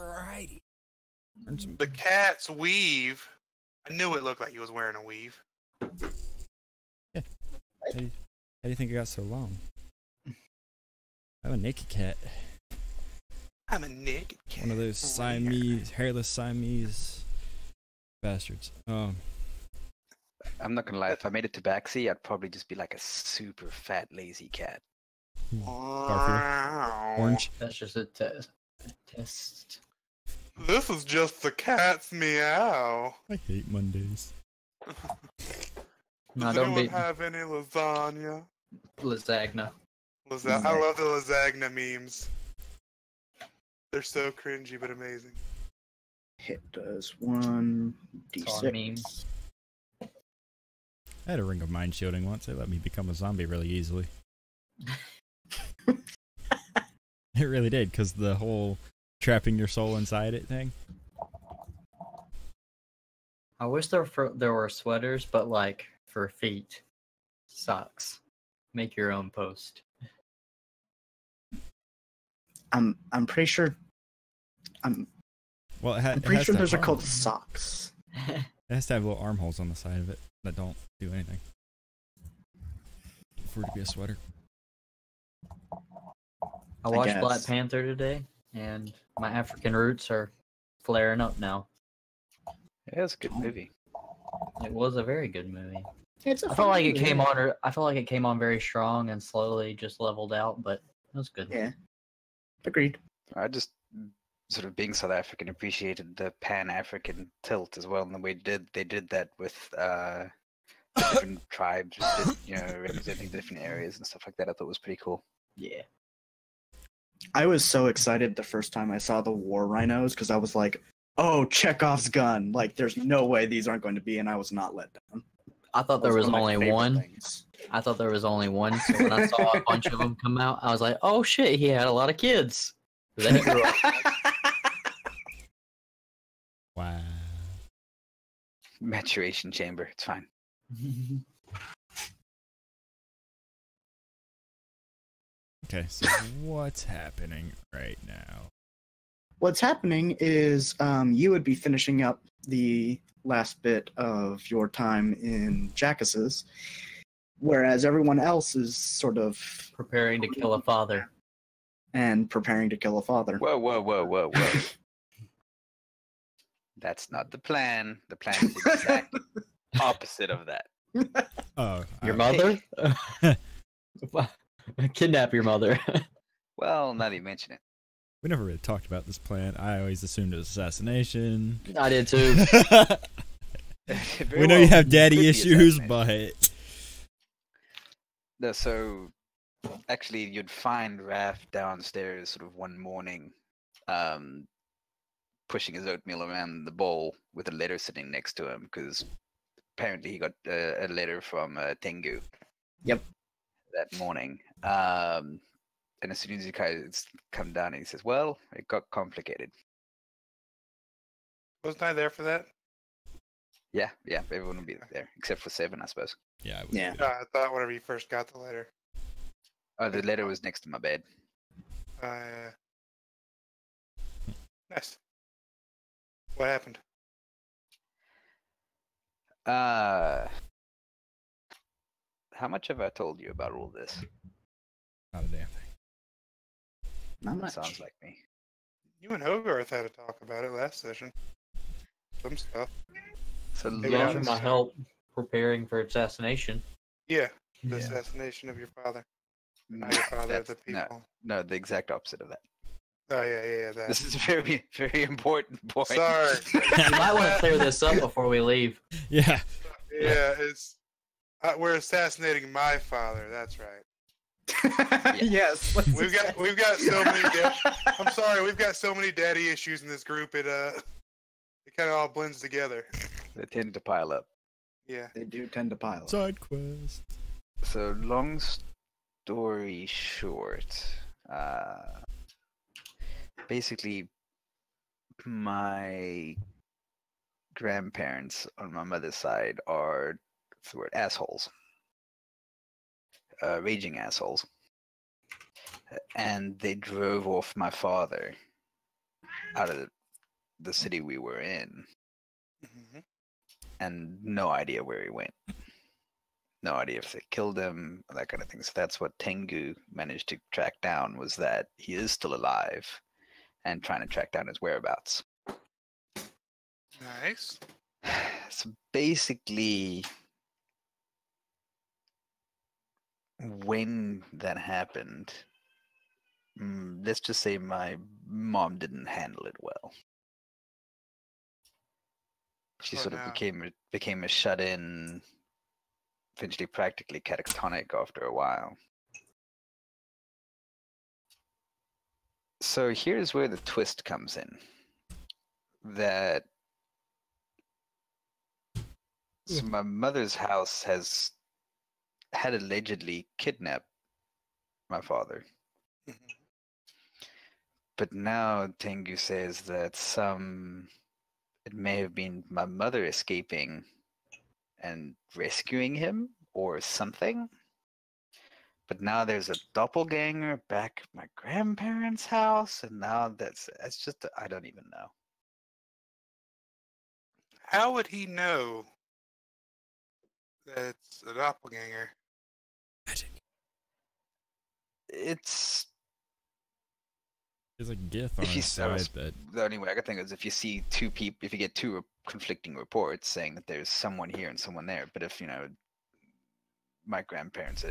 Alrighty. The cat's weave. I knew it looked like he was wearing a weave. Yeah. How do you think it got so long? I'm a naked cat. I'm a naked cat. One of those Siamese, hairless Siamese bastards. I'm not gonna lie, if I made it to Backsea, I'd probably just be like a super fat, lazy cat. Garfield. Orange. That's just a test. This is just the cat's meow. I hate Mondays. No, Does don't anyone be have any lasagna? lasagna. I love the lasagna memes. They're so cringy but amazing. Hit does 1d6. It's all memes. I had a ring of mind shielding once. They let me become a zombie really easily. It really did, because the whole trapping your soul inside it thing. I wish there were sweaters, but like for feet, socks. Make your own post. I'm pretty sure. Well, I'm pretty sure those are called socks. It has to have little armholes on the side of it that don't do anything. For it to be a sweater. I watched Black Panther today, and my African roots are flaring up now. Yeah, it's a good movie. It was a very good movie. I felt like it came on. I felt like it came on very strong and slowly just leveled out, but it was good. Yeah, agreed. I just sort of being South African appreciated the Pan-African tilt as well, and the way they did that with different tribes, representing different areas and stuff like that. I thought was pretty cool. Yeah. I was so excited the first time I saw the war rhinos because I was like, "Oh, Chekhov's gun! Like, there's no way these aren't going to be," and I was not let down. I thought there was only one. I thought there was only one. So when I saw a bunch of them come out, I was like, "Oh shit, he had a lot of kids." Then he grew up. Wow. Maturation chamber. It's fine. Okay, so what's happening right now? What's happening is you would be finishing up the last bit of your time in Jackass's, whereas everyone else is sort of preparing to kill a father. And preparing to kill a father. Whoa. That's not the plan. The plan is the exact opposite of that. Oh, Your mother? Kidnap your mother. Well, now that you mention it. We never really talked about this plan. I always assumed it was assassination. I did too. We know you have daddy issues, but... No, so actually you'd find Raph downstairs sort of one morning pushing his oatmeal around the bowl with a letter sitting next to him because apparently he got a letter from Tengu. Yep. That morning. And as soon as he come down, he says, "Well, it got complicated." Wasn't I there for that? Yeah, everyone would be there except for Seven, I suppose. Yeah, I was. Yeah. I thought whenever you first got the letter. Oh, the letter was next to my bed. Nice. What happened? How much have I told you about all this? Not a damn thing. Not much. Sounds like me. You and Hogarth had a talk about it last session. Some stuff. So Maybe Yeah, not. for my help preparing for assassination. Yeah, the Yeah. assassination of your father. Not your father, the people. No, the exact opposite of that. Oh, yeah, that. This is a very, very important point. Sorry. You might want to clear this up before we leave. Yeah. Yeah, it's... we're assassinating my father, that's right. Yes. We've got so many... I'm sorry, we've got so many daddy issues in this group, it kind of all blends together. They tend to pile up. Yeah. They do tend to pile up. Side quest. So, long story short, basically, my grandparents on my mother's side are the word assholes, raging assholes, and they drove off my father out of the city we were in, Mm-hmm. and no idea where he went. No idea if they killed him, that kind of thing. So that's what Tengu managed to track down, was that he is still alive and trying to track down his whereabouts. Nice. So basically, when that happened, let's just say my mom didn't handle it well. She Oh, sort of no. became a shut-in, eventually practically catatonic after a while. So here's where the twist comes in. That so my mother's house had allegedly kidnapped my father. Mhm. But now Tengu says that it may have been my mother escaping and rescuing him or something. But now there's a doppelganger back at my grandparents' house, and now that's just I don't even know. How would he know that it's a doppelganger? It's There's a GIF on if you the side that the only way I can think is if you see two people, if you get two conflicting reports saying that there's someone here and someone there. But if my grandparents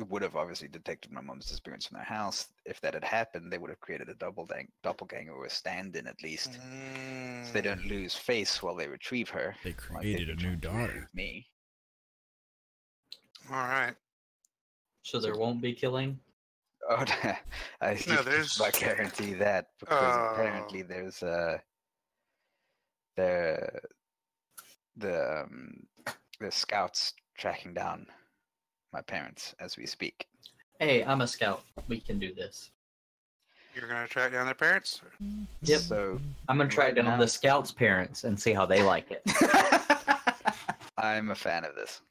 would have obviously detected my mom's disappearance from their house. If that had happened, they would have created a doppelganger or a stand-in at least, so they don't lose face while they retrieve her. they like they'd created be a trying new to daughter. retrieve me. All right. So there won't be killing. Oh, No, there's. I guarantee that, because apparently there's the the scouts tracking down my parents as we speak. Hey, I'm a scout. We can do this. You're gonna track down their parents? Yep. So I'm gonna track right down now- the scouts' parents and see how they like it. I'm a fan of this.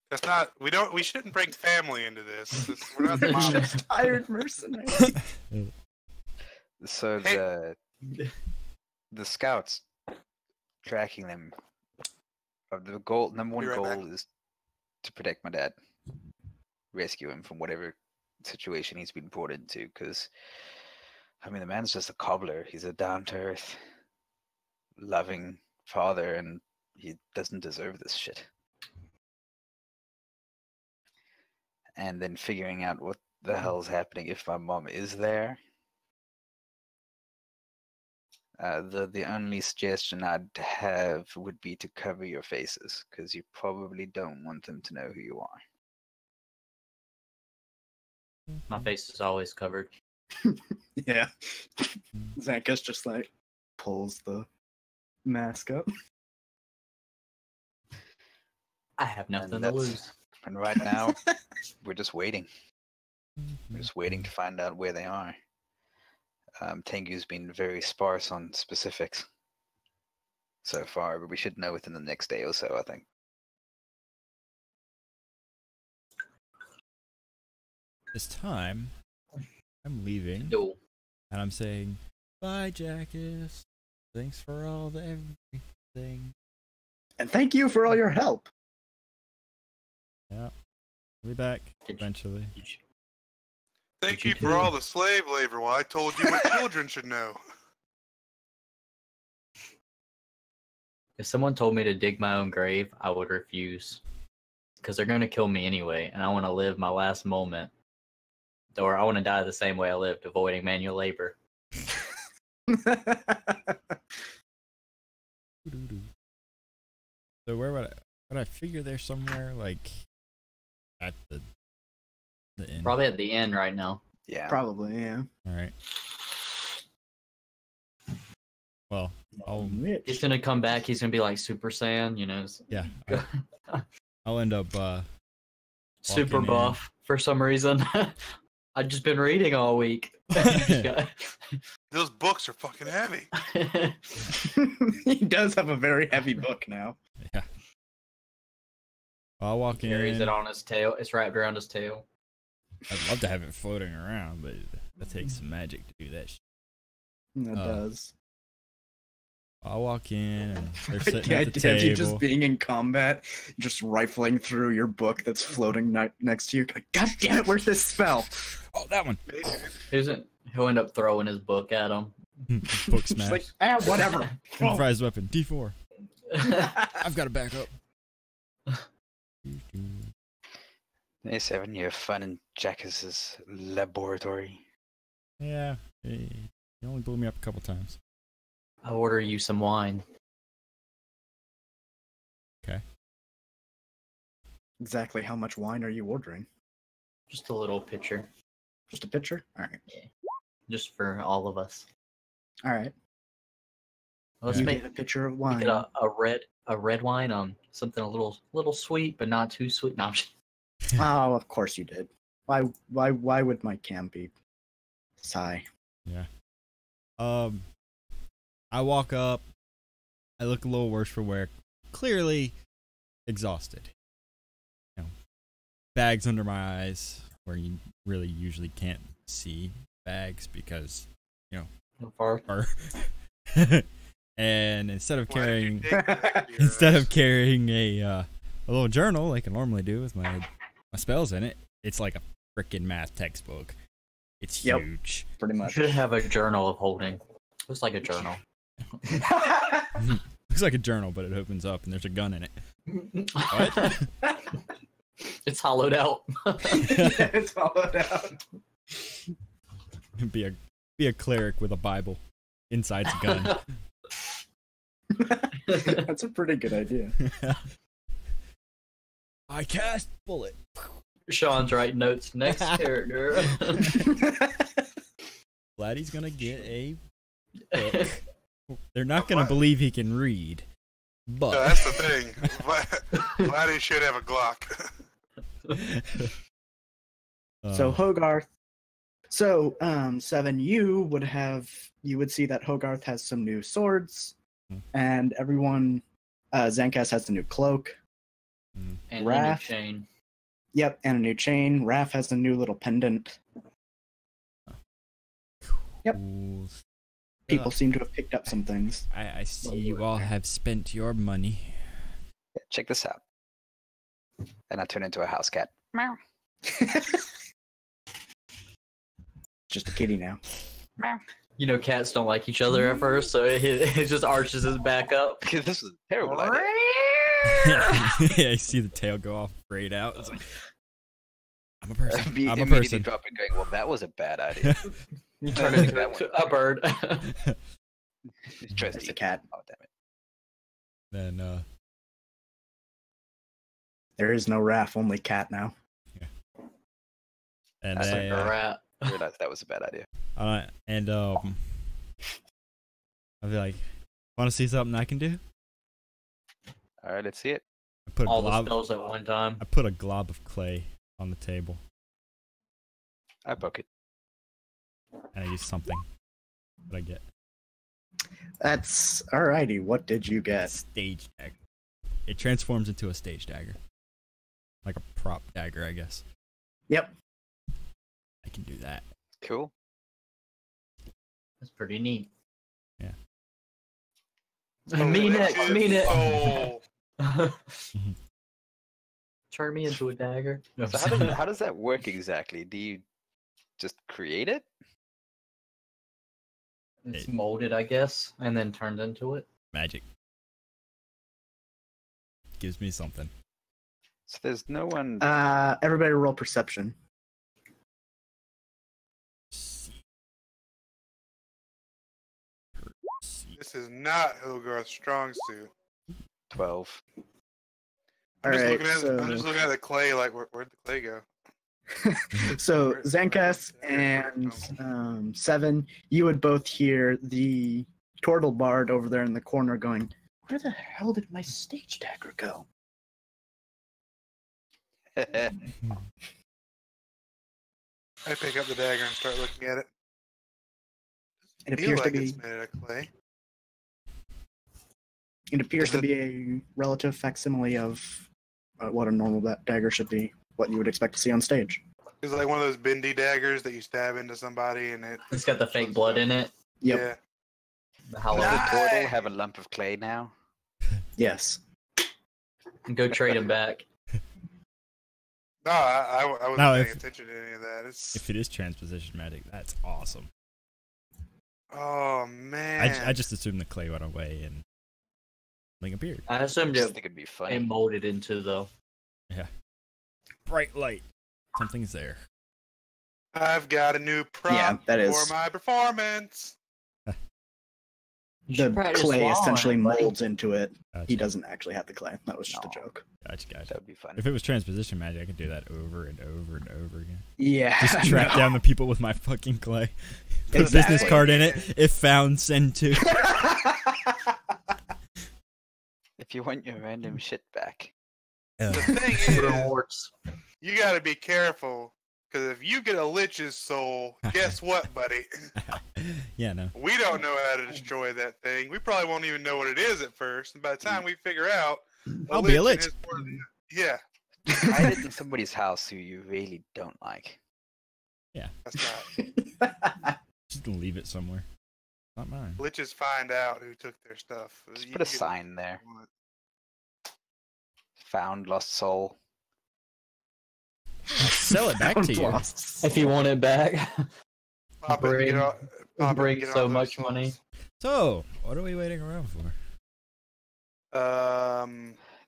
That's not. We shouldn't bring family into this. We're not the mom. Just tired mercenary. So Hey. the scouts tracking them. The number one Be right goal is to protect my dad, rescue him from whatever situation he's been brought into. Because I mean, the man's just a cobbler. He's a down to earth, loving father, and he doesn't deserve this shit. And then figuring out what the hell's happening if my mom is there. The only suggestion I'd have would be to cover your faces, because you probably don't want them to know who you are. My face is always covered. Yeah. Zankus just like pulls the mask up. I have nothing to that's- lose. And right now, we're just waiting. We're just waiting to find out where they are. Tengu's been very sparse on specifics so far, but we should know within the next day or so, I think. This time, I'm leaving, No. and I'm saying, bye, Jackus. Thanks for all the everything. And thank you for all your help. Yeah. We'll be back Did you- eventually. Thank Did you you for too? all the slave labor. Well, I told you what children should know. If someone told me to dig my own grave, I would refuse. Because they're going to kill me anyway, and I want to live my last moment. Or I want to die the same way I lived, avoiding manual labor. So where would I figure there somewhere, like at the end? Probably at the end right now. Yeah. Probably, yeah. All right. Well, He's going to come back, he's going to be like Super Saiyan, you know. yeah. I'll end up Super walking in. buff for some reason. I've just been reading all week. Those books are fucking heavy. He does have a very heavy book now. Yeah. I'll walk in. Carries it on his tail. It's wrapped around his tail. I'd love to have it floating around, but that takes some magic to do that shit. It does. I'll walk in and they're The sitting at the idea of you table. just being in combat, just rifling through your book that's floating next to you. Like, God damn it, where's this spell? Oh, that one. He'll end up throwing his book at him. Book Just smash. like, whatever. Improvised weapon. D4. I've got to back up. Hey, Seven, you have fun in Jackass's laboratory. Yeah. He only blew me up a couple times. I'll order you some wine. Okay. Exactly how much wine are you ordering? Just a little pitcher. Just a pitcher? Alright. Just for all of us. Alright. Let's You make get a pitcher of make wine. it a red wine, something a little sweet, but not too sweet. No, I'm just- Oh, of course you did. Why would my cam be? Sigh. Yeah. I walk up. I look a little worse for wear. Clearly exhausted. You know, bags under my eyes where you really usually can't see bags because, you know, so far. are and instead of Why did you carrying take that to your instead eyes? of carrying a little journal like I normally do with my spells in it, it's like a freaking math textbook. It's Yep. huge. Pretty You much. should have a journal of holding. Looks like a journal. Looks like a journal, but it opens up and there's a gun in it. What? It's hollowed out. It's hollowed out. Be a cleric with a Bible. Inside's a gun. That's a pretty good idea. I cast bullet. Sean's writing notes. Next character. Vladdy's gonna get a book. They're not gonna believe he can read, No, but that's the thing. Vladdy should have a Glock. So Hogarth. So Seven, you would see that Hogarth has some new swords, Hmm. and everyone, Zenkas has a new cloak. And a new Raph. chain. Yep, and a new chain. Raph has a new little pendant. Yep. cool. People seem to have picked up some things. I see you all have spent your money. Check this out. And I turn into a house cat. Meow. Just a kitty now. Meow. You know, cats don't like each other at first, so it just arches his back up. Because this is a terrible idea. Yeah, I see the tail go off, braid out. It's like, I'm a person. I'm a Immediately person. dropping, going, well, that was a bad idea. You turn into a bird. Tries to It's a eat- cat. Oh, damn it. Then There is no Raph, only cat now. and That's then like A rat. I realized that was a bad idea. I'll be like, want to see something I can do? All right, let's see it. I put a All the glob. spells at one time. I put a glob of clay on the table, I book it. and I use something that I get. That's alrighty. What did you get? Stage dagger. It transforms into a stage dagger, like a prop dagger, I guess. Yep. I can do that. Cool. That's pretty neat. Yeah. Mean it. Mean it. Oh, Turn me into a dagger. No, So how does that work exactly? Do you just create it? it's molded, I guess, and then turned into it. Magic gives me something. So there's no one. Everybody roll perception. this is not Hogarth's strong suit. 12. I'm just, Alright, looking at, so I'm just looking at the clay, like, where'd the clay go? so Where- Zenkas where- and Seven, you would both hear the turtle bard over there in the corner going, "Where the hell did my stage dagger go?" I pick up the dagger and start looking at it. It Feel appears to like it's be made out of clay. it appears to Does be a relative facsimile of what a normal dagger should be, what you would expect to see on stage. It's like one of those bendy daggers that you stab into somebody and it. It's got the fake blood in it. Yep. Yeah. The Does Halloween the Nice. turtle have a lump of clay now? Yes. Go trade him back. No, I wasn't No, paying if- attention to any of that. It's If it is transposition magic, that's awesome. oh man. I just assumed the clay went away and something appeared. I assumed I just it think it'd be funny. it molded into though. Bright light. Something's there. I've got a new prop Yeah, that is- for my performance. You The should practice clay law on essentially it, buddy. molds into it. Gotcha. He doesn't actually have the clay. That was just a No. joke. Gotcha. That would be fun. If it was transposition magic, I could do that over and over and over again. Yeah. Just track down the people with my fucking clay. Put a Exactly. business card in it. If found, send to. If you want your random shit back. The thing is, Rewards. you got to be careful because if you get a lich's soul, guess what, buddy? Yeah, no. We don't know how to destroy that thing. We probably won't even know what it is at first. And by the time we figure out, I'll be a lich lich. is part of the- yeah, Hide it in somebody's house who you really don't like. that's not. Just gonna leave it somewhere. Not mine. Liches find out who took their stuff. Just You put a can get- sign there. Found lost soul. Sell it back to you. If you want it back, Pop it and get Bring- all- pop it and bring get all so those much money. souls. So, what are we waiting around for?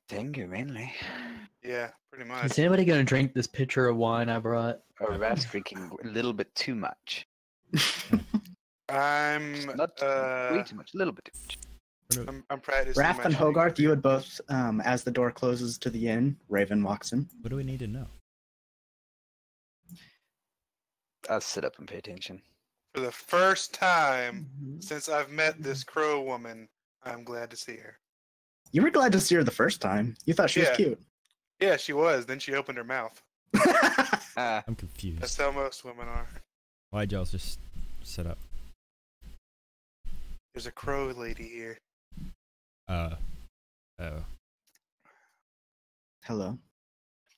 Dengue, mainly. Yeah, pretty much. is anybody gonna drink this pitcher of wine I brought? Or Rat's drinking a little bit too much. I'm Not way too much, a little bit too much. I'm practicing. Raph my and shit. Hogarth, you would both, as the door closes to the inn, Raven walks in. What do we need to know? I'll sit up and pay attention. For the first time since I've met this crow woman, I'm glad to see her. You were glad to see her the first time. You thought she Yeah. was cute. Yeah, she was. Then she opened her mouth. I'm confused. That's how most women are. Why'd y'all just set up? There's a crow lady here. Oh. Hello.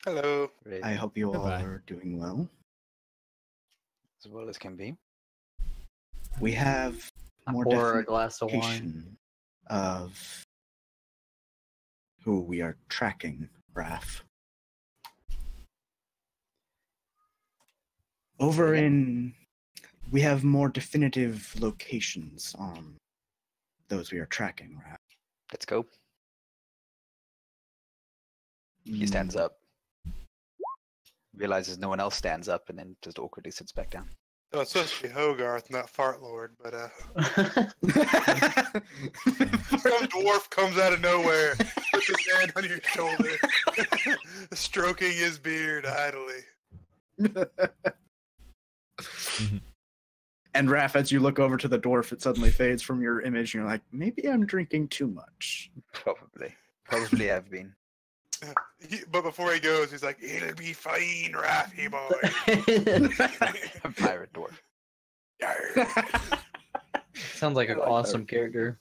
Hello. Really, I hope you all Goodbye. are doing well. as well as can be. We have more Pour a glass of wine. definition of who we are tracking, Raph. Over in, we have more definitive locations on those we are tracking, Raph. Let's go. He stands up. Realizes no one else stands up and then just awkwardly sits back down. Oh, it's supposed to be Hogarth, not Fart Lord, but some dwarf comes out of nowhere, puts his hand on your shoulder, stroking his beard idly. And Raph, as you look over to the dwarf, it suddenly fades from your image, and you're like, maybe I'm drinking too much. Probably. Probably have been. But before he goes, he's like, "It'll be fine, Raffy boy." A pirate dwarf. Yarr. Sounds like an I like awesome character.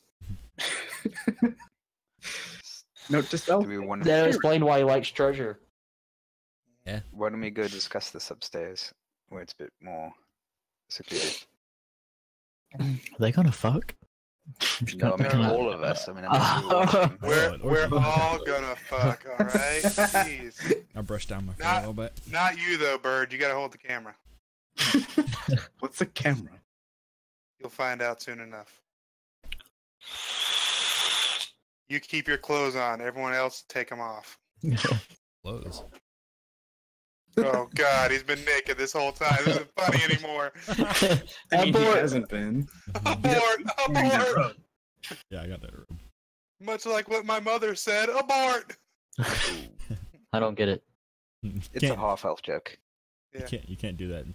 Note to self. Do we want That explain why he likes treasure. Why don't we go discuss this upstairs, where it's a bit more secluded? Are they gonna fuck? No, I mean gonna- all of us. I mean, I'm sure watching. We're all gonna fuck, all right? Jeez. I brushed down my phone Not- a little bit. Not you though, Bird. You gotta hold the camera. What's the camera? You'll find out soon enough. You keep your clothes on. Everyone else, take them off. Close. Oh God, he's been naked this whole time. This isn't funny anymore. I mean, he Abort. hasn't been. Abort! Abort! Yeah, I got that room. Much like what my mother said. Abort! I don't get it. It's a half-elf joke. Yeah. You can't do that in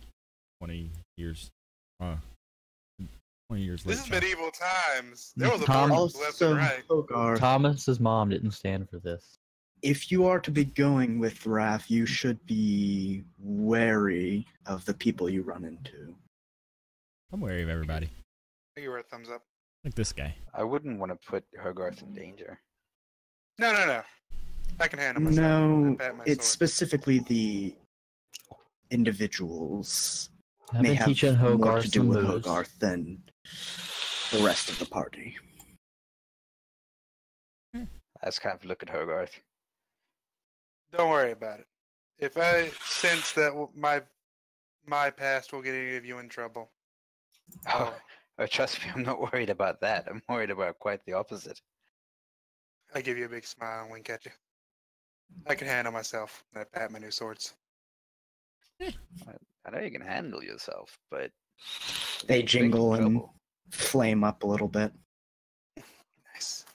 20 years. 20 years This late. is child. medieval times. There was Tom- abortions left and right. Hogarth, Thomas's mom didn't stand for this. if you are to be going with Raph, you should be wary of the people you run into. I'm wary of everybody. I give her a thumbs up. Like this guy. I wouldn't want to put Hogarth in danger. No. I can handle myself. No, I pat my it's sword. specifically the individuals I've may been have teaching more Hogarth to do some with moves. Hogarth than the rest of the party. I just kind of look at Hogarth. Don't worry about it. If I sense that my past will get any of you in trouble, Oh, trust me, I'm not worried about that. I'm worried about quite the opposite. I give you a big smile and wink at you. I can handle myself. And I pat my new swords. I know you can handle yourself, but They big jingle and trouble. flame up a little bit. Nice.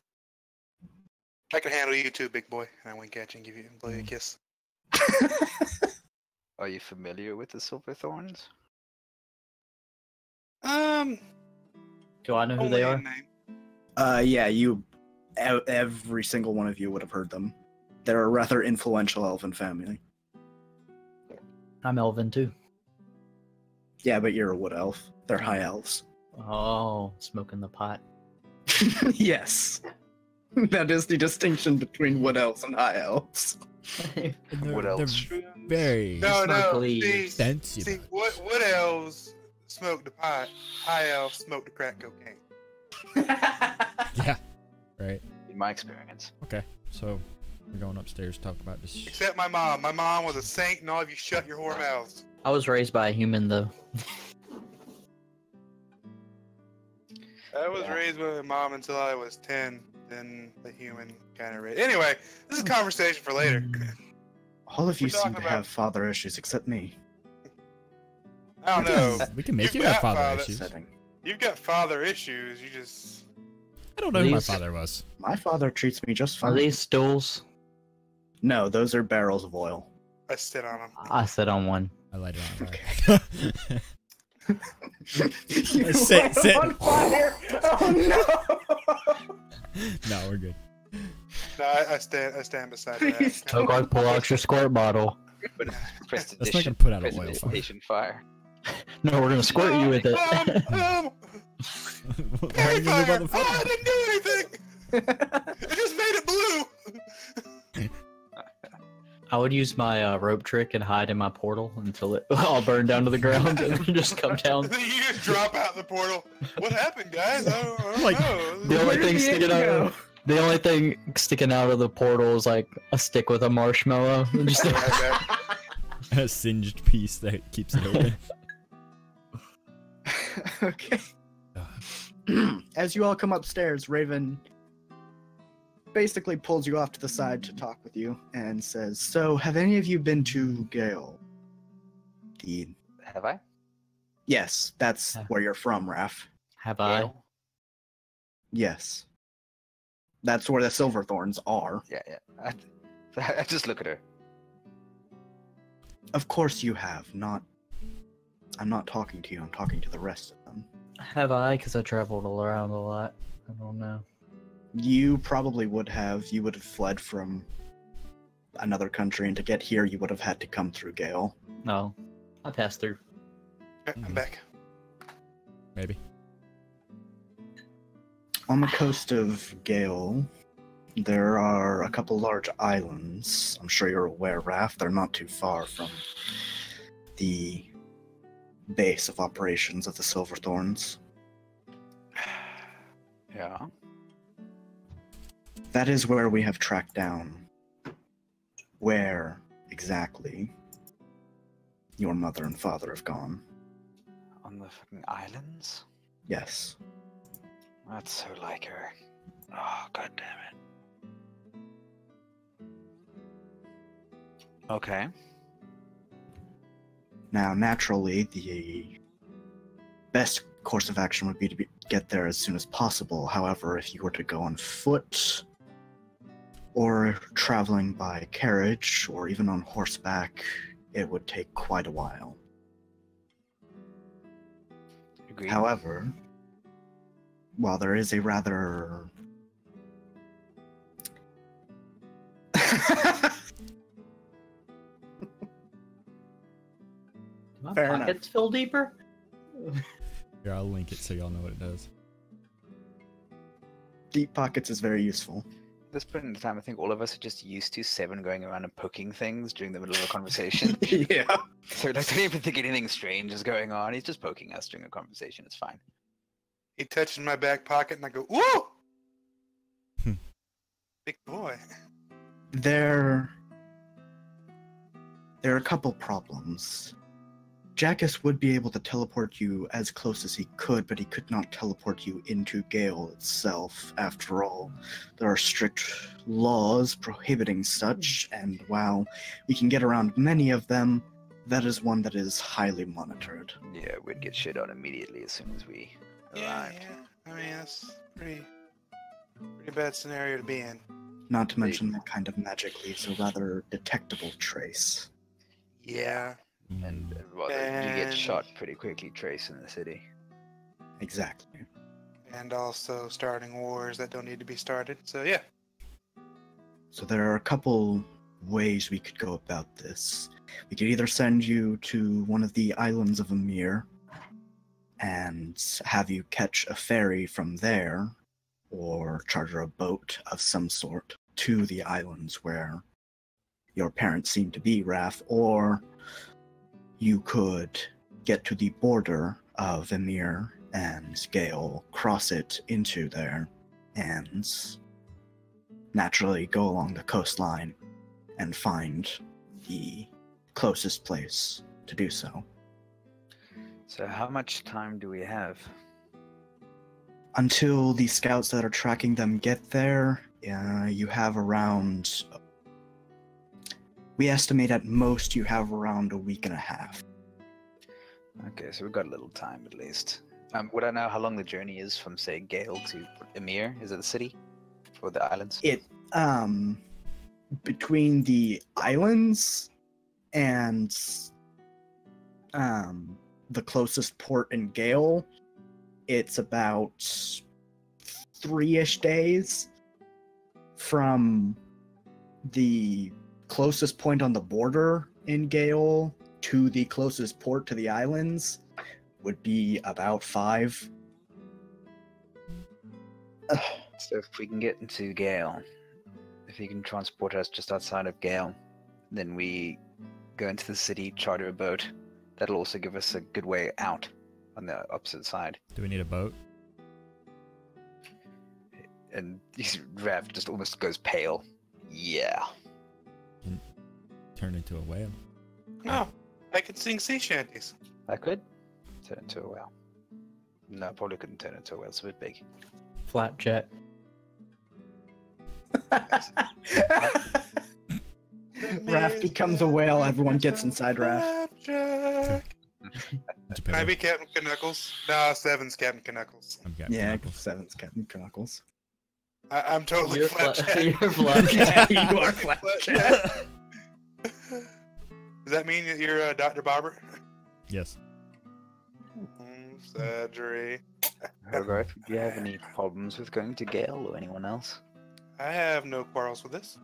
I can handle you too, big boy. And I wink at you and give you blow you a kiss. Are you familiar with the Silverthorns? Do I know who Only they a are? name. Yeah, every single one of you would have heard them. They're a rather influential elven family. I'm Elvin too. Yeah, but you're a wood elf. They're high elves. Oh, smoking the pot. Yes. That is the distinction between wood elves and high elves. And What they're else? very No, Smoke no. leaves. See, extensive. see, what elves smoke the pot? High elves smoke the crack cocaine. Yeah. Right. In my experience. Okay. So we're going upstairs to talk about this. Except my mom. My mom was a saint, and all of you shut your whore mouths. I was raised by a human though. I was Yeah. raised with my mom until I was 10. Then the human kind of raised. Anyway, this is a conversation for later. All of you We're seem talking to about- have father issues except me. I don't know. We can make You've you have got father father- issues. Setting. You've got father issues. You just. I don't know who my These- father was. My father treats me just Are fine. these stools? No, those are barrels of oil. I sit on them. I sit on one. I lied on Okay. You Sit- sit. on fire! Oh no! No, we're good. No, I stand beside Please that. don't. Hogarth, pull out your squirt bottle. But That's not gonna put out a oil fire. Prestidigitation fire. No, we're gonna squirt you with it. Why are Fairy you gonna fire! do about the Oh, I fire? didn't do anything! It just made it blue! I would use my rope trick and hide in my portal until it all burned down to the ground and then just come down. And then you just drop out the portal. What happened, guys? I don't Like, know. The only Where did thing the sticking egg out, the only thing sticking out of the portal is like a stick with a marshmallow. And just Right back. A singed piece that keeps it open. Okay. As you all come upstairs, Raven basically pulls you off to the side to talk with you and says, "So, have any of you been to Gale?" Have I? Yes, that's Yeah. where you're from, Raph. have I? Gale? Yes. That's where the Silverthorns are. Yeah, yeah. I just look at her. Of course you have. I'm not talking to you, I'm talking to the rest of them. Have I? Because I traveled around a lot. I don't know. You probably would have. You would have fled from another country, and to get here, you would have had to come through Gale. No, I passed through. I'm back. Maybe. On the coast of Gale, there are a couple large islands. I'm sure you're aware, Raph. They're not too far from the base of operations of the Silverthorns. Yeah. That is where we have tracked down where exactly your mother and father have gone. On the fucking islands? Yes. That's so like her. Oh, god damn it. Okay. Now, naturally, the best course of action would be to get there as soon as possible. However, if you were to go on foot, or traveling by carriage, or even on horseback, it would take quite a while. Agreed. However, while there is a rather... My Fair enough. pockets feel deeper. Here, I'll link it so y'all know what it does. Deep pockets is very useful. At this point in time, I think all of us are just used to Seven going around and poking things during the middle of a conversation. Yeah. So I don't even think anything strange is going on. He's just poking us during a conversation. It's fine. He touches my back pocket, and I go, "Whoa, Hmm. big boy." There are a couple problems. Jackus would be able to teleport you as close as he could, but he could not teleport you into Gale itself. After all, there are strict laws prohibiting such, and while we can get around many of them, that is one that is highly monitored. Yeah, we'd get shit on immediately as soon as we Yeah, arrived. yeah. I mean, that's pretty bad scenario to be in. Not to mention that kind of magic leaves a rather detectable trace. Yeah. And well, you get shot pretty quickly, Trace, in the city. Exactly. And also starting wars that don't need to be started. So yeah. So there are a couple ways we could go about this. We could either send you to one of the islands of Amir and have you catch a ferry from there, or charter a boat of some sort to the islands where your parents seem to be, Raph, or you could get to the border of Emir and Gale, cross it into there, and naturally go along the coastline and find the closest place to do so. So how much time do we have? Until the scouts that are tracking them get there, you have around... We estimate at most you have around a week and a half. Okay, so we've got a little time at least. Would I know how long the journey is from, say, Gale to Emir? Is it the city? Or the islands? Between the islands and the closest port in Gale, it's about 3-ish days. From the closest point on the border in Gale to the closest port to the islands would be about 5. So if we can get into Gale, if he can transport us just outside of Gale, then we go into the city, charter a boat. That'll also give us a good way out on the opposite side. Do we need a boat? And Rav just almost goes pale. Yeah. Turn into a whale. No, I can sing sea shanties. I could turn into a whale. No, I probably couldn't turn into a whale. It's a bit big. Flapjack. Raph becomes a whale, everyone gets inside Raph. Flapjack. Can I be Captain Knuckles? No, Seven's Captain Knuckles. I'm Captain Yeah, Knuckles. 7's Captain Knuckles. I'm totally You're Flapjack. You're Flapjack. You are Flapjack. Does that mean that you're Dr. Barber? Yes. Surgery. Hogarth, do you have any problems with going to Gale or anyone else? I have no quarrels with this.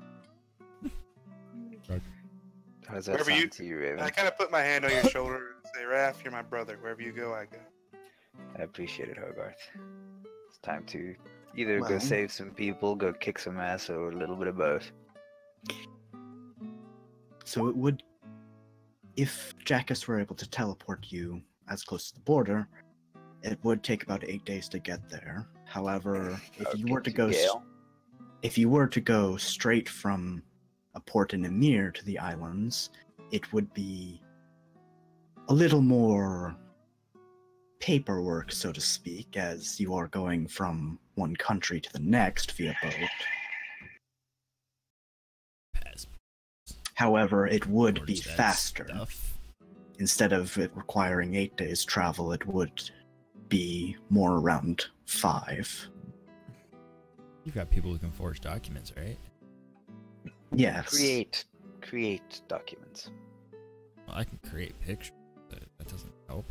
How does that Wherever sound you- to you, Raven? I kind of put my hand on your shoulder and say, Raph, you're my brother. Wherever you go, I go. I appreciate it, Hogarth. It's time to either go Well. save some people, go kick some ass, or a little bit of both. So it would, if Jackus were able to teleport you as close to the border, it would take about 8 days to get there. However, if you were to go, Gale. if you were to go straight from a port in Emir to the islands, it would be a little more paperwork, so to speak, as you are going from one country to the next via boat. Pass. However, it would be Towards that faster. stuff. Instead of it requiring 8 days travel, it would be more around 5. You've got people who can forge documents, right? Yes. Create documents. Well, I can create pictures, but that doesn't help.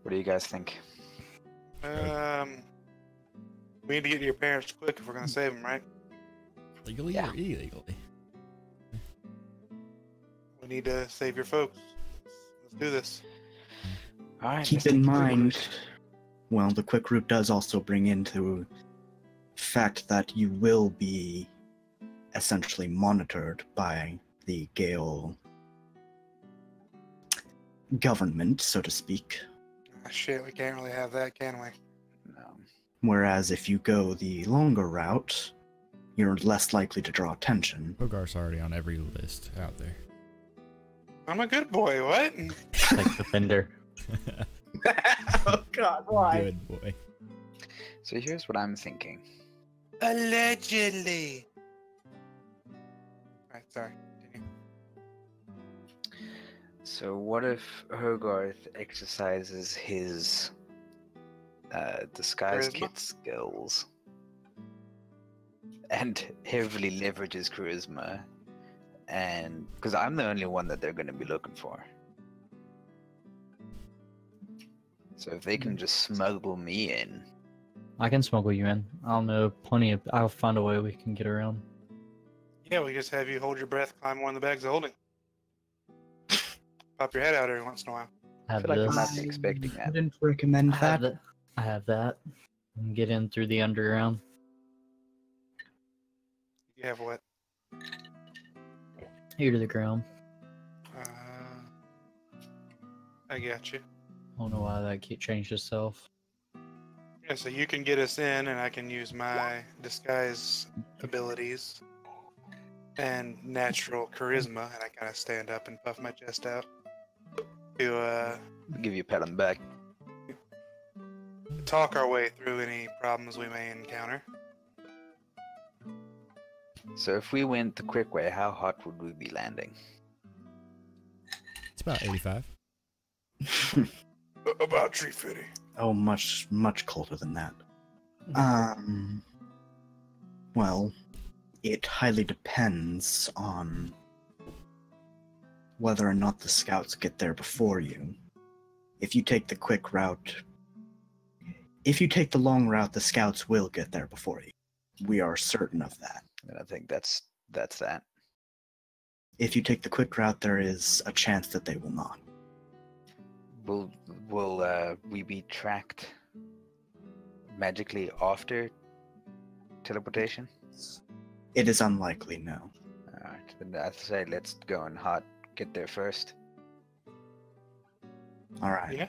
What do you guys think? We need to get to your parents quick if we're going to save them, right? Legally Yeah. or illegally? We need to save your folks. Let's do this. All right. Keep let's take in the quick mind, route. well, the quick route does also bring into fact that you will be essentially monitored by the Gale government, so to speak. Ah, shit, we can't really have that, can we? No. Whereas if you go the longer route, you're less likely to draw attention. Hogarth's already on every list out there. I'm a good boy, what? Like Defender. Oh God, Good boy. So here's what I'm thinking. Allegedly. Alright, sorry. Continue. So what if Hogarth exercises his disguise Charisma? kit skills and heavily leverages charisma, and because I'm the only one that they're going to be looking for. So if they can just smuggle me in, I can smuggle you in. I'll know plenty of. I'll find a way we can get around. Yeah, we just have you hold your breath, climb one of the bags of holding. Pop your head out every once in a while. I I have feel like I'm this. not expecting that. I didn't recommend I have that. that. I have that. And get in through the underground. You have what? Ear to the ground. I got you. I don't know why that changed itself. Yeah, so you can get us in, and I can use my disguise abilities and natural charisma, and I kind of stand up and puff my chest out to I'll give you a pat on the back. talk our way through any problems we may encounter. So if we went the quick way, how hot would we be landing? It's about 85. About 350. Oh, much colder than that. Well, it highly depends on whether or not the scouts get there before you. If you take the quick route, if you take the long route, the scouts will get there before you. We are certain of that. And I think that's that. If you take the quick route, there is a chance that they will not. Will we be tracked magically after teleportation? It is unlikely, no. Alright, then I'd say let's go and get there first. Alright. Yeah.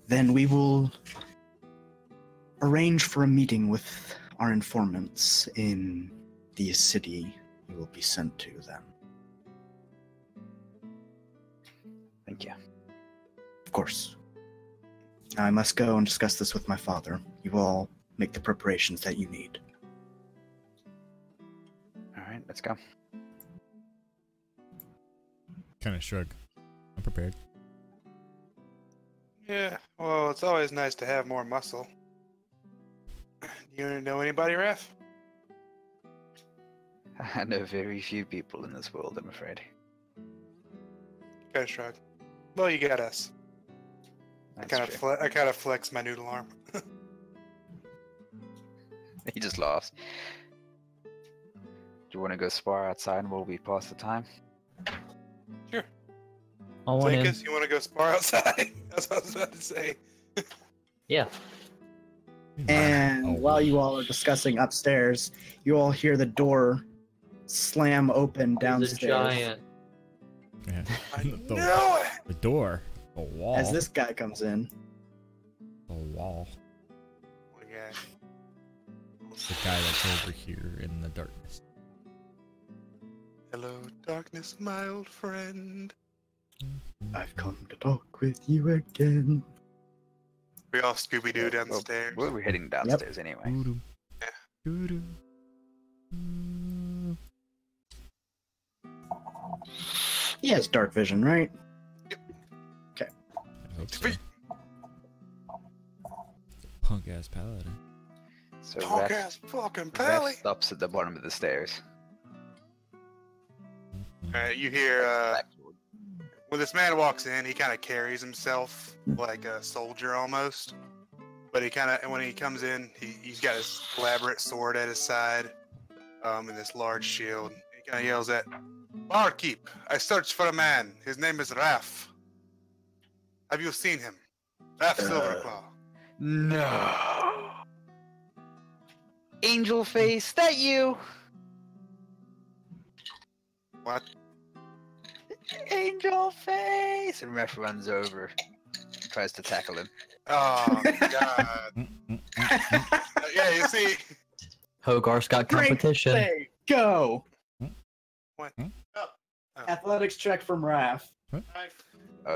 Then we will arrange for a meeting with our informants in the city you will be sent to then. Thank you. Of course. I must go and discuss this with my father. You will all make the preparations that you need. Alright, let's go. Kind of shrug. I'm prepared. Yeah, well, it's always nice to have more muscle. You know anybody, Raph? I know very few people in this world, I'm afraid. Kind of shrug. Well, you got us. That's true. I kind of flex my noodle arm. He just laughs. Do you want to go spar outside while we pass the time? Sure. I want in. Zachus, you want to go spar outside? That's what I was about to say. Yeah. And Oh, while you all are discussing upstairs, you all hear the door slam open He's a downstairs. giant. Yeah. I the, know it! the door. The wall. As this guy comes in. The wall. Oh, yeah. The guy that's over here in the darkness. Hello, darkness, my old friend. I've come to talk with you again. We all Scooby-Doo down the Well, stairs. we're heading downstairs anyway. Doo-doo. Yeah. Doo-doo. He has dark vision, right? I hope so. Punk ass paladin. So Talk Raph, ass fucking Raph pally. stops at the bottom of the stairs. Alright, you hear, when this man walks in, he kind of carries himself like a soldier almost. But he kind of, when he comes in, he's got his elaborate sword at his side, and this large shield. He kind of yells at, "Barkeep, I searched for a man. His name is Raph. Have you seen him? Raph Silverclaw." No. Angel face, that you? What? Angel face! And Ref runs over, tries to tackle him. Oh God. Yeah, you see. Hogarth's got competition. Strength save, go. What? Hmm? Oh. Athletics check from Raph. Oh,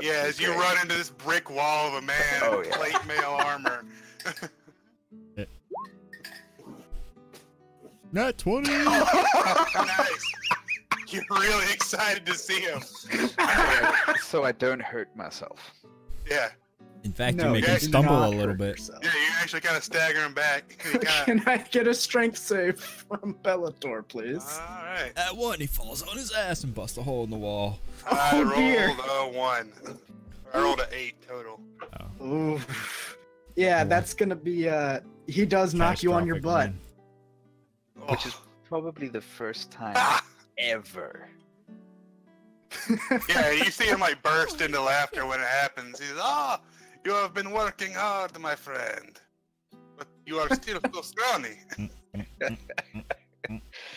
Yeah, this as is you great. run into this brick wall of a man Oh, in yeah. plate mail armor. Nat 20! Nice. You're really excited to see him. So I don't hurt myself. Yeah. In fact, No, you make you him do stumble a not little hurt bit. yourself. Yeah, you actually kind of stagger him back. He kinda, Can I get a strength save from Bellator, please? all right. At 1, he falls on his ass and busts a hole in the wall. I Oh, rolled dear. a 1. I rolled an 8 total. Ooh. Yeah, that's gonna be, he does knock you on your butt. Catastrophic, Which is probably the first time Ah! ever. Yeah, you see him like burst into laughter when it happens. He says, "Ah, you have been working hard, my friend, but you are still so scrawny.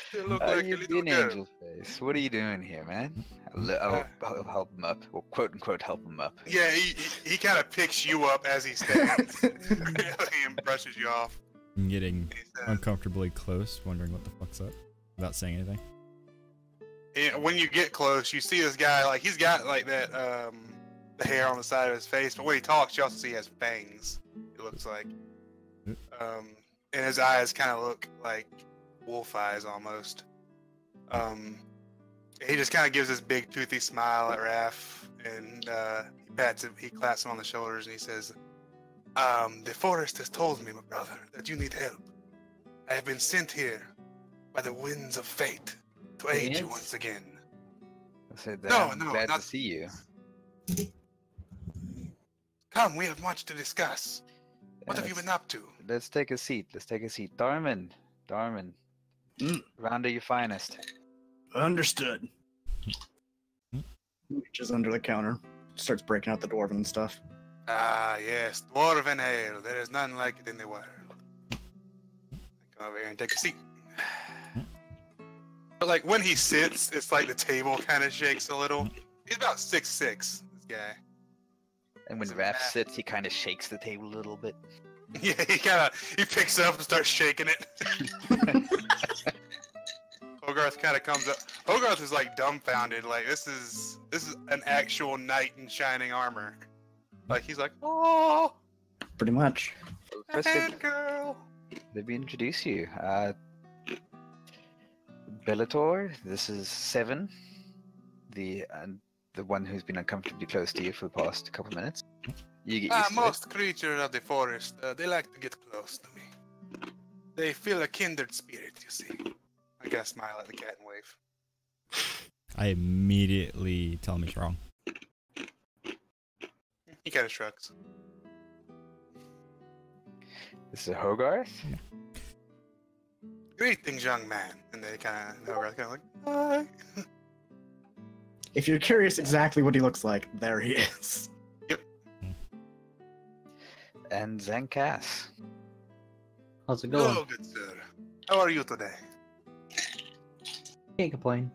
Still look like a You little an girl." angel face. What are you doing here, man? I'll help him up. Or quote unquote help him up. Yeah, he kind of picks you up as he stands, really, and brushes you off. I'm getting He says, uncomfortably close, wondering what the fuck's up, without saying anything. and when you get close, you see this guy, like, he's got, like, that, the hair on the side of his face, but when he talks, you also see he has fangs, it looks like. And his eyes kind of look like wolf eyes, almost. He just kind of gives this big, toothy smile at Raph, and he claps him on the shoulders, and he says, "The forest has told me, my brother, that you need help. I have been sent here by the winds of fate to aid you Yes? once again." I said, No, I'm no, glad not- to see you. Come, we have much to discuss. What have you been up to? Let's take a seat. Darman. Mm. Round of your finest. Understood. Reaches under the counter, starts breaking out the dwarven and stuff. Ah, yes, dwarven ale. There is none like it in the world. Come over here and take a seat. But like when he sits, it's like the table kind of shakes a little. He's about 6'6", this guy. And when Some Raph math. sits, he kind of shakes the table a little bit. Yeah, he picks it up and starts shaking it. Hogarth kind of comes up. Hogarth is like dumbfounded. Like this is an actual knight in shining armor. Like he's like, "Oh, Pretty much. a hand girl." Let me introduce you. Bellator, this is Seven, the one who's been uncomfortably close to you for the past couple minutes. You get used to it. Most creatures of the forest, they like to get close to me. They feel a kindred spirit, you see. I gotta smile at the cat and wave. I immediately tell him he's wrong. He kind of shrugs. This is Hogarth. Greetings, young man. And they Hogarth kind of like, "Hi." If you're curious exactly what he looks like, there he is. And Zankas. How's it going? Hello, good sir. How are you today? Can't complain.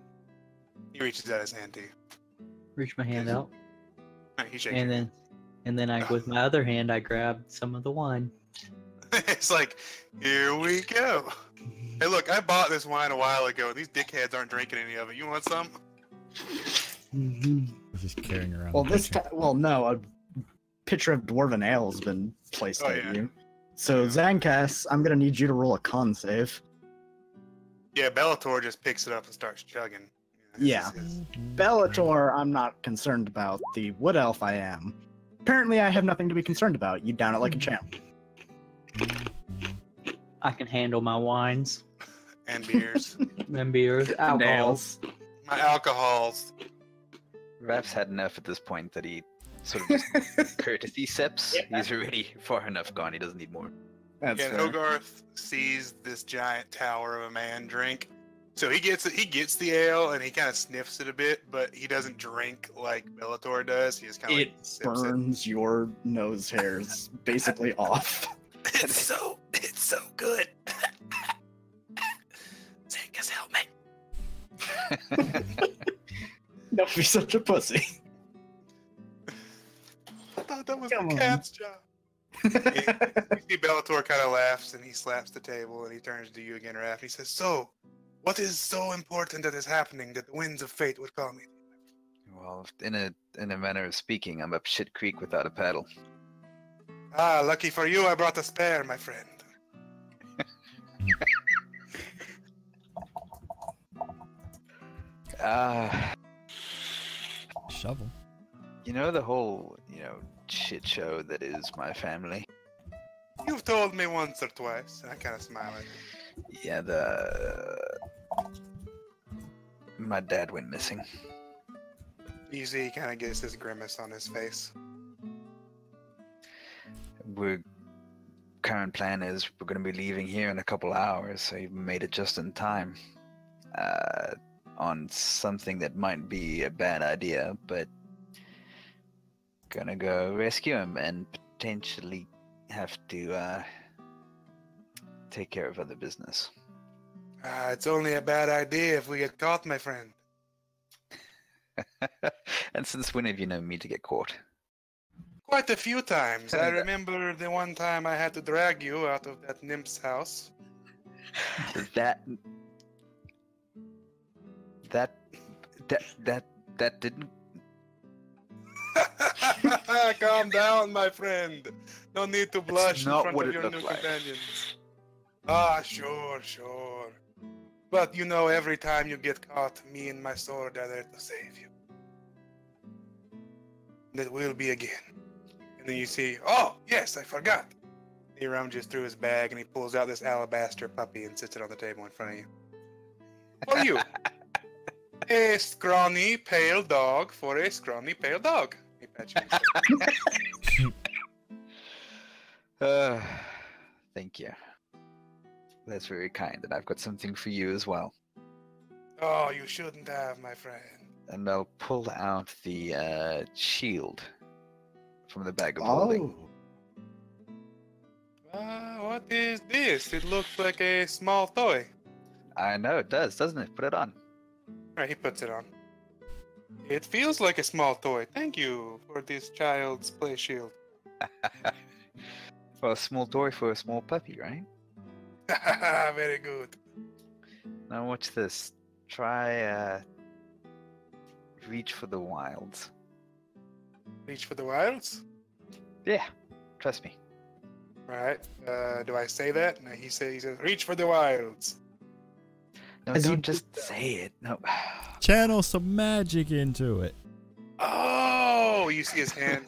He reaches out his hand to you. Reach my hand out, He shakes and your then I, with my other hand, I grabbed some of the wine. hand. It's like, here we go. Hey, look, I bought this wine a while ago. These dickheads aren't drinking any of it. You want some? Mm-hmm. He's just carrying around. Well, the this picture. time, well, no, a picture of dwarven ale has been placed Oh, at yeah. you. So, Zankas, I'm gonna need you to roll a con save. Yeah, Bellator just picks it up and starts chugging. Yeah. Bellator, I'm not concerned about. The wood elf, I am. Apparently, I have nothing to be concerned about. You down it like a champ. I can handle my wines And beers. and beers, alcohol. Nails. My alcohols. Raph's had enough at this point that he sort of just courtesy sips. He's already far enough gone. He doesn't need more. That's And fair. Hogarth sees this giant tower of a man drink. So he gets it. He gets the ale and he kind of sniffs it a bit, but he doesn't drink like Bellator does. He just kind of It like sips it. burns your nose hairs basically off. It's so good. Zankus, help me. Don't be such a pussy. I thought that was Come the on. cat's job. You see Bellator kind of laughs and he slaps the table and he turns to you again, Raph. He says, "So, what is so important that is happening that the winds of fate would call me?" Well, in a manner of speaking, I'm up shit creek without a paddle. Ah, lucky for you, I brought a spare, my friend. Shovel. You know the whole, shit show that is my family? You've told me once or twice, and I kind of smile at you. Yeah, my dad went missing. You see, he kind of gets this grimace on his face. Current plan is we're going to be leaving here in a couple hours, so you made it just in time. On something that might be a bad idea, but gonna go rescue him and potentially have to take care of other business. It's only a bad idea if we get caught, my friend. And since when have you known me to get caught? Quite a few times. I remember the one time I had to drag you out of that nymph's house. That didn't. Calm down, my friend. No need to blush in not front what of it your looked new like. companions. Ah, sure. But every time you get caught, me and my sword are there to save you. And it will be again. And then you see, oh, yes, I forgot. He rummages through his bag and he pulls out this alabaster puppy and sits it on the table in front of you. For you. A scrawny, pale dog for a scrawny, pale dog. He pats you. Thank you. That's very kind, and I've got something for you as well. Oh, you shouldn't have, my friend. And I'll pull out the shield from the bag of holding. What is this? It looks like a small toy. I know it does, doesn't it? Put it on. Right, he puts it on. It feels like a small toy. Thank you for this child's play shield. Well, a small toy for a small puppy, right? Very good. Now watch this. Try reach for the wilds. Reach for the wilds? Yeah, trust me. Right. Do I say that? No, he says, reach for the wilds. No, As you don't do just say it. No. Channel some magic into it. Oh, you see his hand.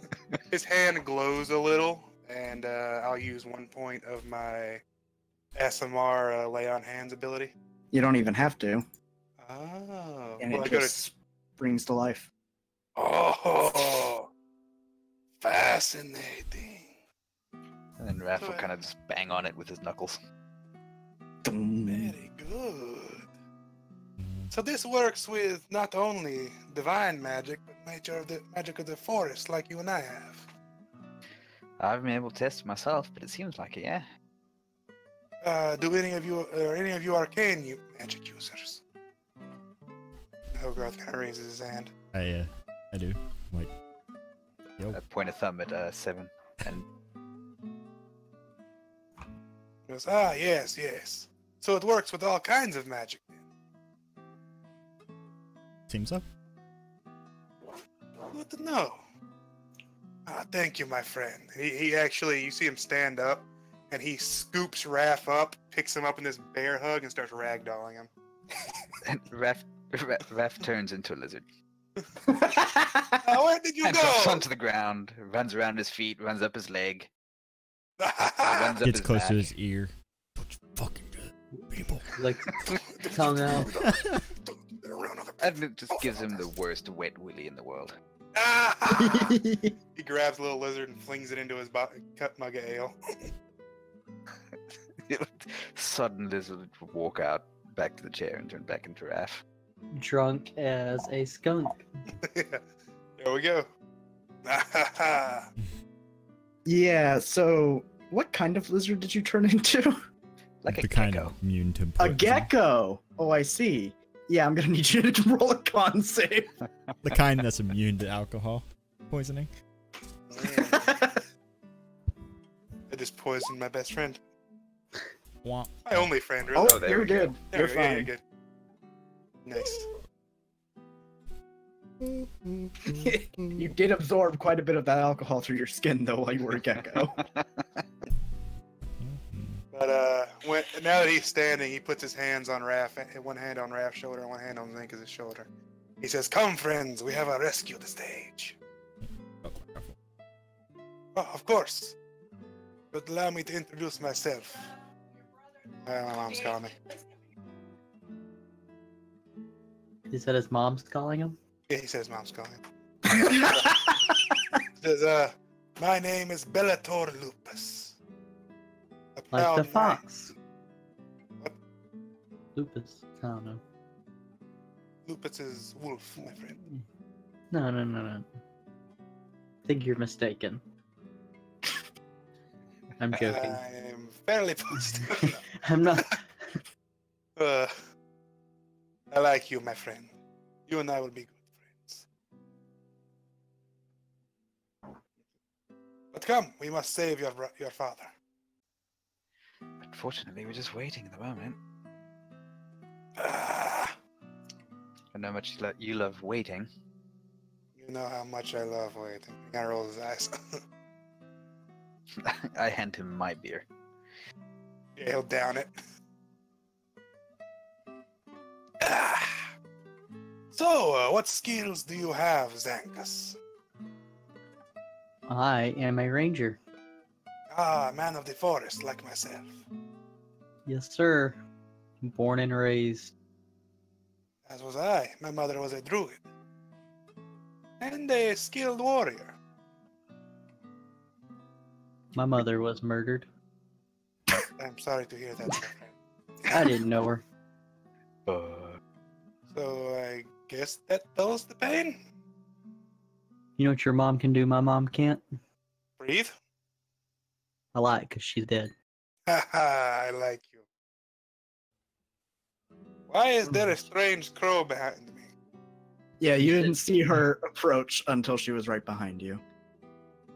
His hand glows a little, and I'll use 1 point of my SMR lay on hands ability. You don't even have to. Oh. And Well, it I go to just springs to life. Oh, fascinating. And then Raph will kind of just bang on it with his knuckles. Very good. So this works with not only divine magic, but magic of the forest, like you and I have. I haven't been able to test it myself, but it seems like it, yeah. Do any of you arcane magic users? Hogarth kind of raises his hand. I do. Like, yo. I point a thumb at 7. And He goes, yes. So it works with all kinds of magic. Seems so. Good to know. Thank you, my friend. He actually, you see him stand up, and he scoops Raph up, picks him up in this bear hug, and starts ragdolling him. and Raph turns into a lizard. Where did you And go? drops onto the ground, runs around his feet, runs up his leg, runs up Gets his close back. to his ear. Don't you fucking good people. Like, tongue out. And it just gives him the worst wet willy in the world. He grabs a little lizard and flings it into his cut mug of ale. Sudden lizard would walk out back to the chair and turn back into Raph. Drunk as a skunk. There we go. Yeah, so what kind of lizard did you turn into? Like a the kind gecko. of immune to A poison. gecko! Oh, I see. Yeah, I'm gonna need you to roll a con save. The kind that's immune to alcohol poisoning. I just poisoned my best friend. Womp. My only friend, really. Oh, there you're we go. good. There You're we go. Yeah, fine. you're good. Nice. You did absorb quite a bit of that alcohol through your skin, though, while you were a gecko. But now that he's standing, he puts his hands on Raph, one hand on Raph's shoulder and one hand on Zinka's shoulder. He says, "Come, friends, we have a rescue the stage." Oh, careful. Oh, of course. But allow me to introduce myself. My mom's calling me. He said his mom's calling him. Yeah, he says mom's calling him. He says, my name is Bellator Lupus. A Like proud the knight. fox. What? Lupus. I don't know. Lupus is wolf, my friend. No. I think you're mistaken. I'm joking. I am fairly positive. I'm not. I like you, my friend. You and I will be good friends. But come, we must save your father. Unfortunately, we're just waiting at the moment. Ah, I know how much you love waiting. you know how much I love waiting. He kind of rolls his eyes. I hand him my beer. Yeah, he'll down it. Ah. So, what skills do you have, Zankus? I am a ranger. Ah, man of the forest, like myself. Yes, sir. Born and raised. As was I. My mother was a druid. And a skilled warrior. My mother was murdered. I'm sorry to hear that, my friend. I didn't know her. So, I guess that dulls the pain? You know what your mom can do? My mom can't. Breathe. I lie, because she's dead. Haha, I like you. Why is there a strange crow behind me? Yeah, you didn't see her approach until she was right behind you.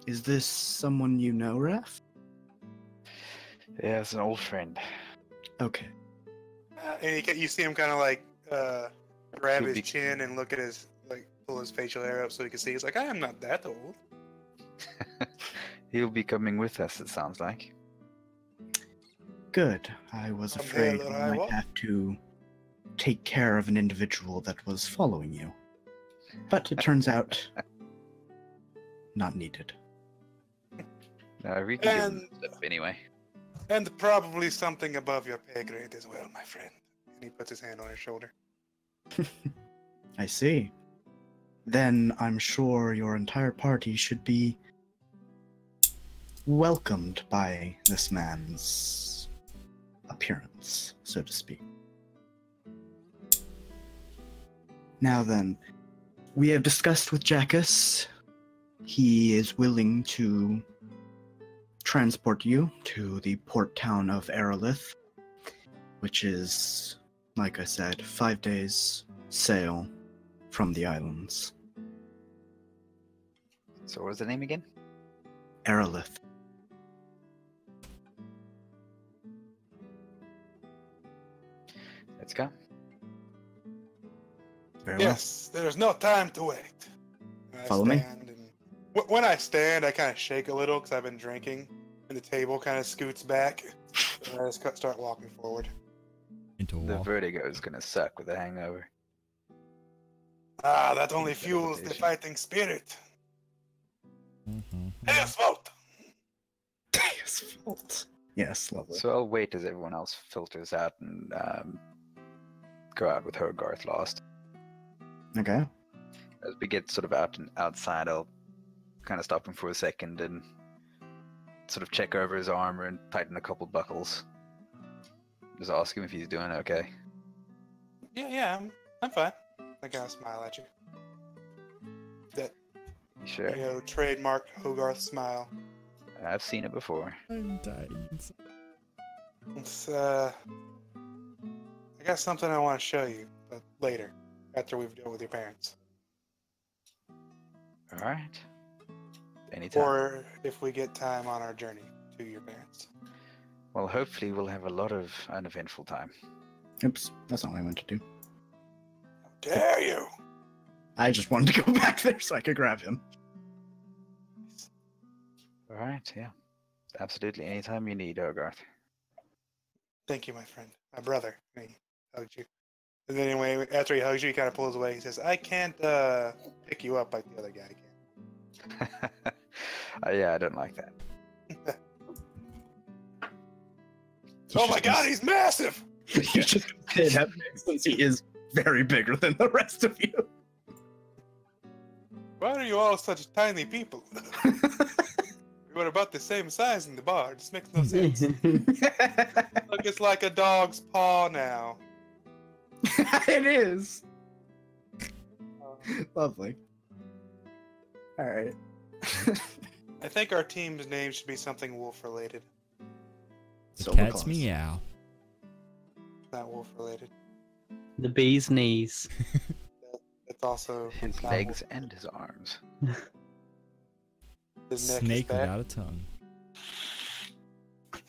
Is this someone you know, Raph? Yeah, it's an old friend. Okay. And you see him kind of like grab He'll his be- chin and look at his, like, pull his facial hair up so he can see. He's like, I am not that old. He'll be coming with us, it sounds like. Good. I was From afraid hell you or high might water. have to take care of an individual that was following you. But it turns out not needed. No, we can give him And- stuff anyway. And probably something above your pay grade as well, my friend. And he puts his hand on his shoulder. I see. Then I'm sure your entire party should be welcomed by this man's appearance, so to speak. Now then, we have discussed with Jackus. He is willing to transport you to the port town of Aerolith, which is, like I said, 5 days sail from the islands. So what was the name again? Aerolith. Let's go. Very well. Yes, there's no time to wait. And I Follow me. stand and- When I stand, I kind of shake a little because I've been drinking, and the table kind of scoots back. And I just start walking forward. Into a The wall. vertigo is gonna suck with a hangover. Ah, that only Good fuels the teleportation. fighting spirit. Mhm. Yes, vote. Yes, lovely. So I'll wait as everyone else filters out and go out with Hogarth last. Okay. As we get sort of out and outside, I'll kind of stop him for a second and sort of check over his armor and tighten a couple buckles. Just ask him if he's doing okay. Yeah, I'm fine. I kind of smile at you. That You sure? trademark Hogarth smile. I've seen it before. I'm dying. It's I got something I want to show you, but later, after we've dealt with your parents. All right. Anytime. Or if we get time on our journey to your parents. Well, hopefully we'll have a lot of uneventful time. Oops, that's not what I meant to do. How dare you? I just wanted to go back there so I could grab him. All right, yeah. Absolutely. Anytime you need, Ogarth. Thank you, my friend. My brother. He hugged you. And then anyway, after he hugs you, he kind of pulls away. He says, I can't pick you up like the other guy can. Yeah, I don't like that. Oh my god, he's massive! You just say that since he is very bigger than the rest of you. Why are you all such tiny people? We're about the same size in the bar. This makes no sense. Look, it's like a dog's paw now. It is. Lovely. All right. I think our team's name should be something wolf related. The cat's meow. Not wolf related. The bee's knees. It's also His not legs wolf. and his arms. His neck Snake is fat. without a tongue.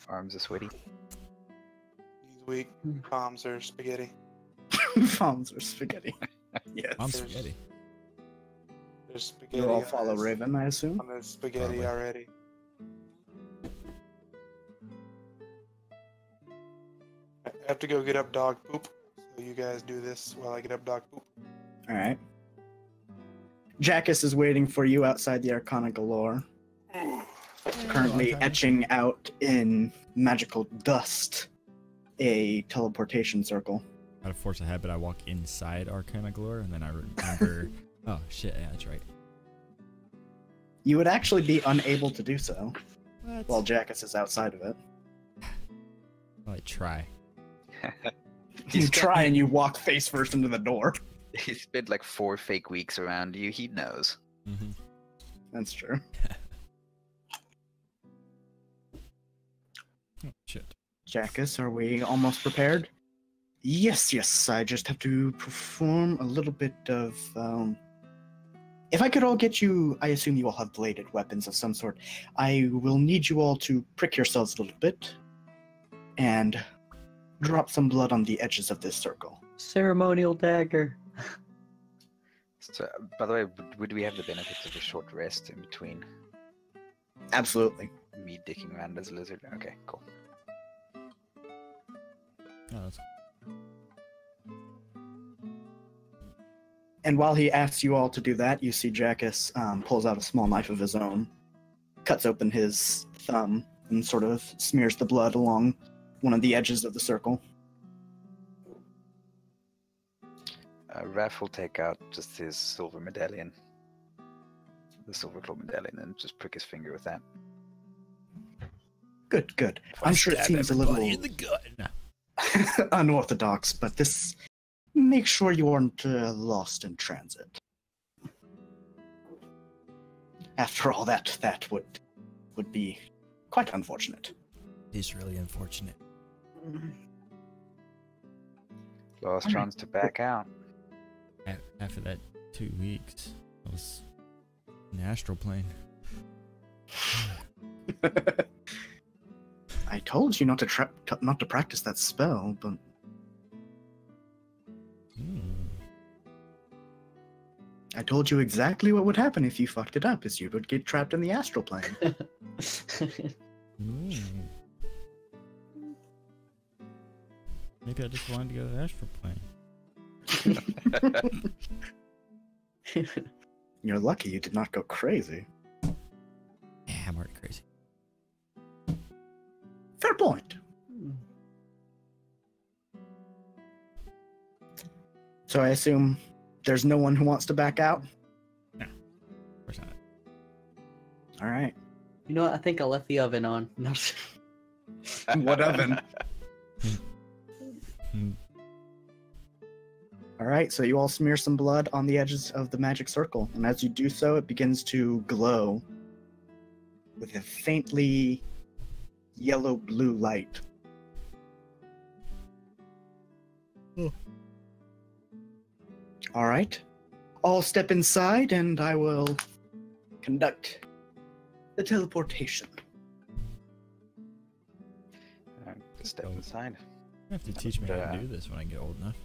Arms are sweaty. He's weak. Palms are spaghetti. Palms are spaghetti. Yes. I'm spaghetti. There's spaghetti. You all on follow his- Raven, I assume? On the spaghetti Probably. already. I have to go get up dog poop. So you guys do this while I get up dog poop. All right. Jackus is waiting for you outside the Arcana Galore, currently Okay. etching out in magical dust a teleportation circle. Out of force of habit, I walk inside Arcana Galore, and then I remember. Oh shit! Yeah, that's right. You would actually be unable to do so What? while Jackus is outside of it. Well, I try. You try and you walk face first into the door. He spent like 4 fake weeks around you. He knows. Mm-hmm. That's true. Oh, shit. Jackus, are we almost prepared? Yes. I just have to perform a little bit of. If I could all get you, I assume you all have bladed weapons of some sort. I will need you all to prick yourselves a little bit and drop some blood on the edges of this circle. Ceremonial dagger. So, by the way, would we have the benefits of a short rest in between Absolutely. me dicking around as a lizard? Okay, cool. Oh, that's... And while he asks you all to do that, you see Jackus pulls out a small knife of his own, cuts open his thumb, and sort of smears the blood along one of the edges of the circle. Raph will take out just his silver medallion, the silver claw medallion, and just prick his finger with that. Good. I'm sure it Stab seems a little everybody in the gut. No. unorthodox, but this make sure you aren't lost in transit. After all, that would be quite unfortunate. It's really unfortunate. Last Alright. chance to back out. After that 2 weeks, I was in the astral plane. I told you not to practice that spell, but I told you exactly what would happen if you fucked it up, is you would get trapped in the astral plane. Maybe I just wanted to go to the astral plane. You're lucky you did not go crazy. Yeah, I'm already crazy. Fair point. So I assume there's no one who wants to back out? Of course not. All right. You know what? I think I left the oven on. No. What oven? All right, so you all smear some blood on the edges of the magic circle, and as you do so, it begins to glow with a faintly yellow-blue light. All right, all step inside, and I will conduct the teleportation. Step Oh. inside. You have to teach me how to do this when I get old enough.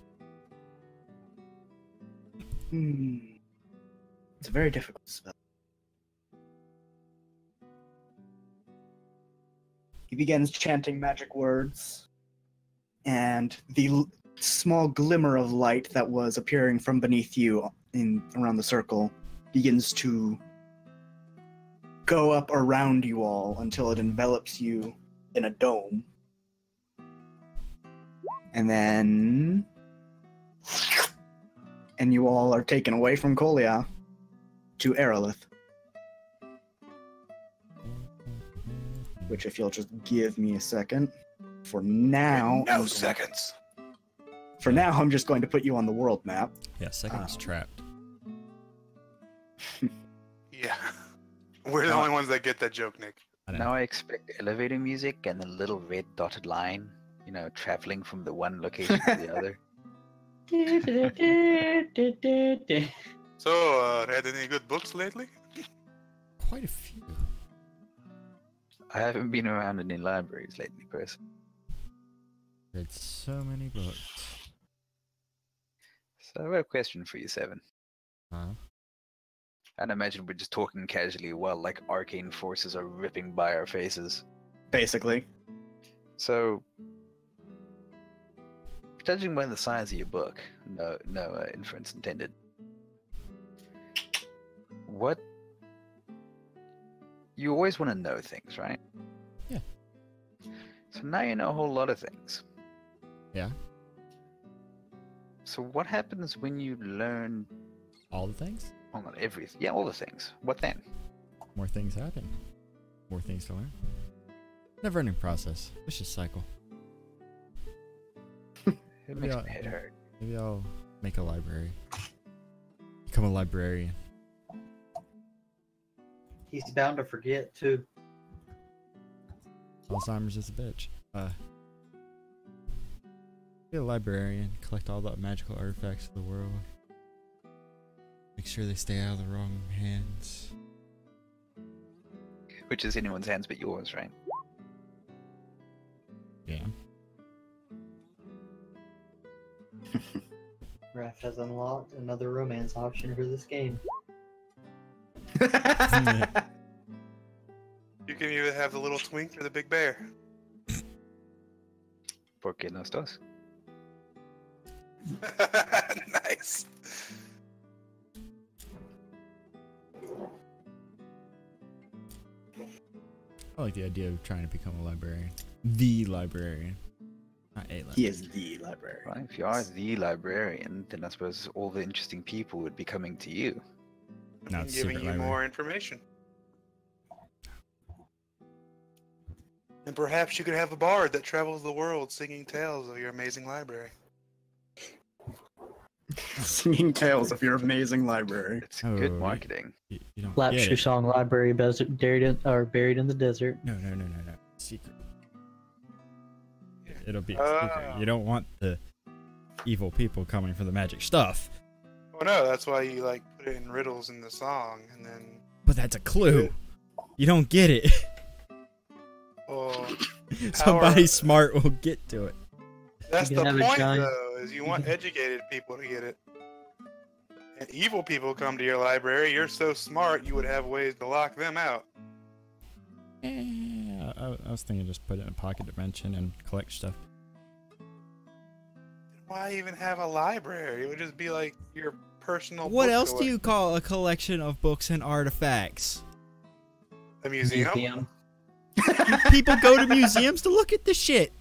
It's a very difficult spell. He begins chanting magic words, and the small glimmer of light that was appearing from beneath you around the circle begins to go up around you all until it envelops you in a dome. And then... and you all are taken away from Kolia to Aerolith. Which, if you'll just give me a second. For now... No seconds. For now, I'm just going to put you on the world map. Yeah, second's trapped. Yeah. We're the only ones that get that joke, Nick. I don't Now know. I expect elevator music and a little red dotted line, you know, traveling from the one location to the other. So, read any good books lately? Quite a few. I haven't been around any libraries lately, person. Read so many books. So I have a question for you, Seven. Huh? I'd imagine we're just talking casually while like arcane forces are ripping by our faces. Basically. So, judging by the size of your book, no inference intended. What? You always want to know things, right? Yeah. So now you know a whole lot of things. Yeah. So what happens when you learn? All the things? Well, not everything. Yeah, all the things. What then? More things happen. More things to learn. Never ending process. Vicious cycle. It Maybe makes I'll- my head hurt. Maybe I'll make a library. Become a librarian. He's bound to forget too. Alzheimer's is a bitch. Be a librarian. Collect all the magical artifacts of the world. Make sure they stay out of the wrong hands. Which is anyone's hands but yours, right? Yeah. Raph has unlocked another romance option for this game. You can either have the little twink or the big bear. ¿Por qué los dos? Nice. I like the idea of trying to become a librarian. The librarian. Not a librarian. He is the librarian. Well, if you are the librarian, then I suppose all the interesting people would be coming to you. No, I'm it's giving secret you library. more information. And perhaps you could have a bard that travels the world singing tales of your amazing library. Singing tales of your amazing library. It's good Oh, marketing. You don't Lap get shoe it. song library buried in the desert. No. Secret. It'll be a Oh. secret. You don't want the evil people coming for the magic stuff. Oh no, that's why you like put it in riddles in the song, and then But that's a clue. You don't get it. oh, Somebody smart will get to it. that's You the can have a point giant- though, is you want educated people to get it. And evil people come to your library, you're so smart you would have ways to lock them out. I was thinking just put it in a pocket dimension and collect stuff. Why even have a library? It would just be like your personal What book else do collect- you call a collection of books and artifacts? A museum? People go to museums to look at the shit.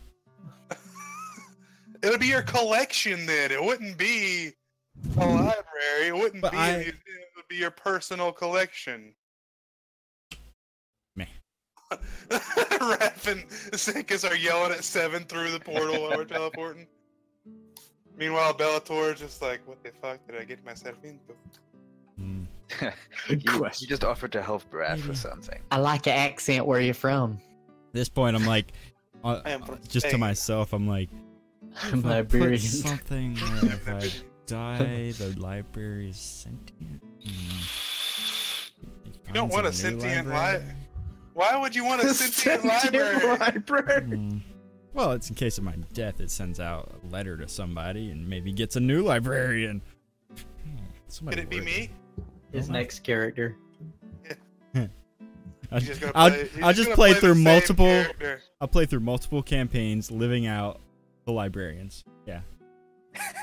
It would be your collection then. It wouldn't be a library. It wouldn't But be a museum. It would be your personal collection. Meh. Raph and Sinkus are yelling at Seven through the portal while we're teleporting. Meanwhile, Bellator's just like, what the fuck did I get myself into? Hmm. Good You question. just offered to help Brad Maybe. for something. I like your accent. Where you from? At this point, I'm like, I am from just to Spain. myself, I'm like, I'm if I put Liberian. something where if I die, the library is sentient. You don't want a Finds new sentient library. Why would you want a sentient library? Hmm. Well, it's in case of my death. It sends out a letter to somebody and maybe gets a new librarian. Somebody Could it be work. me? His next character. I- He's just gonna I'll, play- he's I'll just just gonna play play through the same multiple. character. I'll play through multiple campaigns, living out the librarians. Yeah,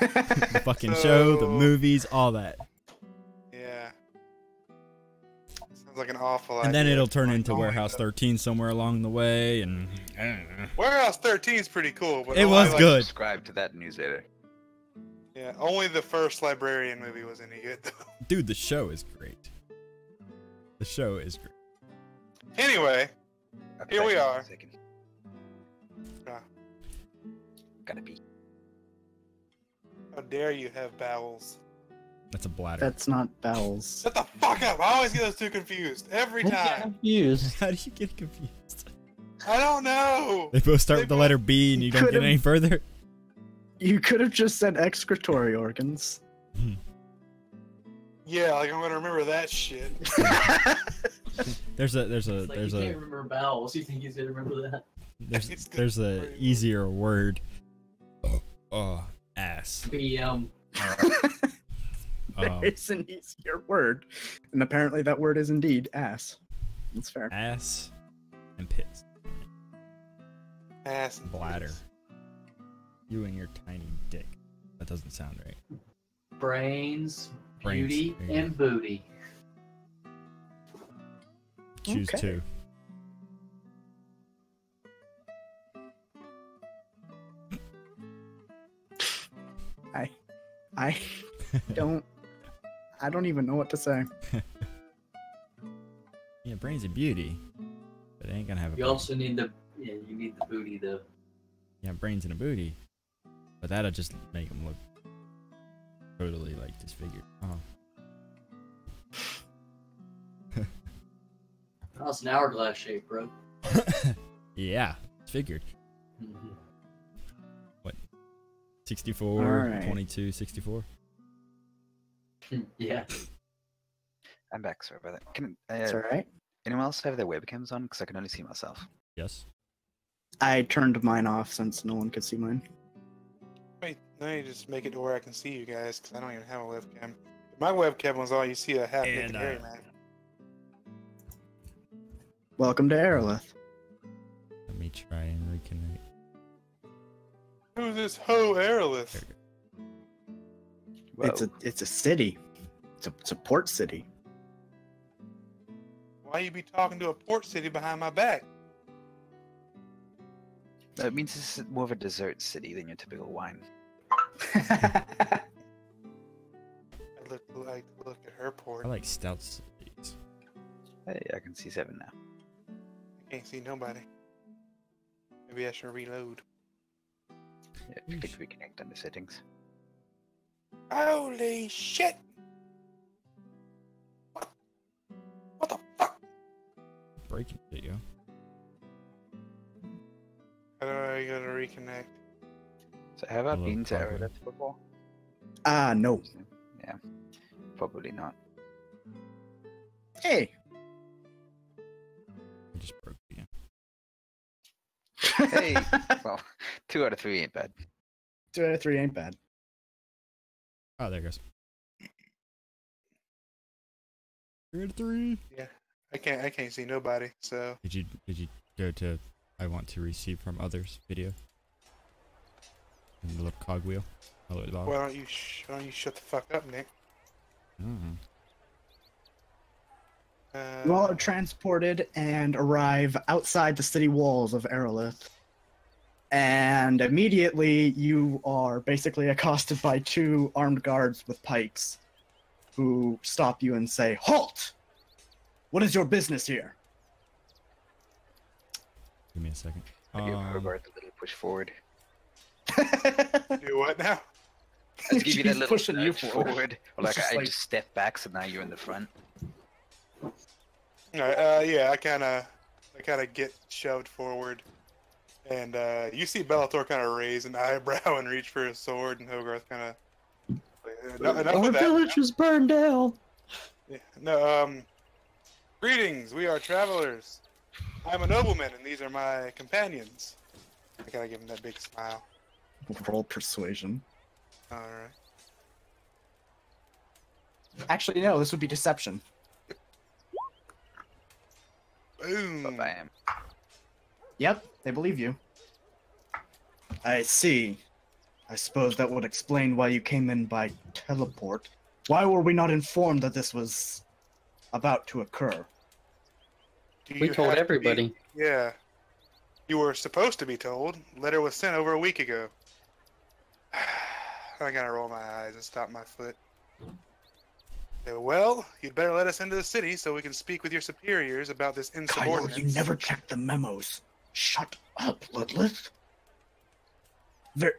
the fucking show, the So- movies, all that, Yeah. Sounds like an awful and then idea. it'll turn Like, into only Warehouse the- 13 somewhere along the way, and I don't know. Warehouse 13 is pretty cool, but It only, was like, good. Subscribe to that newsletter. Yeah, only the first librarian movie was any good though. Dude, the show is great. The show is great. Anyway, I'll be Here back we in a are. second. Ah. Gotta be. how dare you have bowels? That's a bladder. That's not bowels. Shut the fuck up! I always get those two confused every time. Confused. How do you get confused? I don't know. They both start They with the both- letter B, and you don't get Could've- any further. You could have just said excretory organs. Yeah, like I'm gonna remember that shit. There's a It's like you can't remember bowels. You think he's gonna remember that? It's there's a pretty easier word. Ass. BM. It's an easier word. And apparently that word is indeed ass. That's fair. Ass and pits. Ass and Bladder. tits. You and your tiny dick. That doesn't sound right. Brains, Brains, beauty, there you and booty. Choose Okay. two. I don't even know what to say. Yeah, brains and beauty. But it ain't gonna have a You brain. also need the you need the booty though. Yeah, brains and a booty. But that'll just make them look totally like disfigured. Oh. Oh, it's an hourglass shape, bro. Yeah, disfigured. 64, Alright. 22, 64. Yeah. I'm back. Sorry about that. Can It's alright. anyone else have their webcams on? Because I can only see myself. Yes. I turned mine off since no one could see mine. Wait, now you just make it to where I can see you guys, because I don't even have a webcam. If my webcam was all you see a half naked And, hairy man. Welcome to Aerolith. Let me try and reconnect. Who's this hoe Aerolith? Whoa. It's a city. It's a port city. Why you be talking to a port city behind my back? That means it's more of a dessert city than your typical wine. I like to look at her port. I like stouts. These. Hey, I can see 7 now. I can't see nobody. Maybe I should reload. Yeah, if you could reconnect under settings. Holy shit! What the fuck? Breaking video. How do I go to reconnect? So have I Hello, been to Cogwheel. Aerolith before? No. Yeah, probably not. Hey. I just broke again. Hey, well, 2 out of 3 ain't bad. 2 out of 3 ain't bad. Oh, there it goes. 3 out of 3. I can't see nobody, so Did you go to I want to receive from others video? And the little cogwheel. Oh, at the bottom. why don't you shut the fuck up, Nick? Mhm. You all are transported and arrive outside the city walls of Aerolith. And immediately you are basically accosted by 2 armed guards with pikes who stop you and say, "Halt! What is your business here?" Give me a second. I give Hobart a little push forward. Do what now? Let's give you that He's little pushing you nudge forward. Or like just I like- just step back, so now you're in the front. Alright, yeah, I kind of get shoved forward, and you see Bellator kind of raise an eyebrow and reach for his sword, and Hogarth kind of. Enough Our of that. village is burned down. Yeah, no, Greetings, we are travelers. I'm a nobleman, and these are my companions. I gotta give him that big smile. Roll persuasion. Alright. Actually, no, this would be deception. Boom. Bam. Yep, they believe you. I see. I suppose that would explain why you came in by teleport. Why were we not informed that this was about to occur? Do We you told have to everybody. Yeah. You were supposed to be told. Letter was sent over a week ago. I gotta roll my eyes and stop my foot. Well, you'd better let us into the city so we can speak with your superiors about this Kyle, insubordinance. you never checked the memos. Shut up, Ludlith.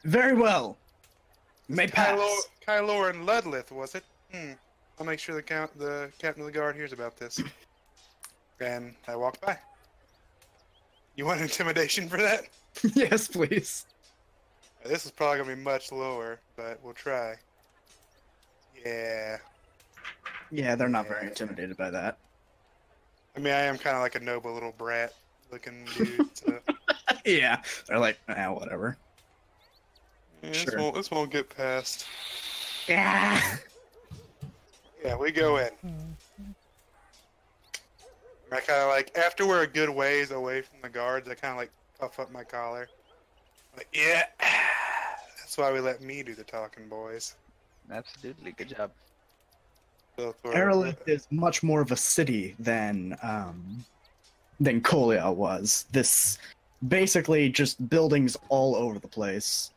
Very well. You may pass. Kylo and Ludlith, was it? I'll make sure the captain of the guard hears about this. And I walked by. You want intimidation for that? Yes, please. This is probably gonna be much lower, but we'll try. Yeah. Yeah, they're not very intimidated by that. I mean, I am kind of like a noble little brat looking dude. So. Yeah, they're like, whatever. Yeah, Sure. this won't get past. Yeah. Yeah, we go in. I kind of like, after we're a good ways away from the guards, I kind of like puff up my collar. Like, yeah, that's why we let me do the talking, boys. Absolutely. Good job. So Aerolith is much more of a city than Kolia was. This basically just buildings all over the place.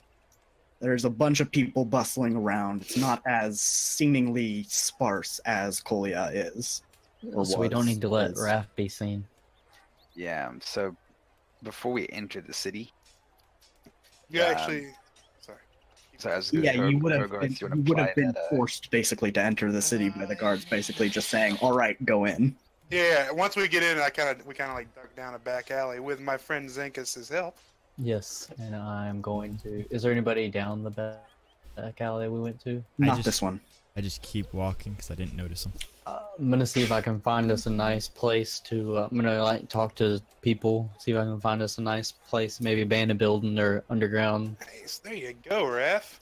There's a bunch of people bustling around. It's not as seemingly sparse as Kolia is. So we don't need to let Raph be seen. Yeah. So before we enter the city, you actually, sorry. so I was Yeah, you would have Hogarth, been, you wanna you would have apply been that, forced basically to enter the city by the guards, basically just saying, "All right, go in." Yeah, once we get in, we kind of like duck down a back alley with my friend Zenkus' help. Yes, and I'm going to. Is there anybody down the back alley we went to? Not this one. I just keep walking because I didn't notice them. I'm gonna see if I can find us a nice place to. I'm gonna like talk to people, see if I can find us a nice place, maybe abandoned building or underground. Nice, there you go, Raph.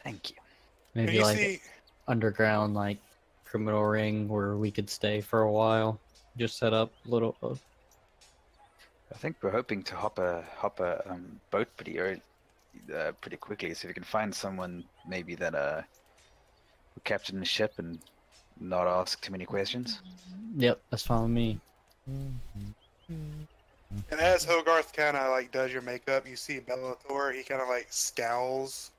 Thank you. Maybe You like see, underground, like criminal ring where we could stay for a while. Just set up a little. I think we're hoping to hop a boat pretty early, pretty quickly. So if we can find someone maybe that who captain the ship and not ask too many questions. Yep, that's fine with me. and as Hogarth kind of like does your makeup, you see Bellator. He kind of like scowls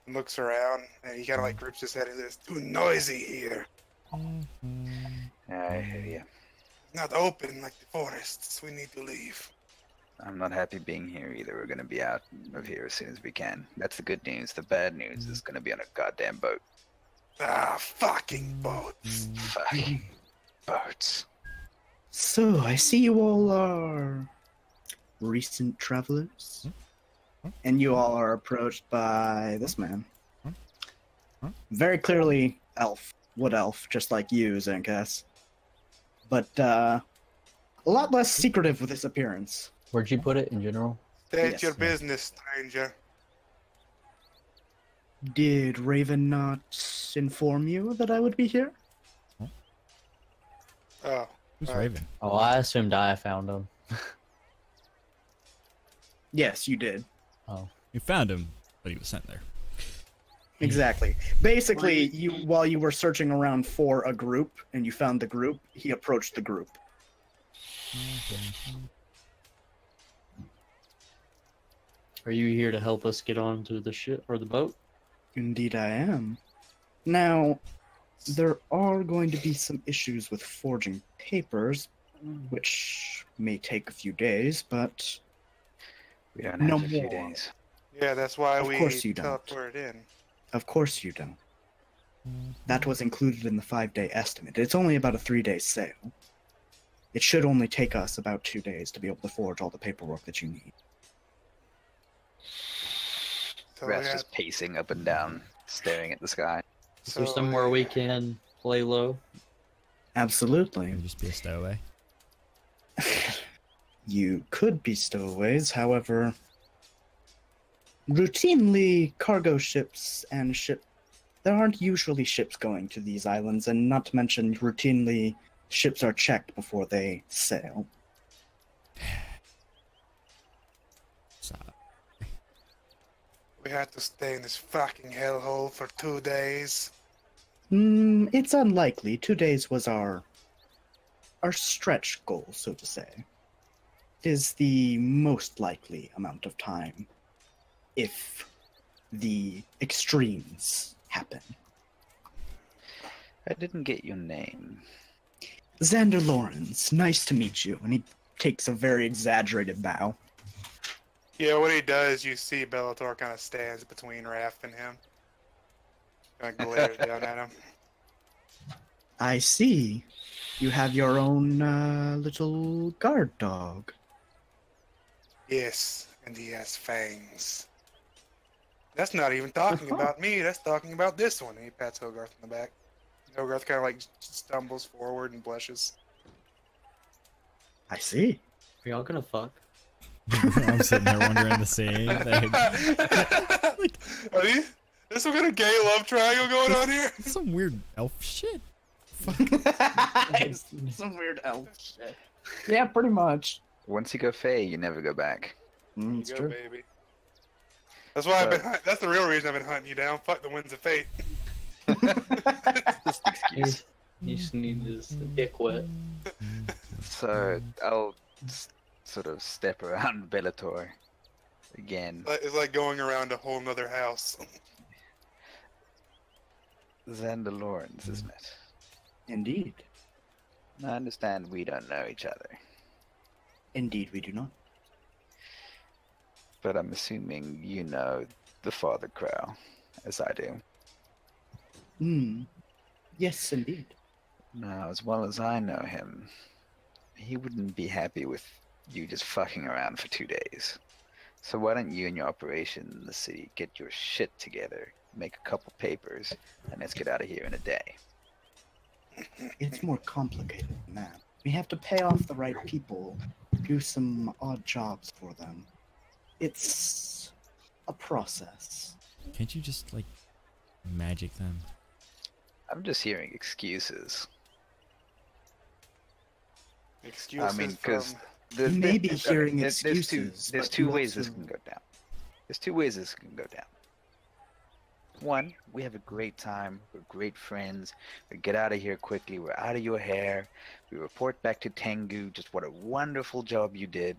and looks around, and he kind of like grips his head and says, "Too noisy here. I hear you. Not open like the forests. We need to leave." I'm not happy being here either. We're gonna be out of here as soon as we can. That's the good news. The bad news is gonna be on a goddamn boat. Ah, fucking boats. Fucking boats. So I see you all are recent travelers, and you all are approached by this man. Very clearly, elf, wood elf, just like you, Zenkas. But a lot less secretive with his appearance. Where'd you put it in general? State Yes, your yeah. business, stranger. Did Raven not inform you that I would be here? Oh, Who's Alright. Raven? Oh, I assumed I found him. Yes, you did. Oh, You found him, but he was sent there. Exactly. Basically, while you were searching around for a group and you found the group, he approached the group. are you here to help us get onto the ship or the boat? Indeed, I am. Now, there are going to be some issues with forging papers, which may take a few days, but We don't No have a few more. days. yeah, that's why Of we course you don't. teleported in. of course you don't. That was included in the 5-day estimate. It's only about a 3-day sail. It should only take us about 2 days to be able to forge all the paperwork that you need. So we Raph's got, just pacing up and down, staring at the sky. Is there so somewhere we can lay low? Absolutely. Or just be a stowaway. You could be stowaways, however, routinely cargo ships and there aren't usually ships going to these islands, and not to mention routinely ships are checked before they sail. So, We have to stay in this fucking hellhole for 2 days. It's unlikely. 2 days was our stretch goal, so to say. It is the most likely amount of time if the extremes happen. I didn't get your name. Xander Lawrence, nice to meet you. And he takes a very exaggerated bow. Yeah, when he does, you see Bellator kind of stands between Raph and him. Kind of glares down at him. I see. You have your own little guard dog. Yes, and he has fangs. That's not even talking about me, that's talking about this one. And he pats Hogarth in the back. Hogarth kind of like stumbles forward and blushes. I see. Are y'all gonna fuck? I'm sitting there wondering the same thing. Are you? There's some kind of gay love triangle going on here? Some weird elf shit. Some weird elf shit. Yeah, pretty much. Once you go Fae, you never go back. It's Go, true. baby. That's why I've been. That's the real reason I've been hunting you down. Fuck the winds of fate. Just an excuse. You just need this dick wet. So I'll sort of step around Bellator again. It's like going around a whole nother house. Xander Lawrence, isn't it? Indeed. I understand we don't know each other, Indeed, we do not. but I'm assuming you know the Father Crow, as I do. Yes, indeed. Now, as well as I know him, he wouldn't be happy with you just fucking around for 2 days. So why don't you and your operation in the city get your shit together, make a couple papers, and let's get out of here in a day. It's more complicated than that. We have to pay off the right people, do some odd jobs for them. It's a process. Can't you just, like, magic them? I'm just hearing excuses. Excuses I mean, because You may be hearing excuses, There's but two you ways this also- can go down. There's 2 ways this can go down. One, we have a great time. We're great friends. We get out of here quickly. We're out of your hair. We report back to Tengu. Just what a wonderful job you did.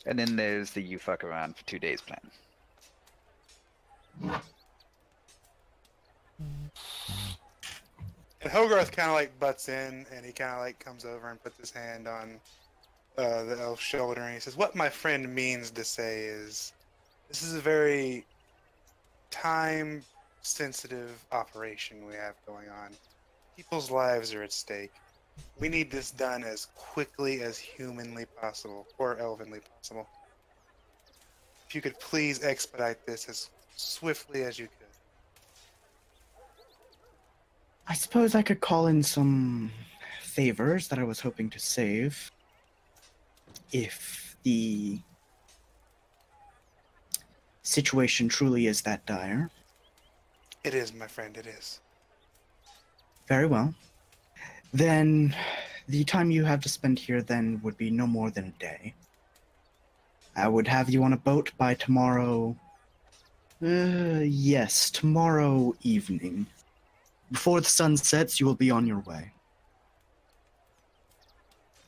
And then there's the you fuck around for 2 days plan. And Hogarth kind of like butts in, and he kind of like comes over and puts his hand on the elf's shoulder, and he says, "What my friend means to say is, this is a very time-sensitive operation we have going on. People's lives are at stake. We need this done as quickly as humanly possible, or elvenly possible. If you could please expedite this as swiftly as you could." I suppose I could call in some favors that I was hoping to save. If the situation truly is that dire. It is, my friend, it is. Very well. Then the time you have to spend here then would be no more than a day. I would have you on a boat by tomorrow. Yes, tomorrow evening. Before the sun sets, you will be on your way.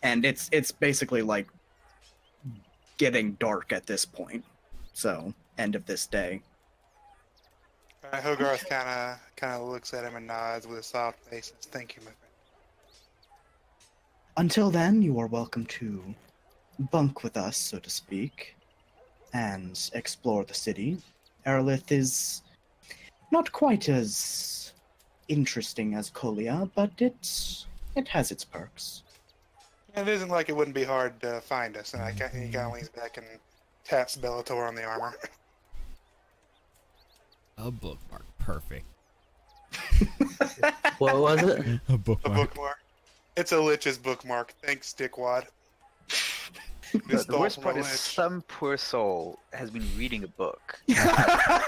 And it's basically like getting dark at this point. So, end of this day. Hogarth kind of looks at him and nods with a soft face and says, "Thank you, my friend." Until then, you are welcome to bunk with us, so to speak, and explore the city. Aerolith is not quite as interesting as Kolia, but it has its perks. It isn't like it wouldn't be hard to find us, and he kind of leans back and taps Bellator on the armor. A bookmark. Perfect. What was it? A A bookmark. bookmark. It's a lich's bookmark. Thanks, dickwad. The Stole worst from part a is lich. some poor soul has been reading a book. Yeah,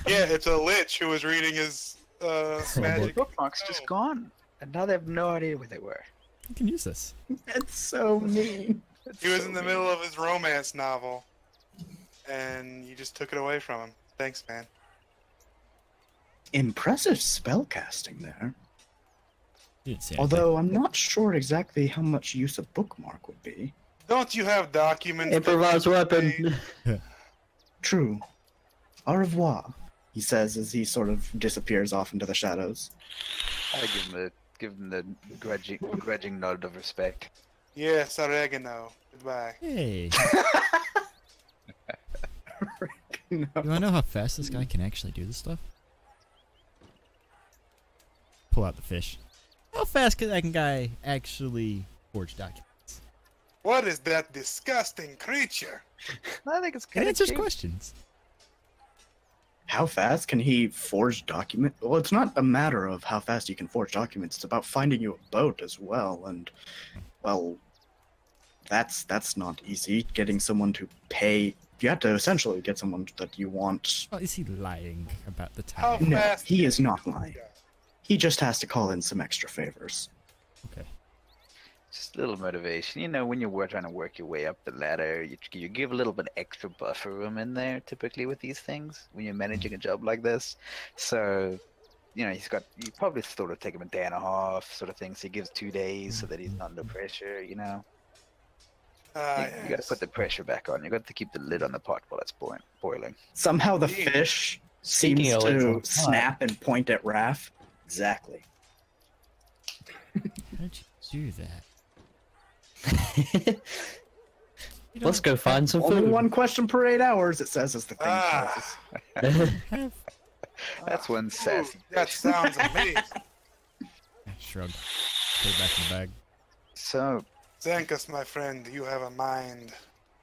it's a lich who was reading his The magic. bookmark's just gone, and now they have no idea where they were. You can use this. That's so mean. He was in the middle of his romance novel, and you just took it away from him. Thanks, man. Impressive spellcasting there. You didn't say anything. Although I'm not sure exactly how much use a bookmark would be. Don't you have documents? Improvised weapon. True. Au revoir, he says as he sort of disappears off into the shadows. I give him the grudging nod of respect. Yes, oregano. Goodbye. Hey, No. you wanna know how fast this guy can actually do this stuff? Pull out the fish. How fast can that guy actually forge documents? What is that disgusting creature? I think it's It kind of answers cute. questions. How fast can he forge documents? Well, it's not a matter of how fast you can forge documents. It's about finding you a boat as well. And, well, that's not easy. Getting someone to pay. You have to essentially get someone that you want. Oh, is he lying about the How time? No, fast? he can is you not do lying. that? He just has to call in some extra favors. Okay. Just a little motivation. You know, when you're trying to work your way up the ladder, you give a little bit extra buffer room in there, typically with these things, when you're managing a job like this. So, you know, you probably sort of take him a day and a half, sort of thing. So he gives 2 days so that he's not under pressure, you know. You gotta Yes. put the pressure back on. You got to keep the lid on the pot while it's boiling. Somehow the Indeed. fish Speaking seems of lids on to the pot. snap and point at Raph. Exactly. How did you do that? You Let's don't go find some Only food. one question per 8 hours, it says as the thing Ah. closes. have. That's one Ooh, sassy that fish. sounds amazing. I shrugged. Put it back in the bag. So, Zankus, my friend, you have a mind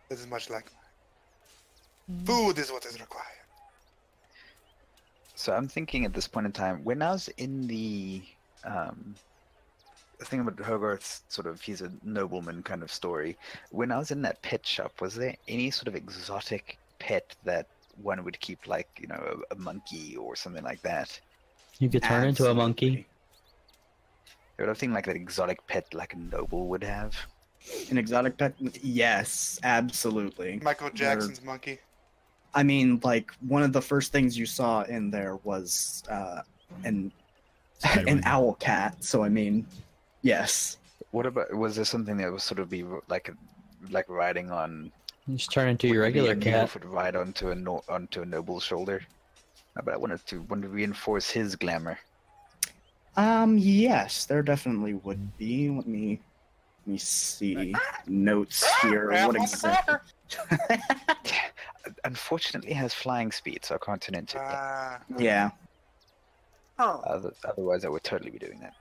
that is much like mine. Food is what is required. So I'm thinking at this point in time, when I was in the thing about Hogarth's sort of, he's a nobleman kind of story. When I was in that pet shop, was there any sort of exotic pet that one would keep, like, you know, a monkey or something like that? You could turn into a monkey. There would have thing like that exotic pet like a noble would have. An exotic pet? Yes, absolutely. Michael Jackson's monkey. I mean, like, one of the first things you saw in there was an Spider-Man. owl cat, so I mean, yes. What about, was there something that would sort of be like riding on? You just turn into your would be regular a mule cat. would ride onto a noble's shoulder. But I wanted to reinforce his glamour. Yes, there definitely would be. Let me see notes here. What exactly? Unfortunately, it has flying speed, so I can't turn into it. Ah. Yeah. Oh. Otherwise, I would totally be doing that.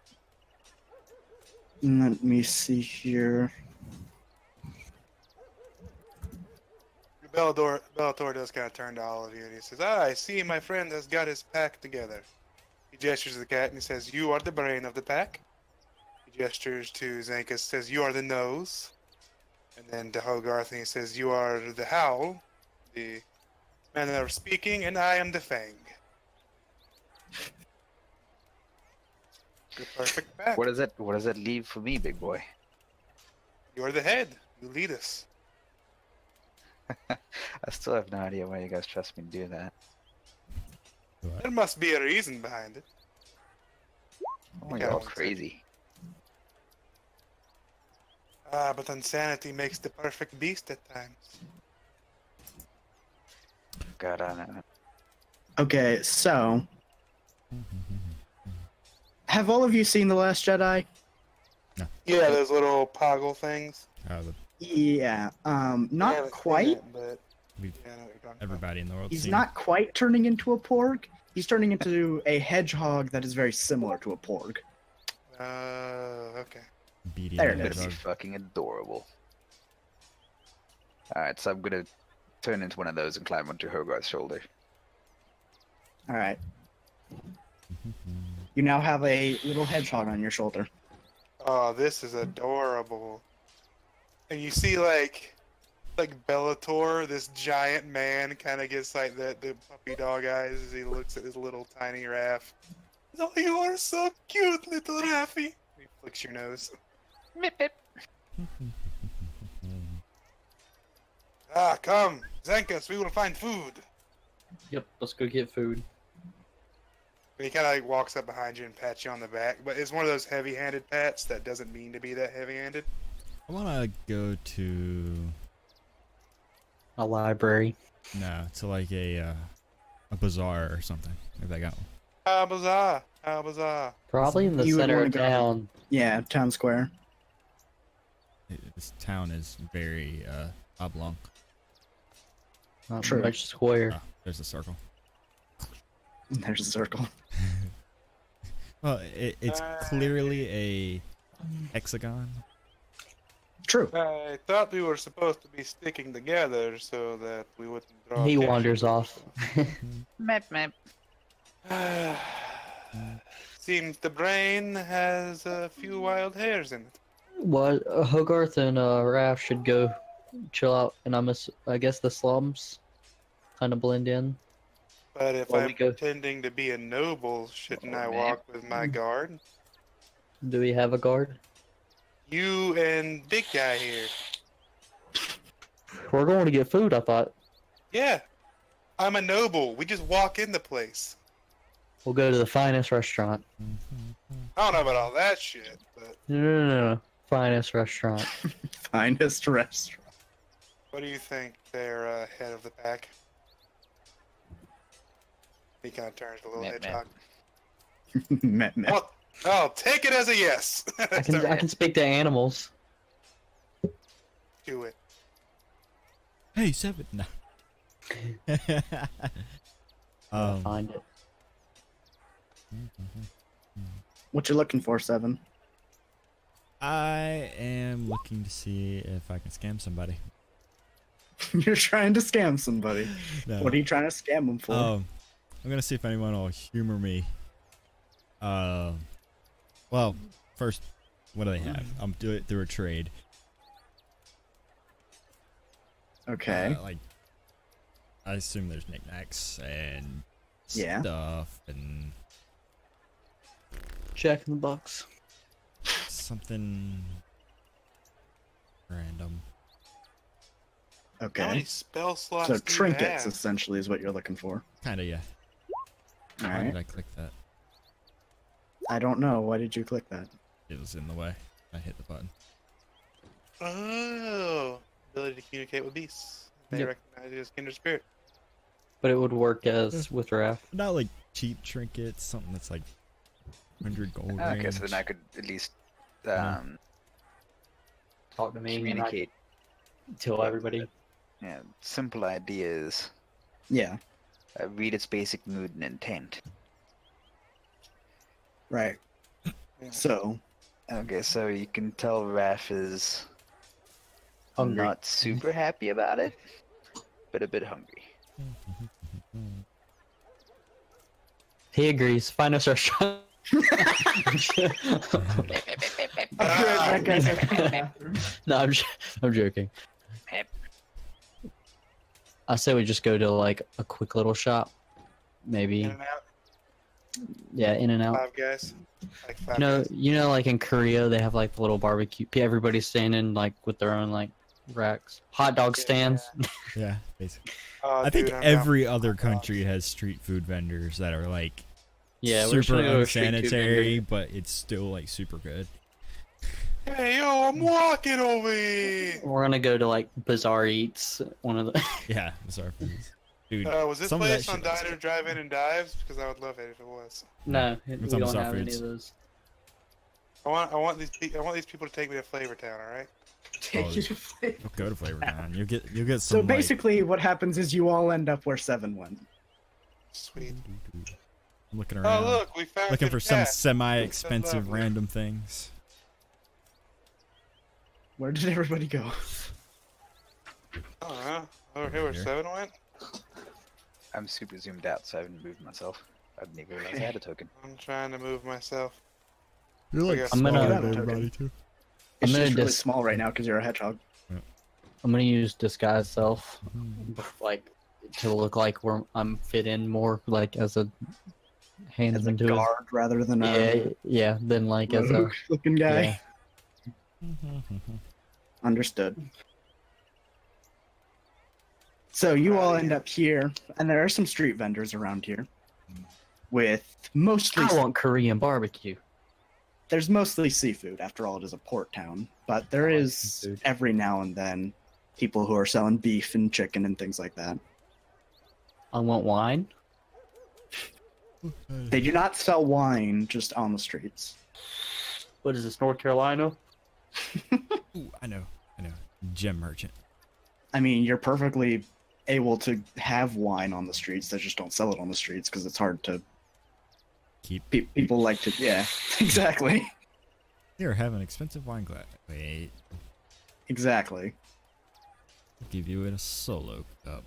Let me see here. Bellator does kind of turn to all of you and he says, I see my friend has got his pack together. He gestures to the cat and he says, you are the brain of the pack. He gestures to Zankus, says, you are the nose. And then to Hogarth and he says, you are the howl, the manner of speaking, and I am the fang. The perfect pack. What does that leave for me, big boy? You are the head. You lead us. I still have no idea why you guys trust me to do that. There must be a reason behind it. Oh, Yeah, you're all one crazy. Ah, but insanity makes the perfect beast at times. God, I know. Okay, so have all of you seen The Last Jedi? Yeah, those little poggle things. The, Yeah. I Not haven't seen quite. it, but we've, yeah, I know what you're talking about. everybody in the world. He's seen not quite turning into a porg. He's turning into a hedgehog that is very similar to a porg. Okay. Beady There and it It's is. gonna be Hedgehog. fucking adorable. Alright, so I'm gonna turn into one of those and climb onto Hogarth's shoulder. All right. You now have a little hedgehog on your shoulder. Oh, this is adorable. And you see like Bellator, this giant man kind of gets like the puppy dog eyes as he looks at his little tiny Raph. Oh, you are so cute, little Raffy. He flicks your nose. Mip, mip. Ah, come, Zenkus, we will find food. Yep, let's go get food. And he kind of like walks up behind you and pats you on the back, but it's one of those heavy-handed pats that doesn't mean to be that heavy-handed. I want to go to A library. to like a bazaar or something. If I got one. How bizarre! How bizarre! Probably in the You would center wanna of go- town. Yeah, town square. This town is very oblong. Not True. much square. Ah, there's a circle. There's a circle. Well, it's clearly a hexagon. True. I thought we were supposed to be sticking together so that we wouldn't draw. He attention wanders to off. Map, map. ourselves. Seems the brain has a few wild hairs in it. What Hogarth and Raph should go chill out, and I guess the slums kind of blend in. But if Well, I'm we go- pretending to be a noble, shouldn't I Oh, man. walk with my guard? Do we have a guard? You and big guy here. We're going to get food, I thought. Yeah, I'm a noble. We just walk in the place. We'll go to the finest restaurant. I don't know about all that shit, but No. Finest restaurant. Finest restaurant. what do you think there, head of the pack? He kind of turns to a little Meh, meh. hedgehog. Met. Oh, take it as a yes. I can speak to animals. Do it. Hey, 7. No. Find it. What you looking for, 7? I am looking to see if I can scam somebody. You're trying to scam somebody. No. What are you trying to scam them for? I'm gonna see if anyone will humor me. Well, first, what do they have? I'm doing it through a trade. Okay. Like, I assume there's knickknacks and Yeah. stuff and Jack in the Box. something random. How many Okay. spell slots So do you trinkets have? essentially is what you're looking for. Kinda, yeah. All Why right. did I click that? I don't know. Why did you click that? It was in the way. I hit the button. Oh, ability to communicate with beasts. They Yep. recognize you as kindred spirit. But it would work as with Raph. Not like cheap trinkets, something that's like 100 gold Okay, range. so then I could at least Yeah. Talk to me. communicate. Tell everybody. Yeah, simple ideas. Yeah. Read its basic mood and intent. Right. So Okay, so you can tell Raph is Hungry. not super happy about it, but a bit hungry. He agrees. Finest restaurant. that guy's No, I'm joking. I say we just go to like a quick little shop. Maybe. In and out, Yeah, in and out. 5 guys. Like 5 No, guys. you know, like in Korea, they have like the little barbecue. Everybody's standing like with their own like racks, hot dog stands. Yeah, basically. Oh, I think dude, I'm down every for other hot dogs. country has street food vendors that are like Yeah, we're just super gonna go to a street food unsanitary, vendor. but it's still like super good. Hey, yo, I'm walking over here. We're gonna go to like Bazaar Eats, one of the. Yeah, bizarre foods. Dude, Was this some of that place on shit looks Diner, good. Drive-In, and Dives? Because I would love it if it was. No, we It's on don't Bazaar have any Foods. of those. I want these people to take me to Flavor Town. All right. Take you to play. Go to Flavor Town. You'll get some. So like- basically, what happens is you all end up where 7 went. Sweet. I'm looking around, Oh, look, we found looking good for some cat. semi-expensive lovely. random things. Where did everybody go? Oh, over here where Here. 7 went? I'm super zoomed out, so I haven't moved myself. I didn't even realize I had a token. I'm trying to move myself. You're like Okay. I'm gonna- smaller Have a than token. everybody too. It's I'm just gonna really small right now because you're a hedgehog. I'm gonna use disguise self, like to look like I'm fit in more, like as a As a handsman to guard rather than a yeah, than like as a rogue looking guy. yeah. Understood. So you all end up here, and there are some street vendors around here, with mostly I want Korean barbecue. there's mostly seafood. After all, it is a port town, but there I like is seafood. every now and then people who are selling beef and chicken and things like that. I want wine. They do not sell wine just on the streets. What is this, North Carolina? Ooh, I know. Gem merchant. I mean, you're perfectly able to have wine on the streets. They just don't sell it on the streets because it's hard to Keep. people like to. Yeah, exactly, Here, have an expensive wine glass. Wait, exactly. I'll give you it a solo cup.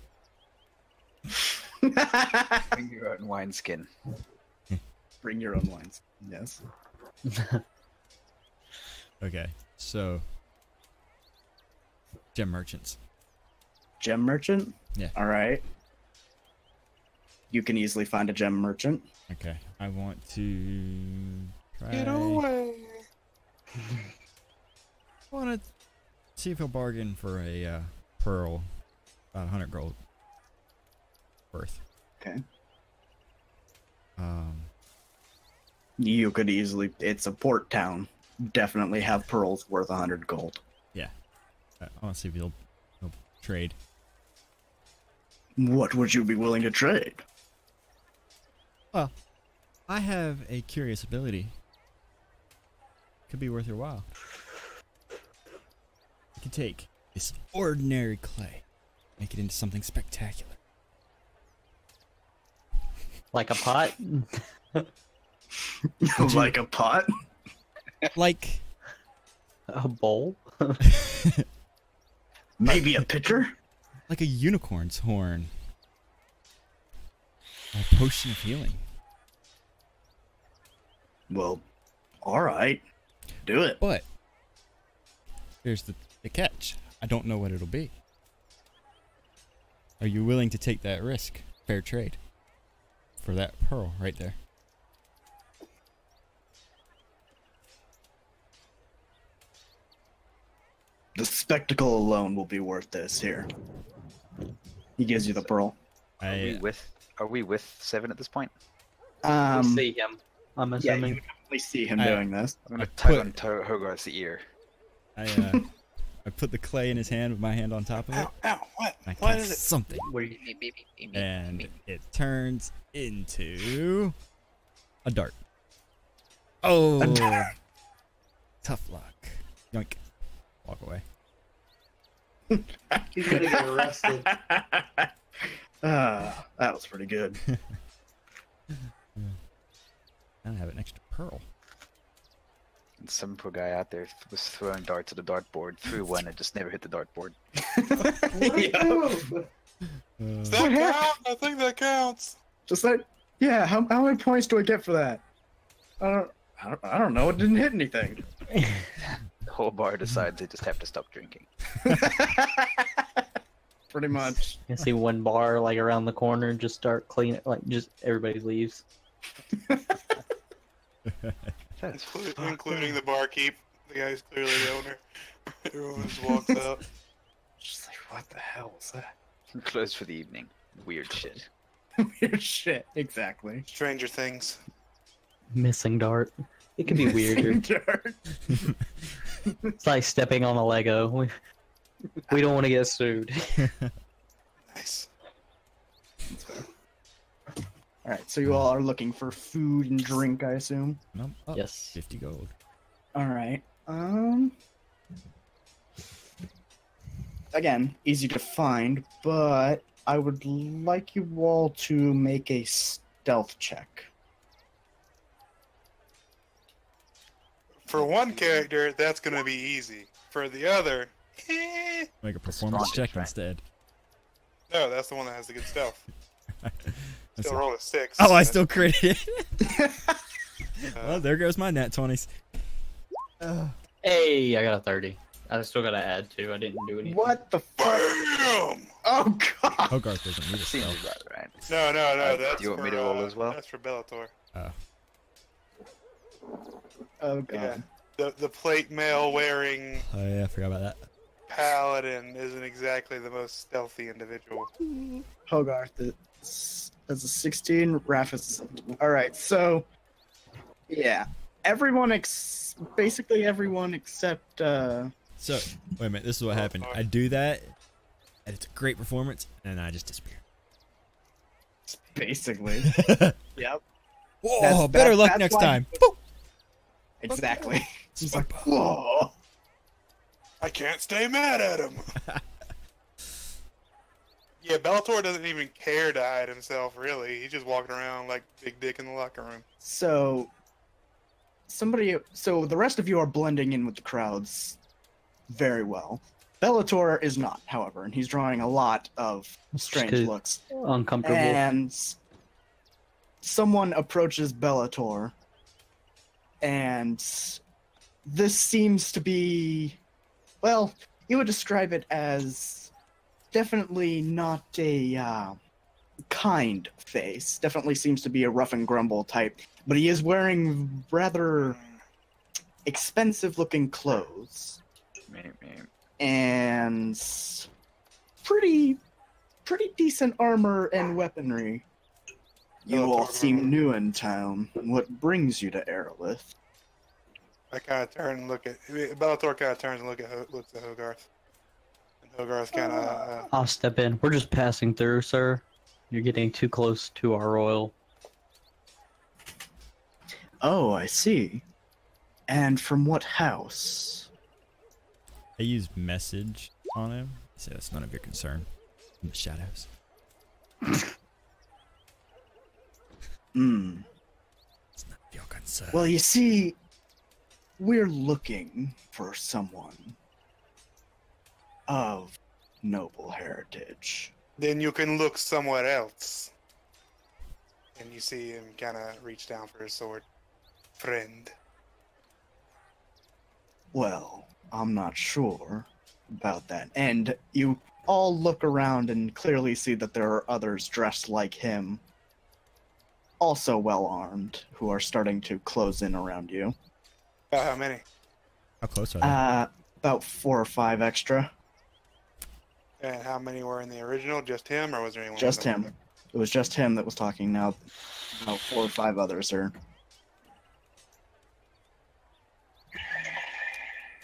Bring your own wineskin. Bring your own wines. Yes. Okay, so gem merchants. Gem merchant? Yeah. All right. You can easily find a gem merchant. Okay, I want to try. Get away. I want to see if he'll bargain for a pearl, about 100 gold worth. Okay. Um, You could easily. It's a port town. Definitely have pearls worth 100 gold. I want to see if he'll trade. What would you be willing to trade? Well, I have a curious ability. Could be worth your while. You can take this ordinary clay, make it into something spectacular. Like a pot? Like a pot? Like, A bowl? Maybe a pitcher? like a unicorn's horn. A potion of healing. Well, alright. Do it. But there's the catch. I don't know what it'll be. Are you willing to take that risk? Fair trade. For that pearl right there. The spectacle alone will be worth this. Here. He gives you the pearl. Are we with 7 at this point? We see him. I'm Yeah, assuming. you would definitely see him I- doing this. I'm gonna I tug put- on Hogarth's ear. I put the clay in his hand with my hand on top of it. Ow, ow, what? And I What cast is it? something. What are you... And it turns into a dart. Oh, dart. tough luck. Yoink. Walk away. He's gonna get arrested. That was pretty good. I have an extra pearl. And some poor guy out there was throwing darts at the dartboard, threw one and just never hit the dartboard. Move. Does that count? I think that counts. Just like, yeah. How many points do I get for that? I don't know. It didn't hit anything. The whole bar decides they just have to stop drinking. Pretty much. You see one bar like around the corner and just start cleaning, like just everybody leaves. That's Including the barkeep. The guy's clearly the owner. Everyone just walks out. Just like, what the hell was that? closed for the evening. Weird shit. Weird shit. Exactly. Stranger Things. Missing dart. It could be weirder. Dirt. It's like stepping on a Lego. We don't want to get sued. Nice. All right. So you all are looking for food and drink, I assume. Nope. Oh, Yes. 50 gold. All right. Again, easy to find, but I would like you all to make a stealth check. For one character, that's gonna be easy. For the other, Make a performance Strong check strength. instead. no, that's the one that has the good stealth. Still roll a 6. Oh, I still critted it. Well, there goes my nat 20s. Hey, I got a 30. I still gotta add 2. I didn't do anything. What the fuck? Bam! Oh god! Hogarth doesn't need a Seems spell. about right. No, that's do you want for, me to roll as well? That's for Bellator. Oh god. Yeah. The plate mail wearing Oh yeah, I forgot about that. paladin isn't exactly the most stealthy individual. Hogarth is a 16. Raph is all right. So, yeah, basically everyone except. So, wait a minute. This is what happened. I do that, and it's a great performance, and then I just disappear. Basically. Yep. Whoa, better luck next time. Boop. Exactly. He's like, whoa. I can't stay mad at him. Yeah, Bellator doesn't even care to hide himself, really. He's just walking around like Big Dick in the locker room. So the rest of you are blending in with the crowds very well. Bellator is not, however, and he's drawing a lot of strange Just looks. Uncomfortable. And someone approaches Bellator, and this seems to be, well, you would describe it as definitely not a kind face. Definitely seems to be a rough and grumble type, but he is wearing rather expensive-looking clothes. And pretty decent armor and weaponry. You all seem new in town. What brings you to Aerolith? I kind of turn and look at Bellator. Kind of turns and looks at Hogarth, and Hogarth kind of. I'll step in. We're just passing through, sir. You're getting too close to our royal. Oh, I see. And from what house? I use message on him. So that's none of your concern. In the shadows. Hmm. It's not your concern. Well, you see, we're looking for someone of noble heritage. Then you can look somewhere else. And you see him kind of reach down for his sword. Friend. Well, I'm not sure about that. And you all look around and clearly see that there are others dressed like him, also well armed, who are starting to close in around you. How many? How close are they? About 4 or 5 extra. And how many were in the original? Just him, or was there anyone? Just else? him. It was just him that was talking now. About 4 or 5 others are.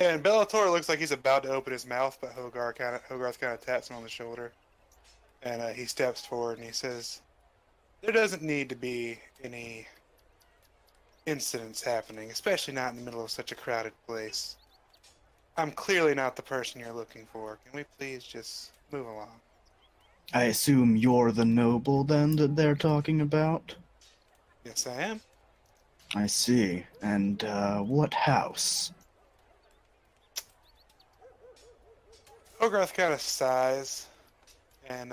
And Bellator looks like he's about to open his mouth, but Hogarth kind of taps him on the shoulder, and he steps forward and he says, "There doesn't need to be any incidents happening, especially not in the middle of such a crowded place. I'm clearly not the person you're looking for. Can we please just move along?" I assume you're the noble then that they're talking about? Yes, I am. I see. And what house? Hogarth kind of sighs, and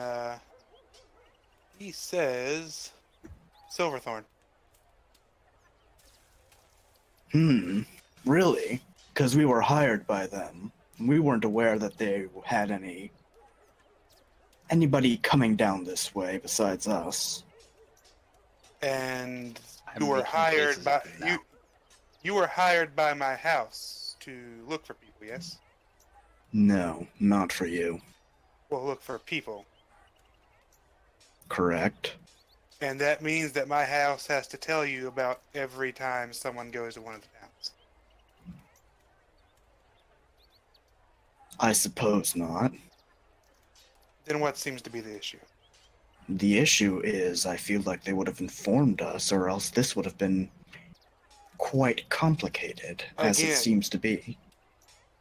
he says, "Silverthorn." Really? Because we were hired by them. We weren't aware that they had anybody coming down this way besides us. And I'm you were making hired faces by at them now. you were hired by my house to look for people. Yes. No, not for you. Well, look for people. Correct. And that means that my house has to tell you about every time someone goes to one of the towns. I suppose not. Then what seems to be the issue? The issue is I feel like they would have informed us, or else this would have been quite complicated, as it Again. seems to be.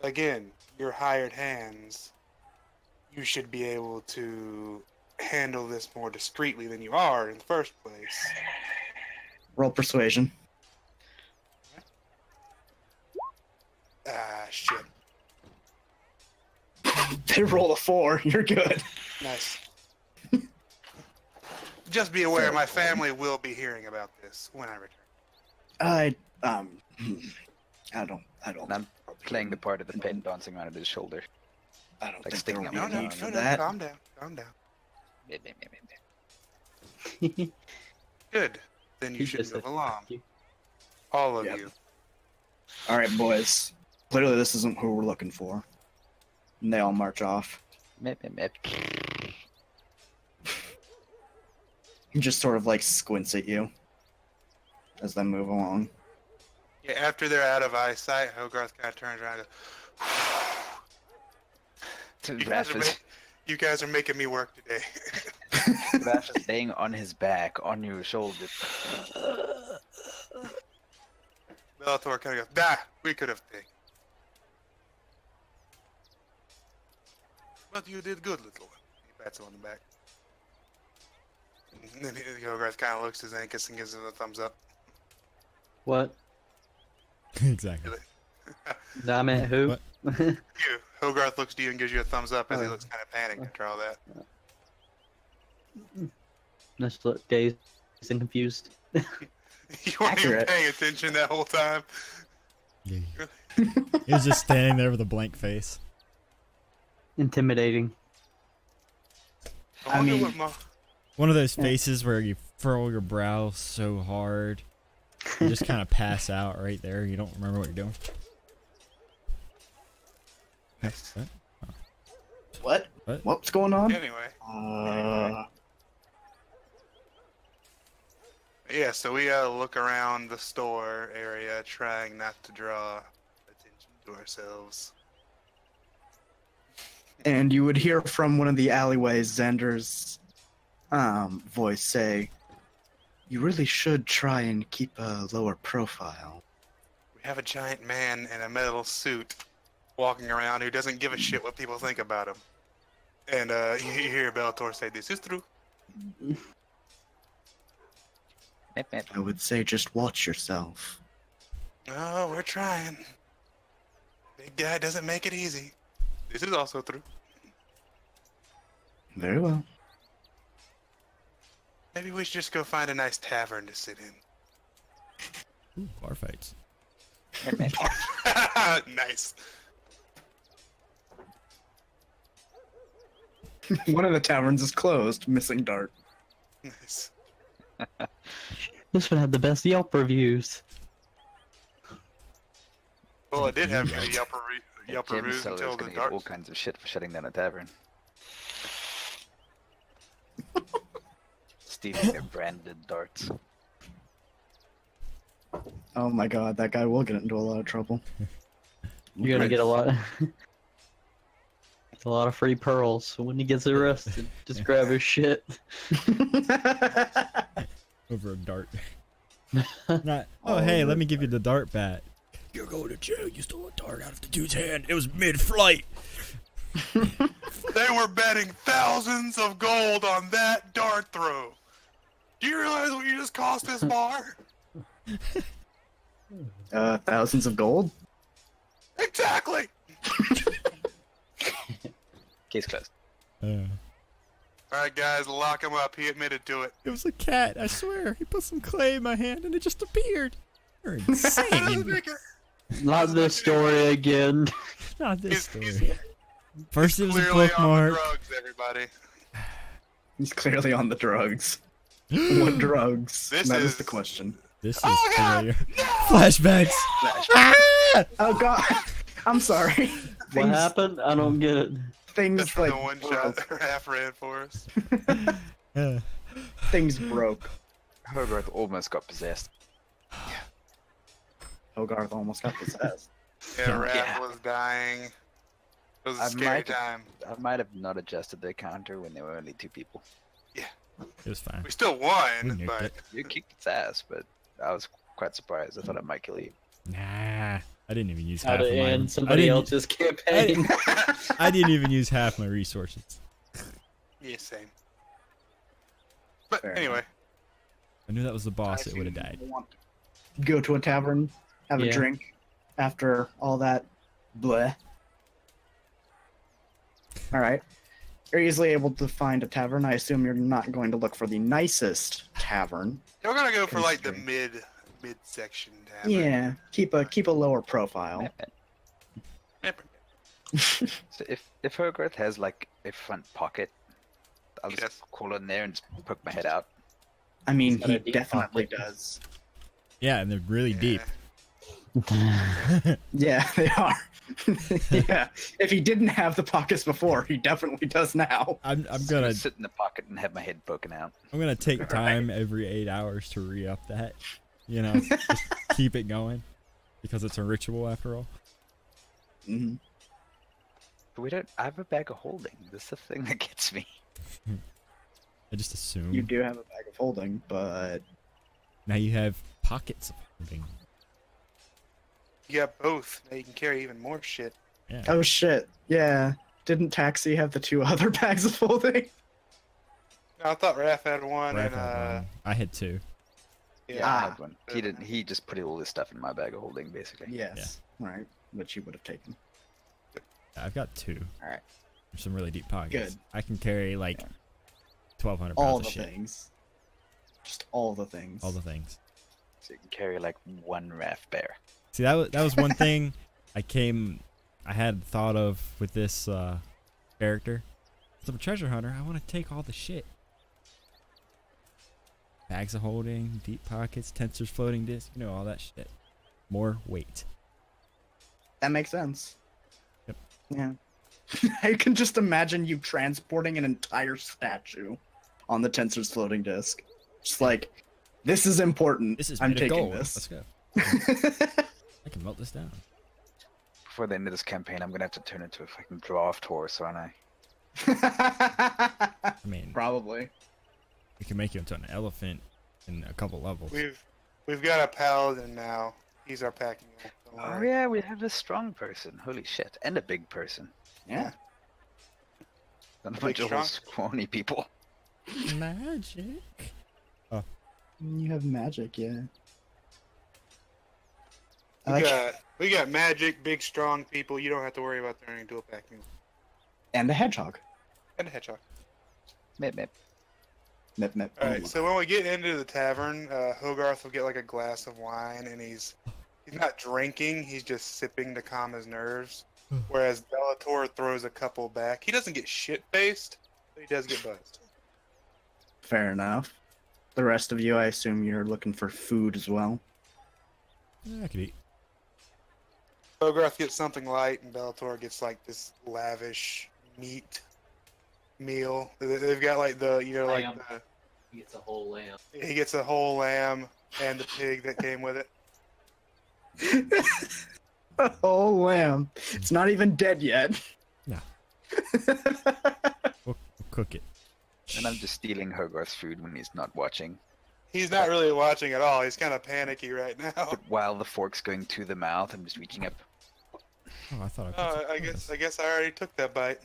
Again, you're hired hands. You should be able to handle this more discreetly than you are in the first place. Roll persuasion. Ah, shit. They roll a 4. You're good. Nice. just be aware, my family will be hearing about this when I return. I don't. I'm playing the part of the pen dancing around his shoulder. I don't Like think sticking there up will my be a No, need nose. for no, that. calm down, calm down. Meh, meh, meh, meh, meh. Good. Then you He should just move said, along. "Thank you." All of Yep. you. All right, boys. Clearly, this isn't who we're looking for. And they all march off. Meh, meh, meh. He just sort of like squints at you as they move along. Yeah, after they're out of eyesight, Hogarth kind of turns around and goes, you guys are making me work today. Raph is laying on his back, on your shoulder. Bellator kind of goes, nah, we could have taken. But you did good, little one. He pats him on the back. And then Hogarth kind of looks at his Ankus and gives him a thumbs up. What? Exactly. I meant who? What? You. Hogarth looks to you and gives you a thumbs up as he Oh. looks kind of panicked after all that. Just look dazed and confused. You weren't even Accurate. paying attention that whole time. Yeah. He was just standing there with a blank face. Intimidating. I wonder mean- what One of those faces where you furrow your brow so hard, you just kind of pass out right there. You don't remember what you're doing. What? What? What's going on? Anyway. Uh, Yeah, so we look around the store area, trying not to draw attention to ourselves. and you would hear from one of the alleyways Xander's voice say, "You really should try and keep a lower profile." We have a giant man in a metal suit walking around who doesn't give a shit what people think about him. And you hear Bellator say, "This is true." Meh, meh. I would say just watch yourself. Oh, we're trying. Big guy doesn't make it easy. This is also true. Very well. Maybe we should just go find a nice tavern to sit in. Ooh, bar fights. Meh, meh. Nice. One of the taverns is closed, missing Dart. Nice. This one had the best Yelp reviews. Well, I did have Right. Yelp Jim reviews Sellers until gonna the get all dark. kinds of shit for shutting down a tavern. Stealing their branded darts. Oh my god, that guy will get into a lot of trouble. You're gonna get a lot. A lot of free pearls. So when he gets arrested, just grab his shit. Over a dart. Not, oh, hey, let me give you the dart bat. You're going to jail. You stole a dart out of the dude's hand. It was mid-flight. They were betting thousands of gold on that dart throw. Do you realize what you just cost this bar? Thousands of gold? Exactly. Case closed. All right, guys, lock him up. He admitted to it. It was a cat, I swear. He put some clay in my hand and it just appeared. You're That doesn't insane. make it- Not this story again. Not this He's story. First it was a clearly on the bookmark. drugs, everybody. He's clearly on the drugs. What drugs? This That is is- the question. This is Oh, God! familiar. No! Flashbacks. Ah! Oh god! I'm sorry. What Things, happened? I don't get it. things That's from like the one shot that half ran for us. Yeah. things broke. Hogarth almost got possessed. Hogarth almost got possessed. Yeah, Raph Yeah. was dying. It was a I scary might- time. I might have not adjusted the counter when there were only 2 people. It was fine. We still We won, nuked but it. You kicked its ass, but I was quite surprised. I thought it might kill you. Nah. I didn't even use How half to of my end somebody else's campaign. I didn't even use half my resources. yeah, same. But Fair anyway, I knew that was the boss, I it would have see. died. Go to a tavern, have a Yeah. drink after all that bleh. Alright. you're easily able to find a tavern. I assume you're not going to look for the nicest tavern. We're gonna go for like the Considering. mid section tavern. Yeah, keep a lower profile. So if Hogarth has like a front pocket, I'll just Yes. crawl in there and just poke my head out. I mean, He's got he a deep definitely pocket. does. Yeah, and they're really deep. Yeah, they are. Yeah, if he didn't have the pockets before, he definitely does now. I'm Just gonna sit in the pocket and have my head poking out. take time every 8 hours to re-up that. You know, just keep it going because it's a ritual after all. Mhm. But we don't. I have a bag of holding. This is the thing that gets me. I just assume. You do have a bag of holding, but Now you have pockets of holding. You got both. Now you can carry even more shit. Yeah. oh shit, yeah. Didn't Taxi have the 2 other bags of holding? I thought Raph had one, Raph and had one. I had 2. Yeah, I had one. He didn't. He just put all this stuff in my bag of holding, basically. Yes. Right. Which you would have taken. I've got 2. Alright. There's some really deep pockets. Good. I can carry like 1,200 pounds All of the shit. things. Just all the things. All the things. So you can carry like one raft bear. See, that was one thing I had thought of with this character. As I'm a treasure hunter, I want to take all the shit. Bags of holding, deep pockets, tensors, floating disc, you know, all that shit. More weight. That makes sense. Yep. Yeah. I can just imagine you transporting an entire statue on the Tensor's floating disk. Just like, this is important. This is I'm made of taking gold. this. Let's go. I can melt this down. Before the end of this campaign, I'm gonna have to turn into a fucking draft horse, aren't I? I mean, Probably. we can make you into an elephant in a couple levels. we've got a paladin now. He's our packing wolf. Don't Oh worry. yeah, we have a strong person. Holy shit, and a big person. Yeah. Not a Big, bunch of little strong. scrawny people. Magic. You have magic, yeah. We got magic, big, strong people. You don't have to worry about turning into a packing wolf. And a hedgehog. And a hedgehog. Mip, mip. Mip, mip. All right. So when we get into the tavern, Hogarth will get like a glass of wine, and he's not drinking. He's just sipping to calm his nerves. Whereas Bellator throws a couple back. He doesn't get shit faced, but he does get buzzed. Fair enough. The rest of you, I assume you're looking for food as well. Yeah, I could eat. Hogarth gets something light, and Bellator gets like this lavish meat meal. They've got like the like Lamb. the, He gets a whole lamb. he gets a whole lamb and the pig that came with it. A whole lamb. It's not even dead yet. No. We'll cook it. And I'm just stealing Hogarth's food when he's not watching. He's not really watching at all. He's kind of panicky right now. But while the fork's going to the mouth, I'm just reaching up. Oh, I thought I. Oh, put I some- guess I already took that bite.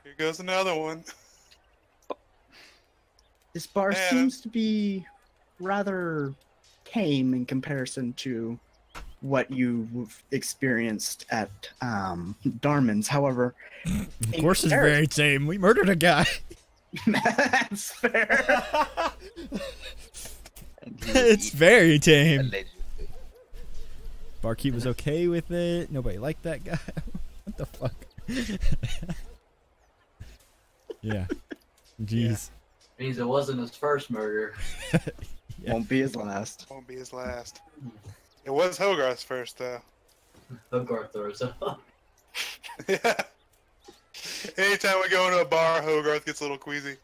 Here goes another one. This bar Yeah. seems to be rather tame in comparison to what you've experienced at Darman's. However, Of course, it's very tame. We murdered a guy. that's fair. And he was It's eaten very tame. allegedly. Barkeep was okay with it. Nobody liked that guy. What the fuck? Yeah. Jeez. Means it wasn't his first murder. Yeah. Won't be his last. Won't be his last. It was Hogarth's first, though. Hogarth throws up. Yeah. Anytime we go into a bar, Hogarth gets a little queasy.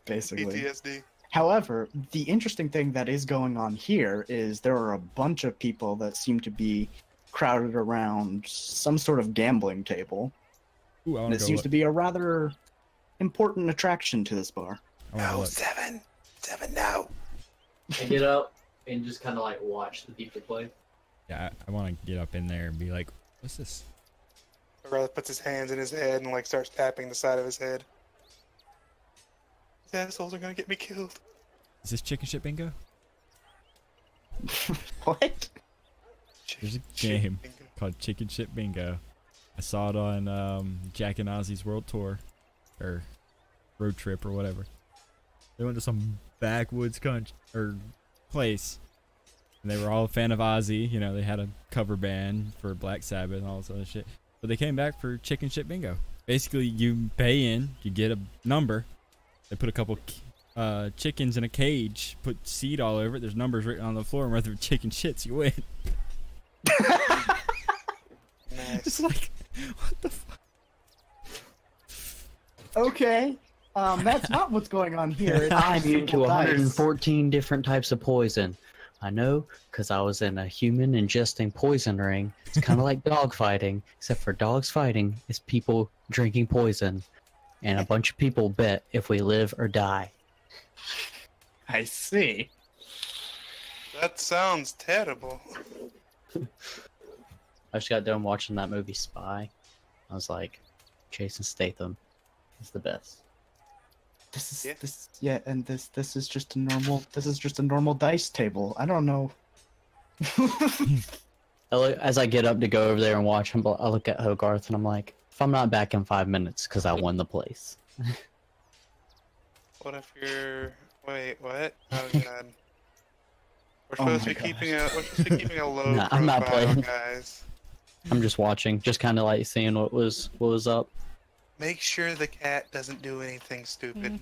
Basically. PTSD. However, the interesting thing that is going on here is there are a bunch of people that seem to be crowded around some sort of gambling table. Ooh, I And want it to go seems look. to be a rather important attraction to this bar. I wanna No, look. seven. Seven, no. I get up and just kind of like watch the people play. Yeah, I want to get up in there and be like, "What's this?" Hogarth puts his hands in his head and like starts tapping the side of his head. These assholes are gonna get me killed. Is this chicken shit bingo? What? There's a game called Chicken Shit Bingo. I saw it on Jack and Ozzy's World Tour, or road trip or whatever. They went to some backwoods country or place, and they were all a fan of Ozzy. You know, they had a cover band for Black Sabbath and all this other shit. But they came back for chicken shit bingo. Basically, you pay in, you get a number. They put a couple chickens in a cage, put seed all over it. There's numbers written on the floor, and whether chicken shits, you win. Nice. It's like, what the fuck? Okay. That's not what's going on here. I'm immune to Dice. 114 different types of poison. I know, because I was in a human ingesting poison ring. It's kind of like dog fighting, except for dogs fighting is people drinking poison. And a bunch of people bet if we live or die. I see. That sounds terrible. I just got done watching that movie Spy. I was like, Jason Statham is the best. And this is just a normal dice table. I don't know. As I get up to go over there and watch him, I look at Hogarth and I'm like, if I'm not back in 5 minutes, because I won the place. What if you're... Wait, what? Oh god. We're Oh supposed to my be keeping a low Nah, I'm not profile, playing. guys. I'm just watching, just kind of like seeing what was up. Make sure the cat doesn't do anything stupid.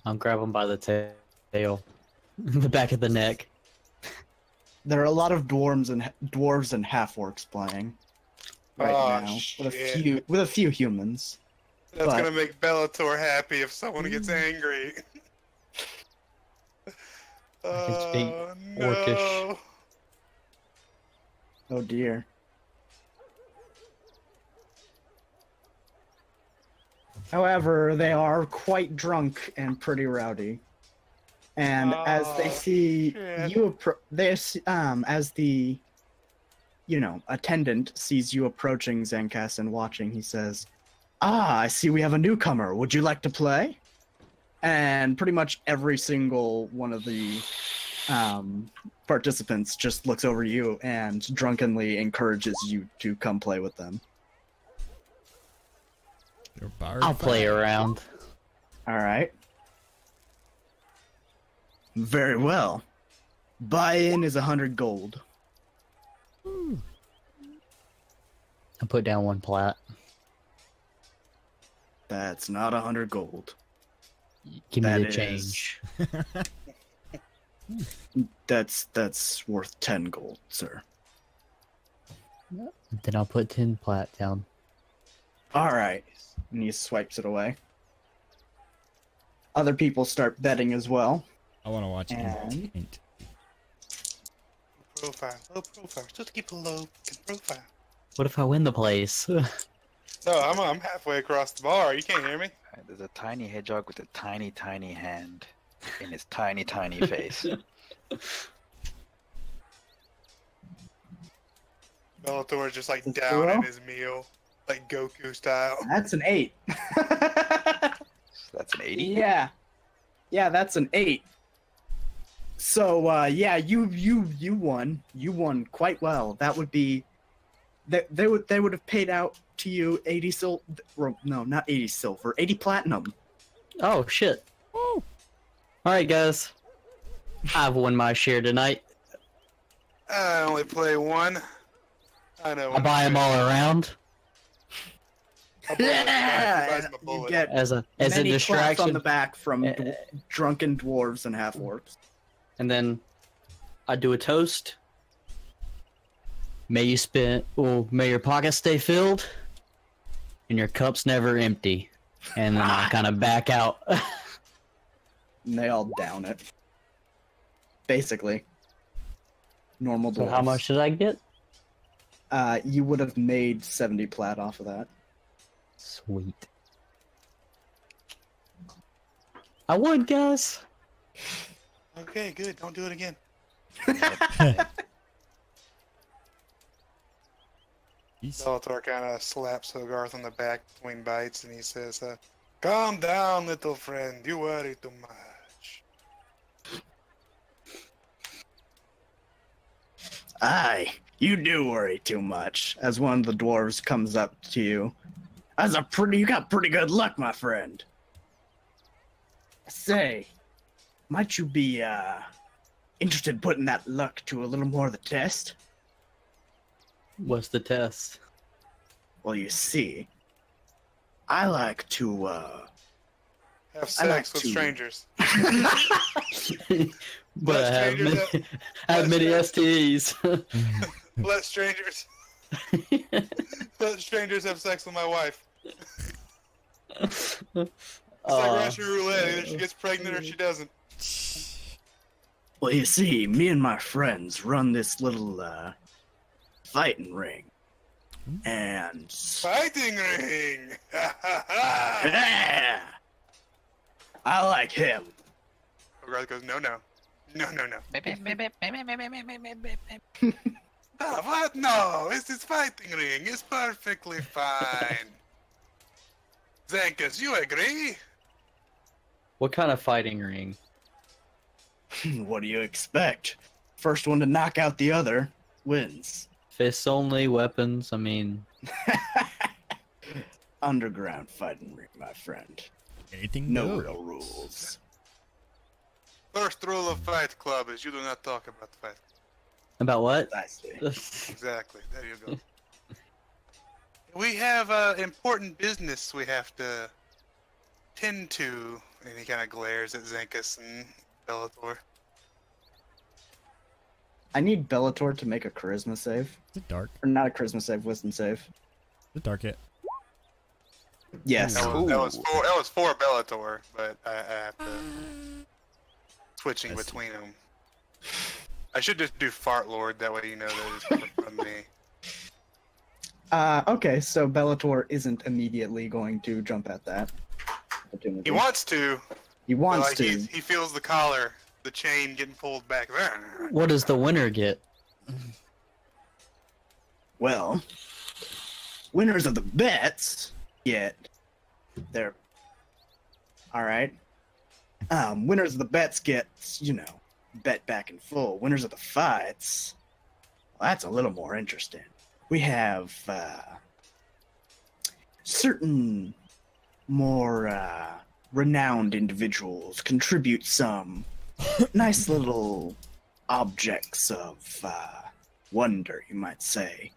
I'll grab him by the tail, the back of the neck. There are a lot of dwarves and half-orcs playing right Oh, now, shit. with a few humans. That's But- gonna make Bellator happy if someone gets angry. can speak Oh Orcish. no! Oh dear. However, they are quite drunk and pretty rowdy. And as they Oh, see shit. you as the attendant sees you approaching Zenkas and watching, he says, "Ah, I see we have a newcomer. Would you like to play?" And pretty much every single one of the participants just looks over you and drunkenly encourages you to come play with them. You're barred I'll by- play around. All right. Very well. Buy-in is 100 gold. Ooh. I put down 1 plat. That's not 100 gold. Give me That the is- change. That's worth 10 gold, sir. Then I'll put 10 plat down. All right. And he swipes it away. Other people start betting as well. I want to watch And- Intent. Low profile. Just keep a low profile. What if I win the place? No, I'm halfway across the bar. You can't hear me. There's a tiny hedgehog with a tiny, tiny hand in his tiny, tiny face. Bellator is just like Is it down in zero? his meal, like Goku style. That's an 8. So that's an 80. Yeah. Yeah, that's an 8. So yeah, you won. You won quite well. That would be they would have paid out to you 80 silver. No, not 80 silver. 80 platinum. Oh, shit. Alright, guys. I've won my share tonight. I only play one. I know. I buy them all around Yeah. You get as a many claps on distraction. the back from Uh, drunken dwarves and half orcs. And then I do a toast. May your pockets stay filled and your cups never empty. And then I kind of back out. And they all down it. Basically. Normal So dwarves. how much did I get? You would have made 70 plat off of that. Sweet. I won, guys. Okay, good. Don't do it again. Bellator kind of slaps Hogarth on the back between bites, and he says, "Calm down, little friend. You worry too much." Aye, you do worry too much. As one of the dwarves comes up to you. You got pretty good luck, my friend. Say, might you be interested in putting that luck to a little more of the test? What's the test? Well, you see, I like to Have sex with to- strangers. But I have many STEs. Let strangers have sex with my wife. It's like Russian roulette. Either she gets pregnant or she doesn't. Well, you see, me and my friends run this little fighting ring, and Fighting ring. yeah, I like him. Garth goes, no. Oh, what? No, it's this fighting ring. It's perfectly fine. Zankus, you agree? What kind of fighting ring? What do you expect? First one to knock out the other wins. Fists only, weapons, I mean... Underground fighting ring, my friend. Anything No goes. real rules. First rule of Fight Club is you do not talk about fight. About what? I see. Exactly. There you go. We have important business we have to tend to, and he kind of glares at Zankus and Bellator. I need Bellator to make a charisma save. Is it dark? Or not a charisma save, wisdom save. Is it dark yet? Yes. That was for Bellator, but I have to switching I see. between them. I should just do Fart Lord, that way you know that it's coming from me. Okay, so Bellator isn't immediately going to jump at that opportunity. He wants to. He wants Like to. he feels the collar, the chain getting pulled back. What does the winner get? Well, winners of the bets get their. Alright. Winners of the bets get, bet back in full. Winners of the fights, well, that's a little more interesting. We have certain more renowned individuals contribute some nice little objects of wonder, you might say,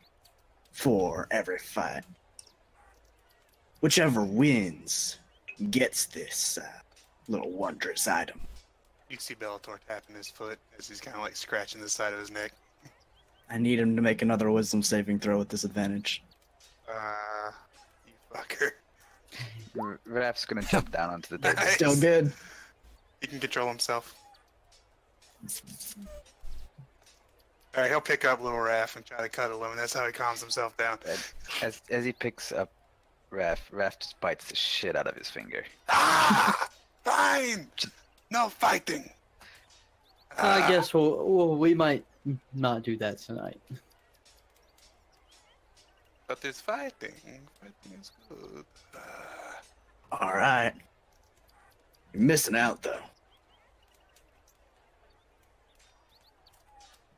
for every fight. Whichever wins gets this little wondrous item. You see Bellator tapping his foot as he's kind of like scratching the side of his neck. I need him to make another wisdom saving throw with disadvantage. You fucker. Raph's gonna jump down onto the table. Nice. Still good. He can control himself. Alright, he'll pick up little Raph and try to cuddle him, and that's how he calms himself down. As he picks up Raph just bites the shit out of his finger. Ah! Fine! No fighting! I guess we might not do that tonight. But there's fighting. Fighting is good. Alright. You're missing out, though.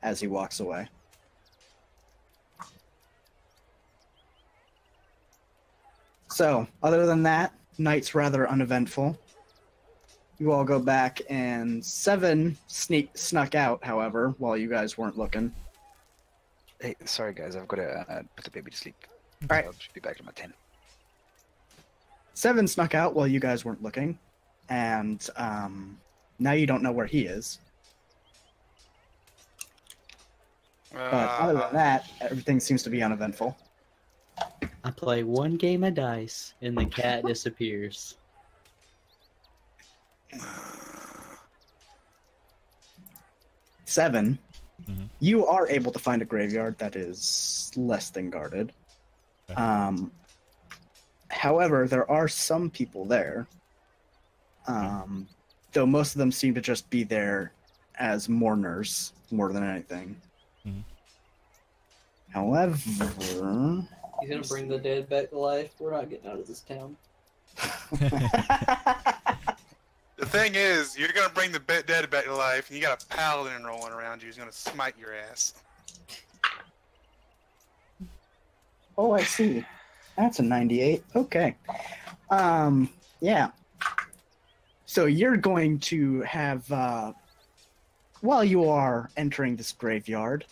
As he walks away. So, other than that, night's rather uneventful. You all go back, and Seven snuck out, however, while you guys weren't looking. Hey, sorry guys, I've got to put the baby to sleep. Alright. I'll be back in about 10. Seven snuck out while you guys weren't looking, and now you don't know where he is. But other than that, everything seems to be uneventful. I play one game of dice, and the cat disappears. Seven, Mhm. you are able to find a graveyard that is less than guarded. Okay. However, there are some people there, though most of them seem to just be there as mourners more than anything. Mhm. However, He's gonna bring the dead back to life. We're not getting out of this town. The thing is, you're gonna bring the dead back to life, and you got a paladin rolling around you who's gonna smite your ass. oh, I see. That's a 98. Okay. Yeah. So you're going to have, while you are entering this graveyard,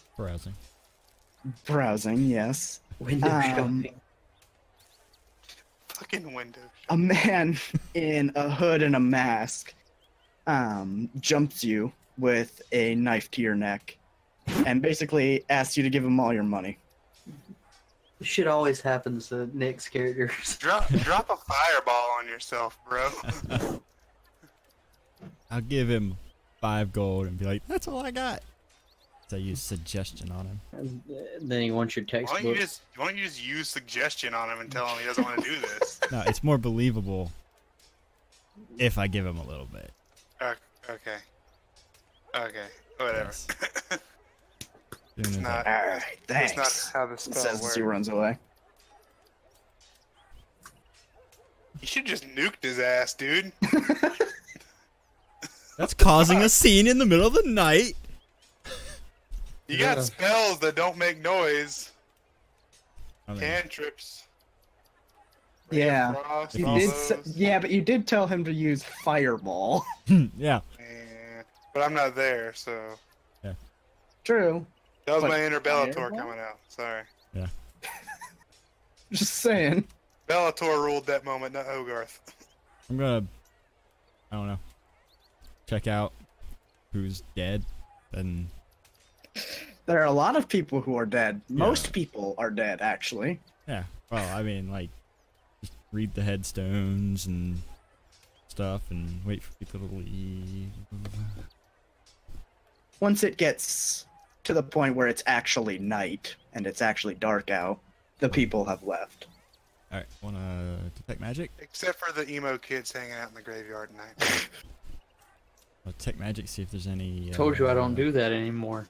browsing, yes, Window shopping. Fucking window. a man in a hood and a mask jumps you with a knife to your neck and basically asks you to give him all your money. This shit always happens to Nick's characters. Drop a fireball on yourself, bro. I'll give him 5 gold and be like, "That's all I got." So I use suggestion on him. And then he wants your Why textbook. don't you just use suggestion on him and tell him he doesn't want to do this? No, it's more believable if I give him a little bit. Okay. Whatever. Yes. Doing it not- that- Alright, thanks. That's not how the It spell says as he works. runs away. You should just nuked his ass, dude. That's causing a scene in the middle of the night. You Yeah. got spells that don't make noise. I mean, Cantrips. Yeah. Frost, You all did those. yeah, but you did tell him to use fireball. yeah. Yeah, but I'm not there, so True. that was But my inner Bellator fireball? coming out. Sorry, Just saying. Bellator ruled that moment, not Hogarth. I'm gonna, I don't know, check out who's dead and There are a lot of people who are dead. Most people are dead, actually. yeah. Well, I mean, like, just read the headstones and stuff and wait for people to leave. Once it gets to the point where it's actually night and it's actually dark out, the people have left. All right, wanna detect magic? Except for the emo kids hanging out in the graveyard at night. I'll detect magic. See if there's any. Told you I don't do that anymore.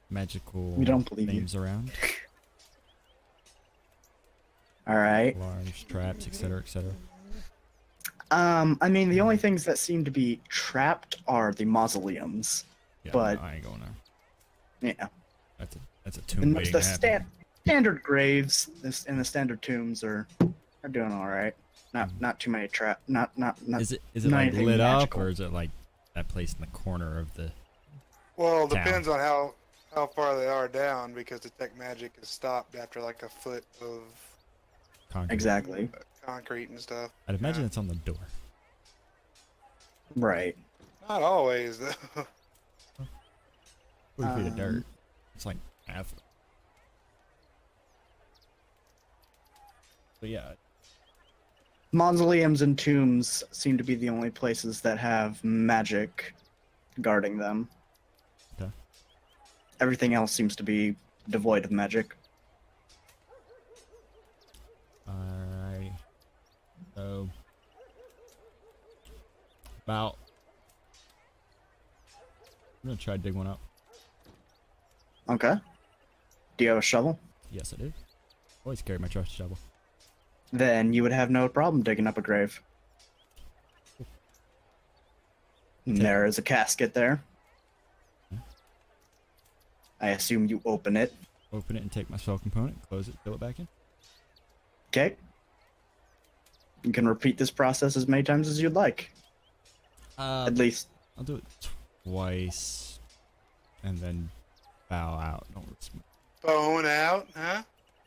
Magical We don't believe you. things around. All right. Alarms, traps, etc., etc. I mean, the only things that seem to be trapped are the mausoleums. Yeah, But- no, I ain't going there. Yeah. That's a tomb And waiting the to happen. standard graves and the standard tombs are doing all right. Not too many not Is it not like anything lit up, magical. or is it like that place in the corner of the Well, it Town. depends on how far they are down, because detect magic is stopped after like a foot of concrete? exactly concrete and stuff. I'd imagine it's on the door. right. Not always, though. 40 feet of dirt. Um, It's like half. But yeah, Mausoleums and tombs seem to be the only places that have magic guarding them. Okay. Everything else seems to be devoid of magic. alright. So about. I'm gonna try to dig one up. Okay. Do you have a shovel? Yes, I do. Always carry my trusty shovel. Then you would have no problem digging up a grave. And Okay. there is a casket there. I assume you open it. Open it and take my spell component. Close it. Fill it back in. Okay. You can repeat this process as many times as you'd like. At least. I'll do it twice, and then bow out. Don't risk me. Bone out, huh?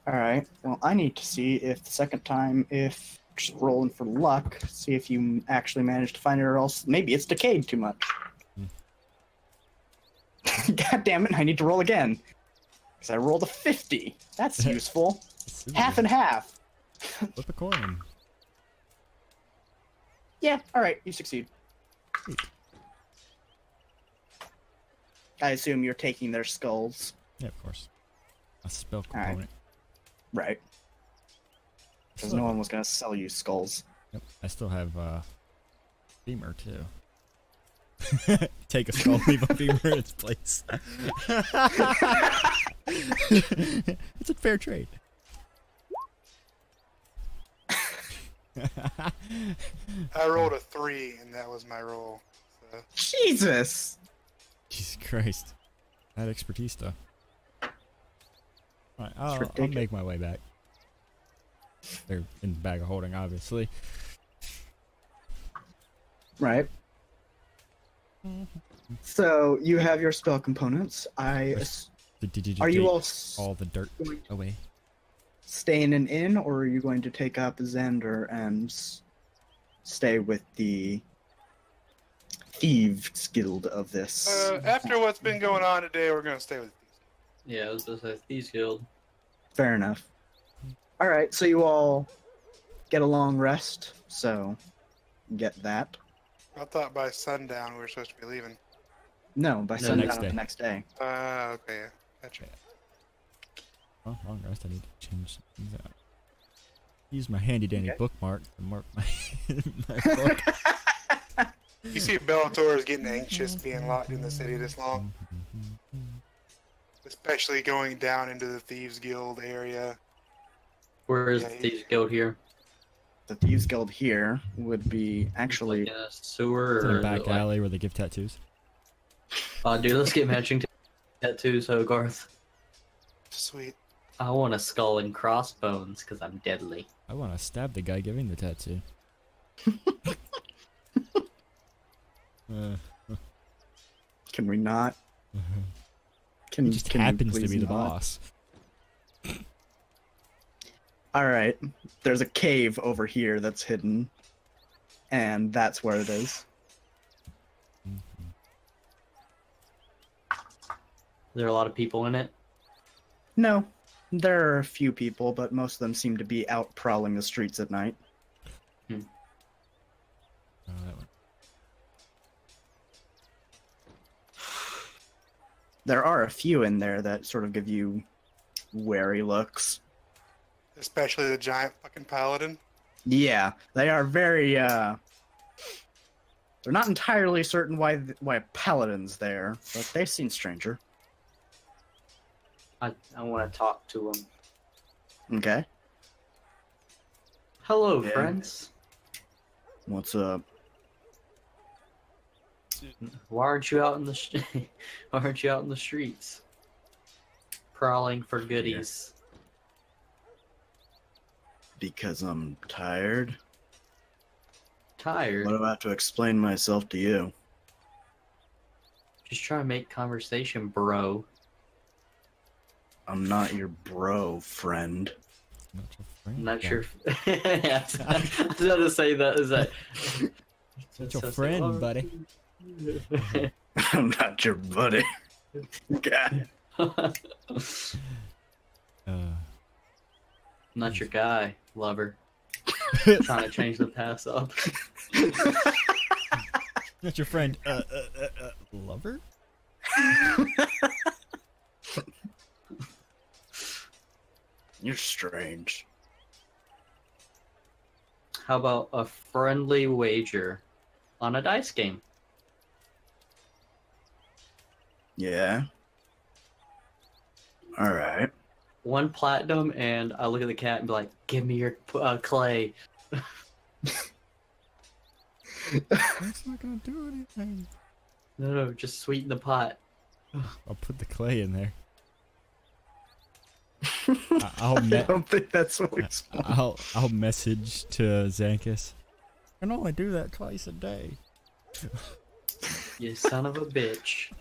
Alright. Well, I need to see if the second time, if just rolling for luck, see if you actually manage to find it, or else maybe it's decayed too much. God damn it, I need to roll again. Because I rolled a 50. That's useful. Half and half. Flip a coin. Yeah, alright, you succeed. Sweet. I assume you're taking their skulls. Yeah, of course. A spell Alright. component. Right. Because no one was going to sell you skulls. Yep. I still have beamer too. Take a skull, leave a beamer in its place. It's a fair trade. I rolled a 3, and that was my roll. So. Jesus! Jesus Christ. That expertise stuff. Alright, I'll ridiculous. make my way back. They're in the bag of holding, obviously. Right. So you have your spell components. Did you Are you take all all the dirt away? stay in an inn, or are you going to take up Xander and stay with the Thieves Guild of this? After what's been going on today, we're gonna stay with these. Yeah, it was just a Thieves Guild. Fair enough. All right, so you all get a long rest, so get that. I thought by sundown we were supposed to be leaving. No, by No, sundown next of day. the next day. Okay, yeah. Gotcha. Oh, long rest. I need to change things out. Use my handy danny Okay. bookmark to mark my, my book. You see Bellator is getting anxious being locked in the city this long. Especially going down into the Thieves Guild area. Where is Yeah, the Thieves Guild here? The Thieves Guild here would be actually. Like in a sewer It's in or a is back it like... alley where they give tattoos. Dude, let's get matching tattoos, so Garth. Sweet. I want a skull and crossbones because I'm deadly. I want to stab the guy giving the tattoo. Can we not? He just can we happens to please be the not? boss. All right, there's a cave over here that's hidden, and that's where it is. Is there a lot of people in it? No, there are a few people, but most of them seem to be out prowling the streets at night. Oh, that one. There are a few in there that sort of give you wary looks. Especially the giant fucking paladin. Yeah, they are very, they're not entirely certain why a paladin's there, but they seem stranger. I want to talk to him. Okay, Hello, Yeah. friends. what's up? Why aren't you out in the Why aren't you out in the streets, prowling for goodies? Because I'm tired. Tired. What do I have to explain myself to you? Just trying to make conversation, bro. I'm not your bro, friend. Not your friend. I'm not guy. sure. Yeah, I was about to say that. Is that? Not your friend, buddy. I'm not your buddy. God. Not your guy, lover. Trying to change the pass up. Not your friend. Lover? You're strange. How about a friendly wager on a dice game? Yeah. All right. 1 platinum, and I look at the cat and be like, "Give me your clay." That's not gonna do anything. No, just sweeten the pot. I'll put the clay in there. I'll I don't think that's what we want. I'll message to Zankus. I can only do that twice a day. You son of a bitch.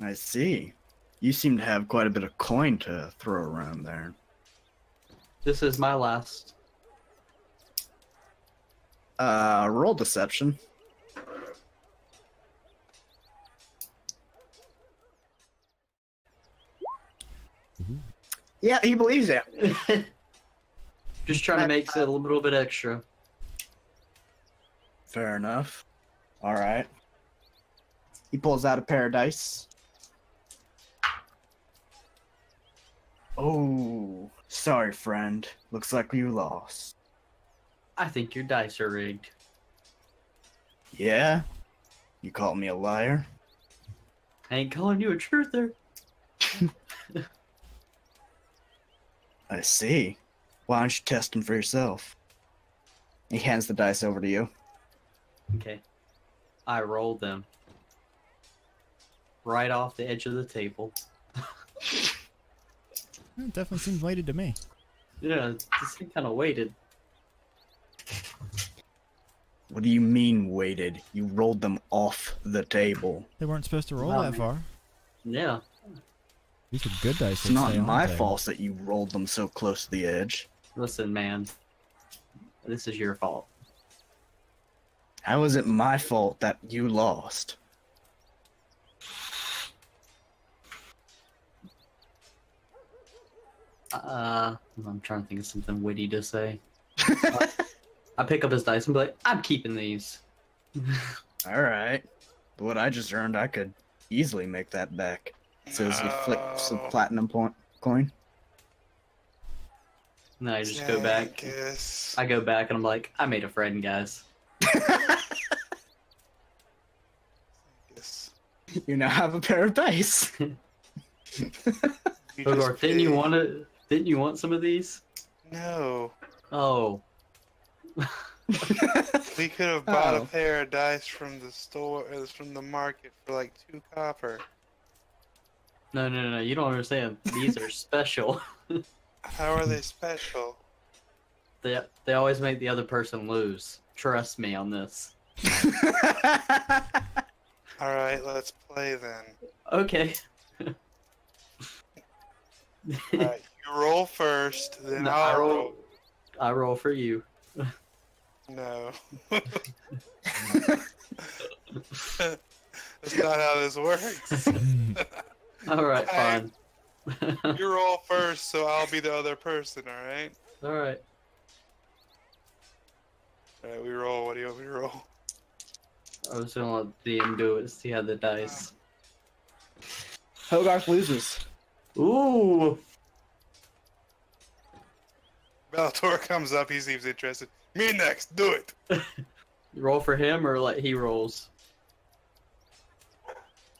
I see. You seem to have quite a bit of coin to throw around there. This is my last. Roll deception. Yeah, he believes it. Just trying to make it a little bit extra. Fair enough. All right. He pulls out a pair of dice. Oh, sorry, friend. Looks like you lost. I think your dice are rigged. Yeah? You call me a liar? I ain't calling you a truther. I see. Why don't you test them for yourself? He hands the dice over to you. Okay. I rolled them. right off the edge of the table. It definitely seems weighted to me. Yeah, this thing kind of weighted. What do you mean weighted? You rolled them off the table. They weren't supposed to roll Wow, that man. far. Yeah. These are good dice. It's They not stay on my the table. fault that you rolled them so close to the edge. Listen, man. This is your fault. How is it my fault that you lost? I'm trying to think of something witty to say. I pick up his dice and be like, I'm keeping these. Alright. What I just earned, I could easily make that back. So as he flips the platinum coin. And then I just go back. Yes. I go back and I'm like, I made a friend, guys. Yes. You now have a pair of dice. You Hogarth, just didn't you paid. want to? Didn't you want some of these? No. Oh. We could have bought Oh. a pair of dice from the store, from the market for like 2 copper. No, you don't understand. These are special. How are they special? They always make the other person lose. Trust me on this. Alright, let's play then. Okay. Alright, you roll first, then No, I'll roll. I roll for you. No. That's not how this works. Alright, Alright. fine. You roll first, so I'll be the other person, alright? Alright. Alright, we roll. What do you want me to roll? I was gonna let DM do it, see how the dice. Hogarth loses. Ooh! Bellator comes up, he seems interested. Me next, do it! You roll for him or like he rolls?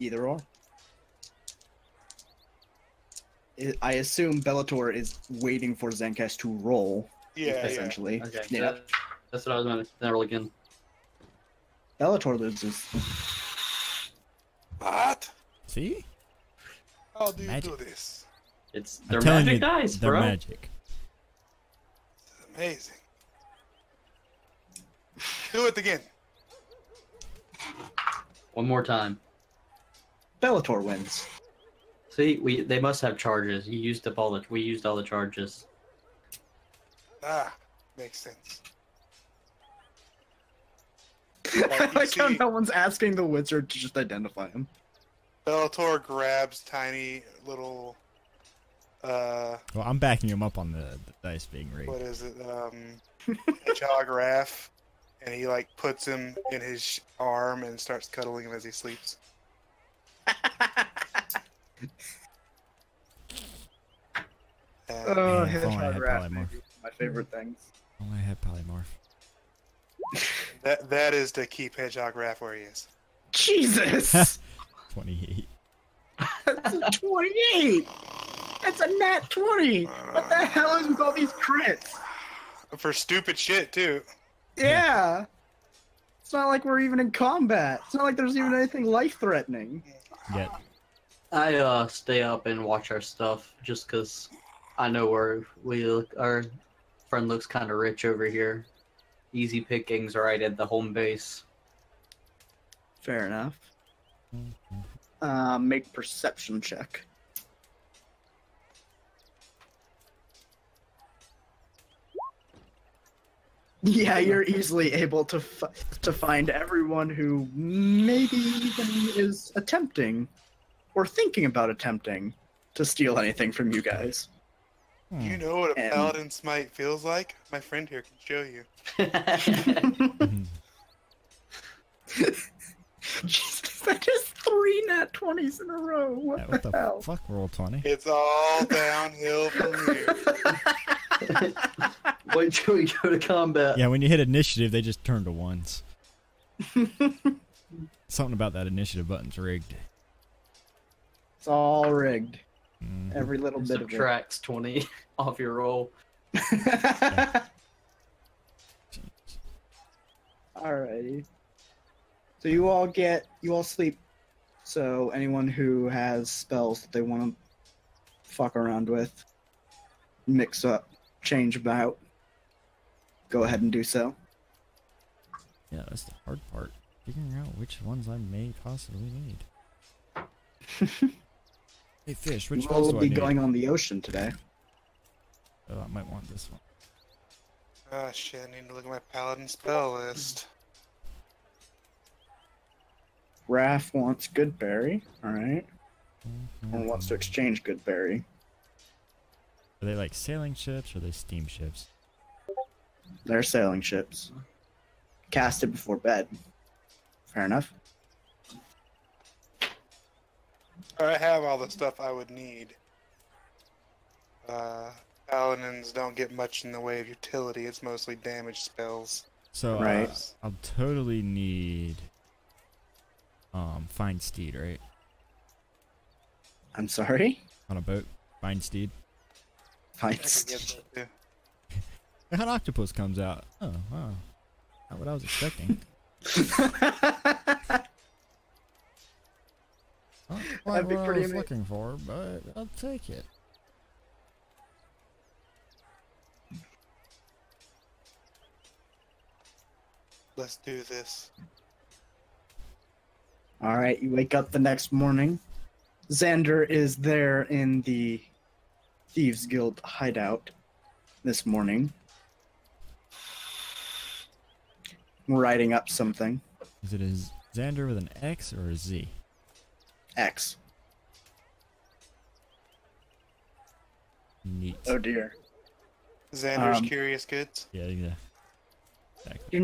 Either or. I assume Bellator is waiting for Zenkesh to roll, Yeah, yeah. essentially. Okay, Yeah. that's what I was gonna. Then roll again. Bellator loses. What? See? How do you Magic. do this? It's I'm they're telling magic you, dice, they're bro. magic. It's amazing. Do it again. One more time. Bellator wins. See, they must have charges. We used all the charges. Ah, makes sense. I like how see- no one's asking the wizard to just identify him. Bellator grabs tiny little, Well, I'm backing him up on the dice being rigged. what is it, hedgehog Raph, and he like puts him in his arm and starts cuddling him as he sleeps. And Oh, Man, if only I Hedgehog had Raph, polymorph. maybe my favorite things. Oh, I had polymorph. that is to keep hedgehog Raph where he is. Jesus! 28. That's a 28! That's a nat 20! What the hell is with all these crits? For stupid shit too. Yeah! It's not like we're even in combat. It's not like there's even anything life-threatening. Yet. I stay up and watch our stuff just because I know our friend looks kind of rich over here. Easy pickings right at the home base. Fair enough. Make perception check. Yeah, you're easily able to find everyone who maybe even is attempting or thinking about attempting to steal anything from you guys. You know what a And- paladin smite feels like? My friend here can show you. Jesus, that is 3 nat 20s in a row. What, Yeah, what the the hell? fuck, roll 20? It's all downhill from here. Wait till we go to combat. Yeah, when you hit initiative, they just turn to ones. Something about that initiative button's rigged. It's all rigged. Mhm. Every little bit of it. Subtracts 20 off your roll. Alrighty. So you all sleep So anyone who has spells that they want to fuck around with, mix up, change about, go ahead and do so. Yeah, that's the hard part. Figuring out which ones I may possibly need. Hey, fish, which ones We'll do I be need? going on the ocean today. Oh, I might want this one. Oh shit, I need to look at my paladin spell list. Raph wants Goodberry, alright. Or wants to Are exchange Goodberry. they like sailing ships or are they steamships? They're sailing ships. Casted before bed. Fair enough. I have all the stuff I would need. Paladins don't get much in the way of utility. It's mostly damage spells. So Right. I'll totally need find steed, right? I'm sorry? On a boat. Find steed. I Fine. can get that too. An octopus comes out. Oh wow. Not what I was expecting. Not quite That'd be what pretty I was amazing. looking for, but I'll take it. Let's do this. Alright, you wake up the next morning. Xander is there in the Thieves Guild hideout this morning. Writing up something. Is it a Xander with an X or a Z? X. Neat. Oh dear. Xander's Um, Curious Goods. Yeah, yeah. Exactly.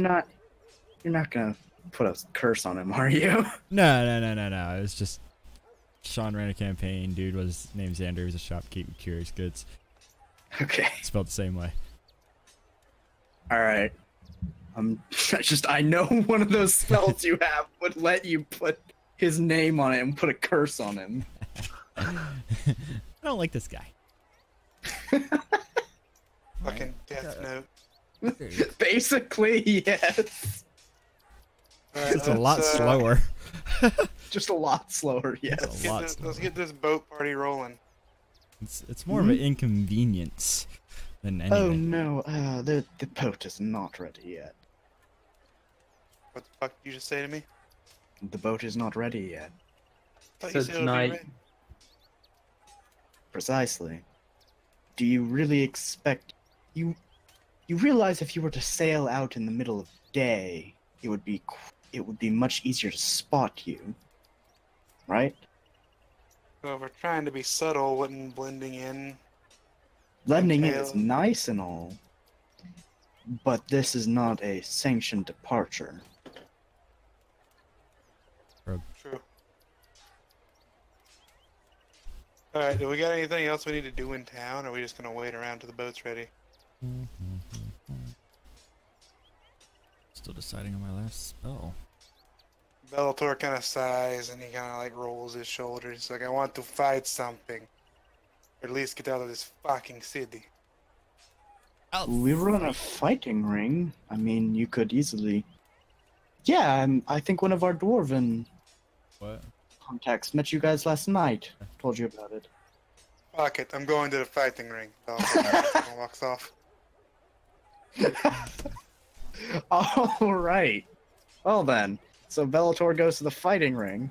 You're not gonna put a curse on him, are you? No. It was just Sean ran a campaign. Dude was named Xander. He was a shopkeep with Curious Goods. Okay. Spelled the same way. Alright. I know one of those spells you have would let you put his name on it and put a curse on him. I don't like this guy. Fucking Death Note. Basically, yes. Alright, It's a lot slower. Just a lot slower, yes. It's a lot Let's slower. get this boat party rolling. It's more of an inconvenience than anything. Oh no, the boat is not ready yet. What the fuck did you just say to me? The boat is not ready yet. Thought So you said it would be tonight- ready. Precisely. Do you really expect you realize if you were to sail out in the middle of day, it would be much easier to spot you, right? So if we're trying to be subtle, wouldn't blending in. Blending in is Entail- nice and all, but this is not a sanctioned departure. True. Alright, do we got anything else we need to do in town, or are we just gonna wait around till the boat's ready? Still deciding on my last spell. Bellator kind of sighs and he kind of like rolls his shoulders. He's like, I want to fight something. Or at least get out of this fucking city. We run a fighting ring. I mean, you could easily. Yeah, I think one of our dwarven What? contacts met you guys last night. Told you about it. Fuck it, I'm going to the fighting ring. Bellator walks off. All right. Well then, so Bellator goes to the fighting ring.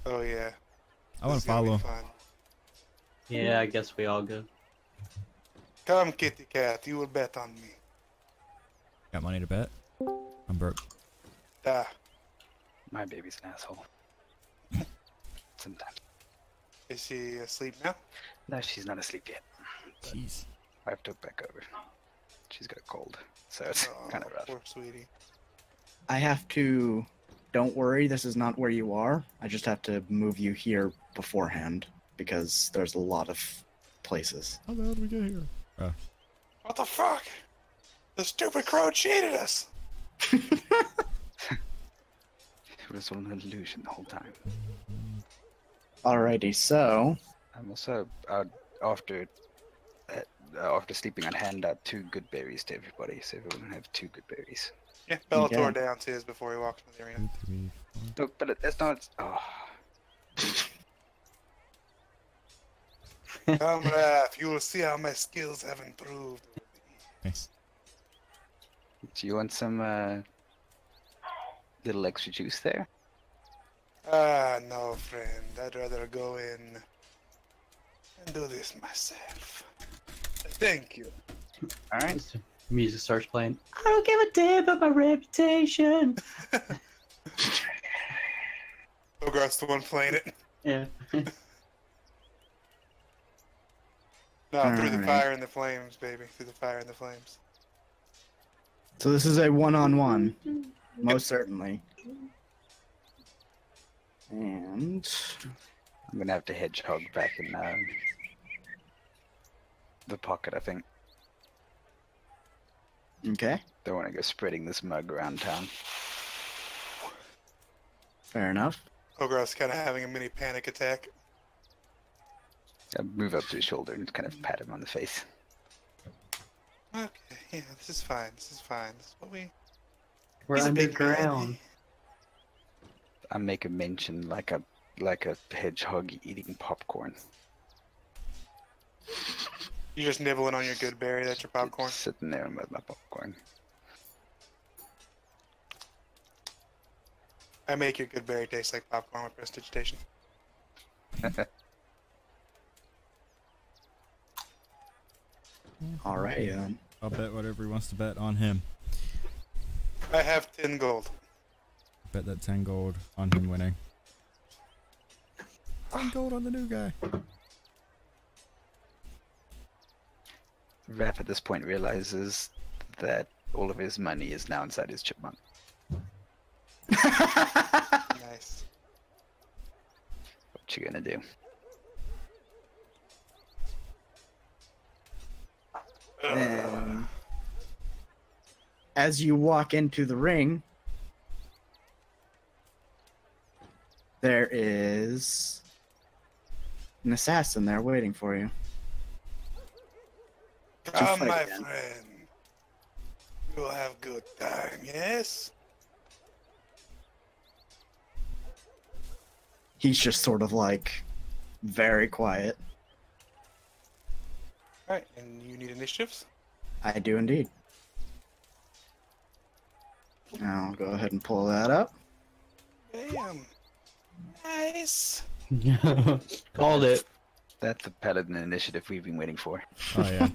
Oh yeah. I want This to is gonna be follow. fun. Yeah, I guess we all go. Come, kitty cat, you will bet on me. Got money to bet? I'm broke. Ah, My baby's an asshole. Sometimes. is she asleep now? No, she's not asleep yet. Jeez. I have to back over. She's got a cold, so it's Oh, kind of rough. poor sweetie. I have to. Don't worry, this is not where you are. I just have to move you here beforehand because there's a lot of places. How the hell did we get here? What the fuck? The stupid crow cheated us! It was all an illusion the whole time. Alrighty, so I'm also after sleeping, I'd hand out 2 good berries to everybody, so everyone can have 2 good berries. Yeah, Bellator Okay. downs his before he walks into the arena. 2, 3, 4. Look, but that's not. Oh, Come, Raph, you will see how my skills have improved. Nice. do you want some little extra juice there? Ah, no, friend. I'd rather go in and do this myself. Thank you. All right. Music starts playing. I don't give a damn about my reputation. Ogre's the one playing it. Yeah. No, through the Alright. fire and the flames, baby. Through the fire and the flames. So this is a one-on-one, most certainly. And I'm gonna have to hedgehog back in the pocket, I think. okay, Don't want to go spreading this mug around town. fair enough. Ogre's kind of having a mini panic attack. I move up to his shoulder and kind of pat him on the face. Okay, yeah, this is fine. This is fine. This is what we. We're He's a big man. underground. I make a mention like a hedgehog eating popcorn. You're just nibbling on your good berry. That's your popcorn. Just sitting there with my popcorn. I make your good berry taste like popcorn with prestidigitation. Alrighty then. I'll bet whatever he wants to bet on him. I have 10 gold. Bet that 10 gold on him winning. 10 gold on the new guy. Raph at this point realizes that all of his money is now inside his chipmunk. Nice. What you gonna do? And as you walk into the ring, there is an assassin there waiting for you. Come, fight my again. friend. We will have good time, yes? He's just sort of like very quiet. Alright, and you need initiatives? I do indeed. I'll go ahead and pull that up. Damn. Nice. Called it. That's the paladin initiative we've been waiting for. Oh yeah.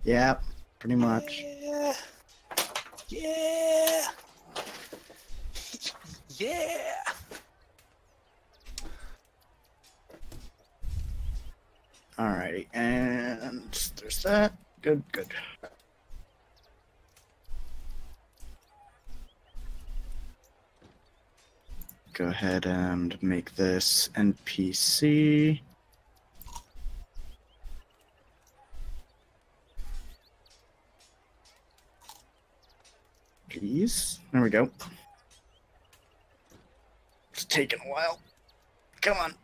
Yeah, pretty much. Yeah. Yeah. Yeah. Alrighty, and there's that. Good, good. Go ahead and make this NPC. Please. There we go. It's taking a while. Come on.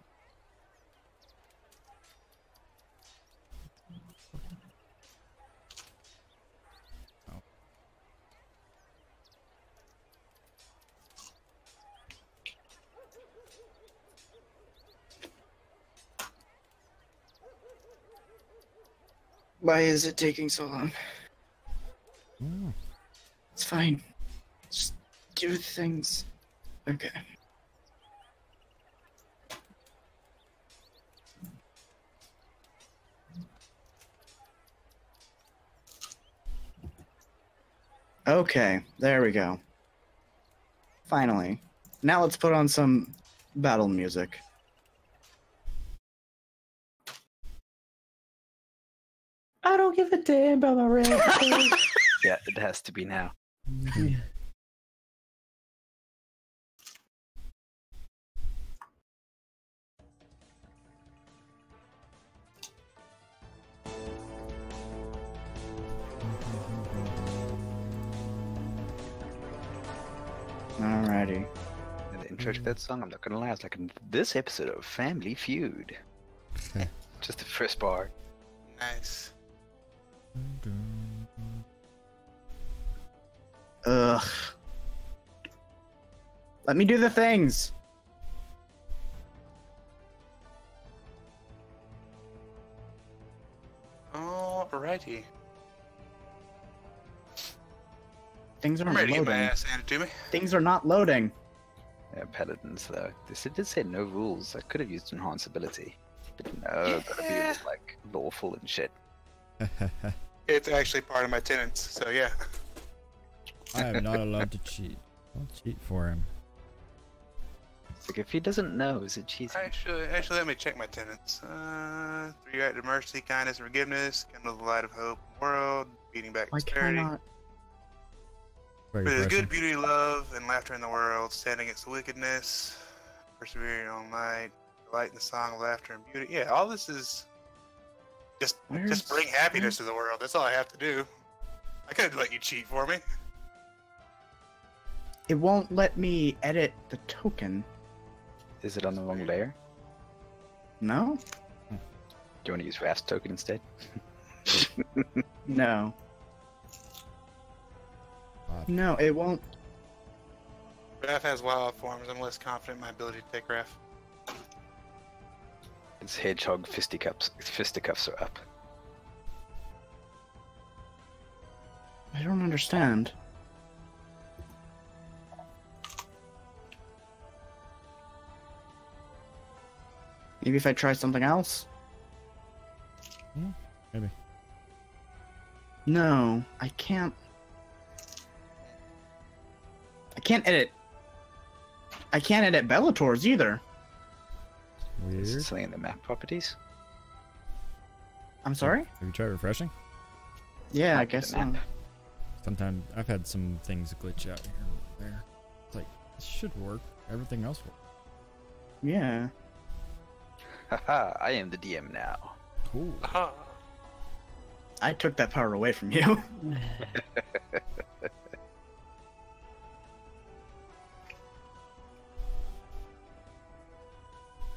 Why is it taking so long? Ooh. It's fine. Just do things. Okay. Okay, there we go. Finally. Now let's put on some battle music. I don't give a damn about my reputation. Yeah, it has to be now. Alrighty. And the intro to that song, I'm not gonna lie, it's like in this episode of Family Feud. Just the first bar. Nice. Ugh. Let me do the things. Alrighty. Things I'm aren't ready to get my loading. ass handed to me. Things are not loading. Yeah, paladins though. It did say no rules. I could have used enhance ability, but no, gotta be Yeah. like lawful and shit. It's actually part of my tenants, so yeah. I am not allowed to cheat. Don't cheat for him. It's like if he doesn't know, is it cheating? Actually, let me check my tenants. 3 acts of mercy, kindness, and forgiveness. Kindle the light of hope in the world. Beating back Why disparity. cannot? Very There's pressing. good beauty, love, and laughter in the world. Standing against the wickedness. Persevering all night. Delight in the song of laughter and beauty. Yeah, all this is just Where's- bring happiness to the world. That's all I have to do. I could let you cheat for me. It won't let me edit the token. Is it on the wrong layer? No? Do you want to use Raft's token instead? No. No, it won't. Raph has wild forms. I'm less confident in my ability to take Raph. It's hedgehog fisticuffs. Fisticuffs are up. I don't understand. Maybe if I try something else? Maybe. No, I can't. I can't edit. I can't edit Bellator's either. Is it Weird. something in the map properties? I'm sorry? Have you tried refreshing? Yeah, I Like the guess so. map. Sometimes I've had some things glitch out here and there. It's like, this should work. Everything else works. Yeah. Haha, I am the DM now. Cool. Uh-huh. I took that power away from you.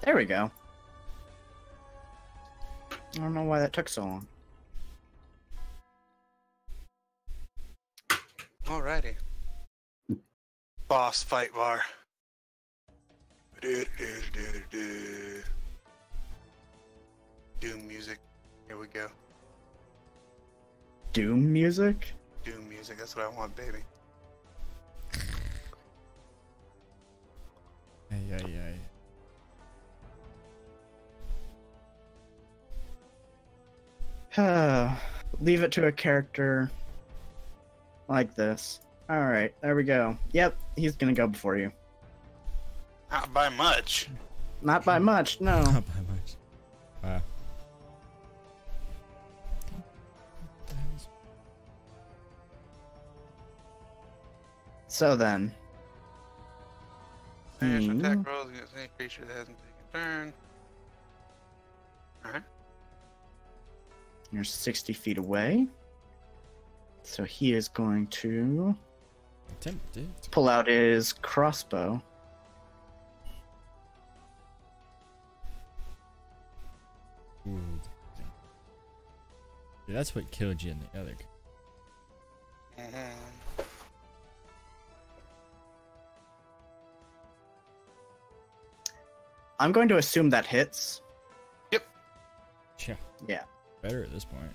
There we go. I don't know why that took so long. Alrighty. Boss fight bar. Doom music. Here we go. Doom music? Doom music. That's what I want, baby. Ay, ay, ay. Leave it to a character like this. Alright, there we go. Yep, he's gonna go before you. Not by much. Not by much, no. Not by much. Wow. So then. Finish Hmm. attack rolls against any creature that hasn't taken a turn. Alright. You're 60 feet away. So he is going to Tempted. pull out his crossbow. Ooh. Yeah, that's what killed you in the other. Mhm. I'm going to assume that hits. Yeah. Yeah. Better at this point.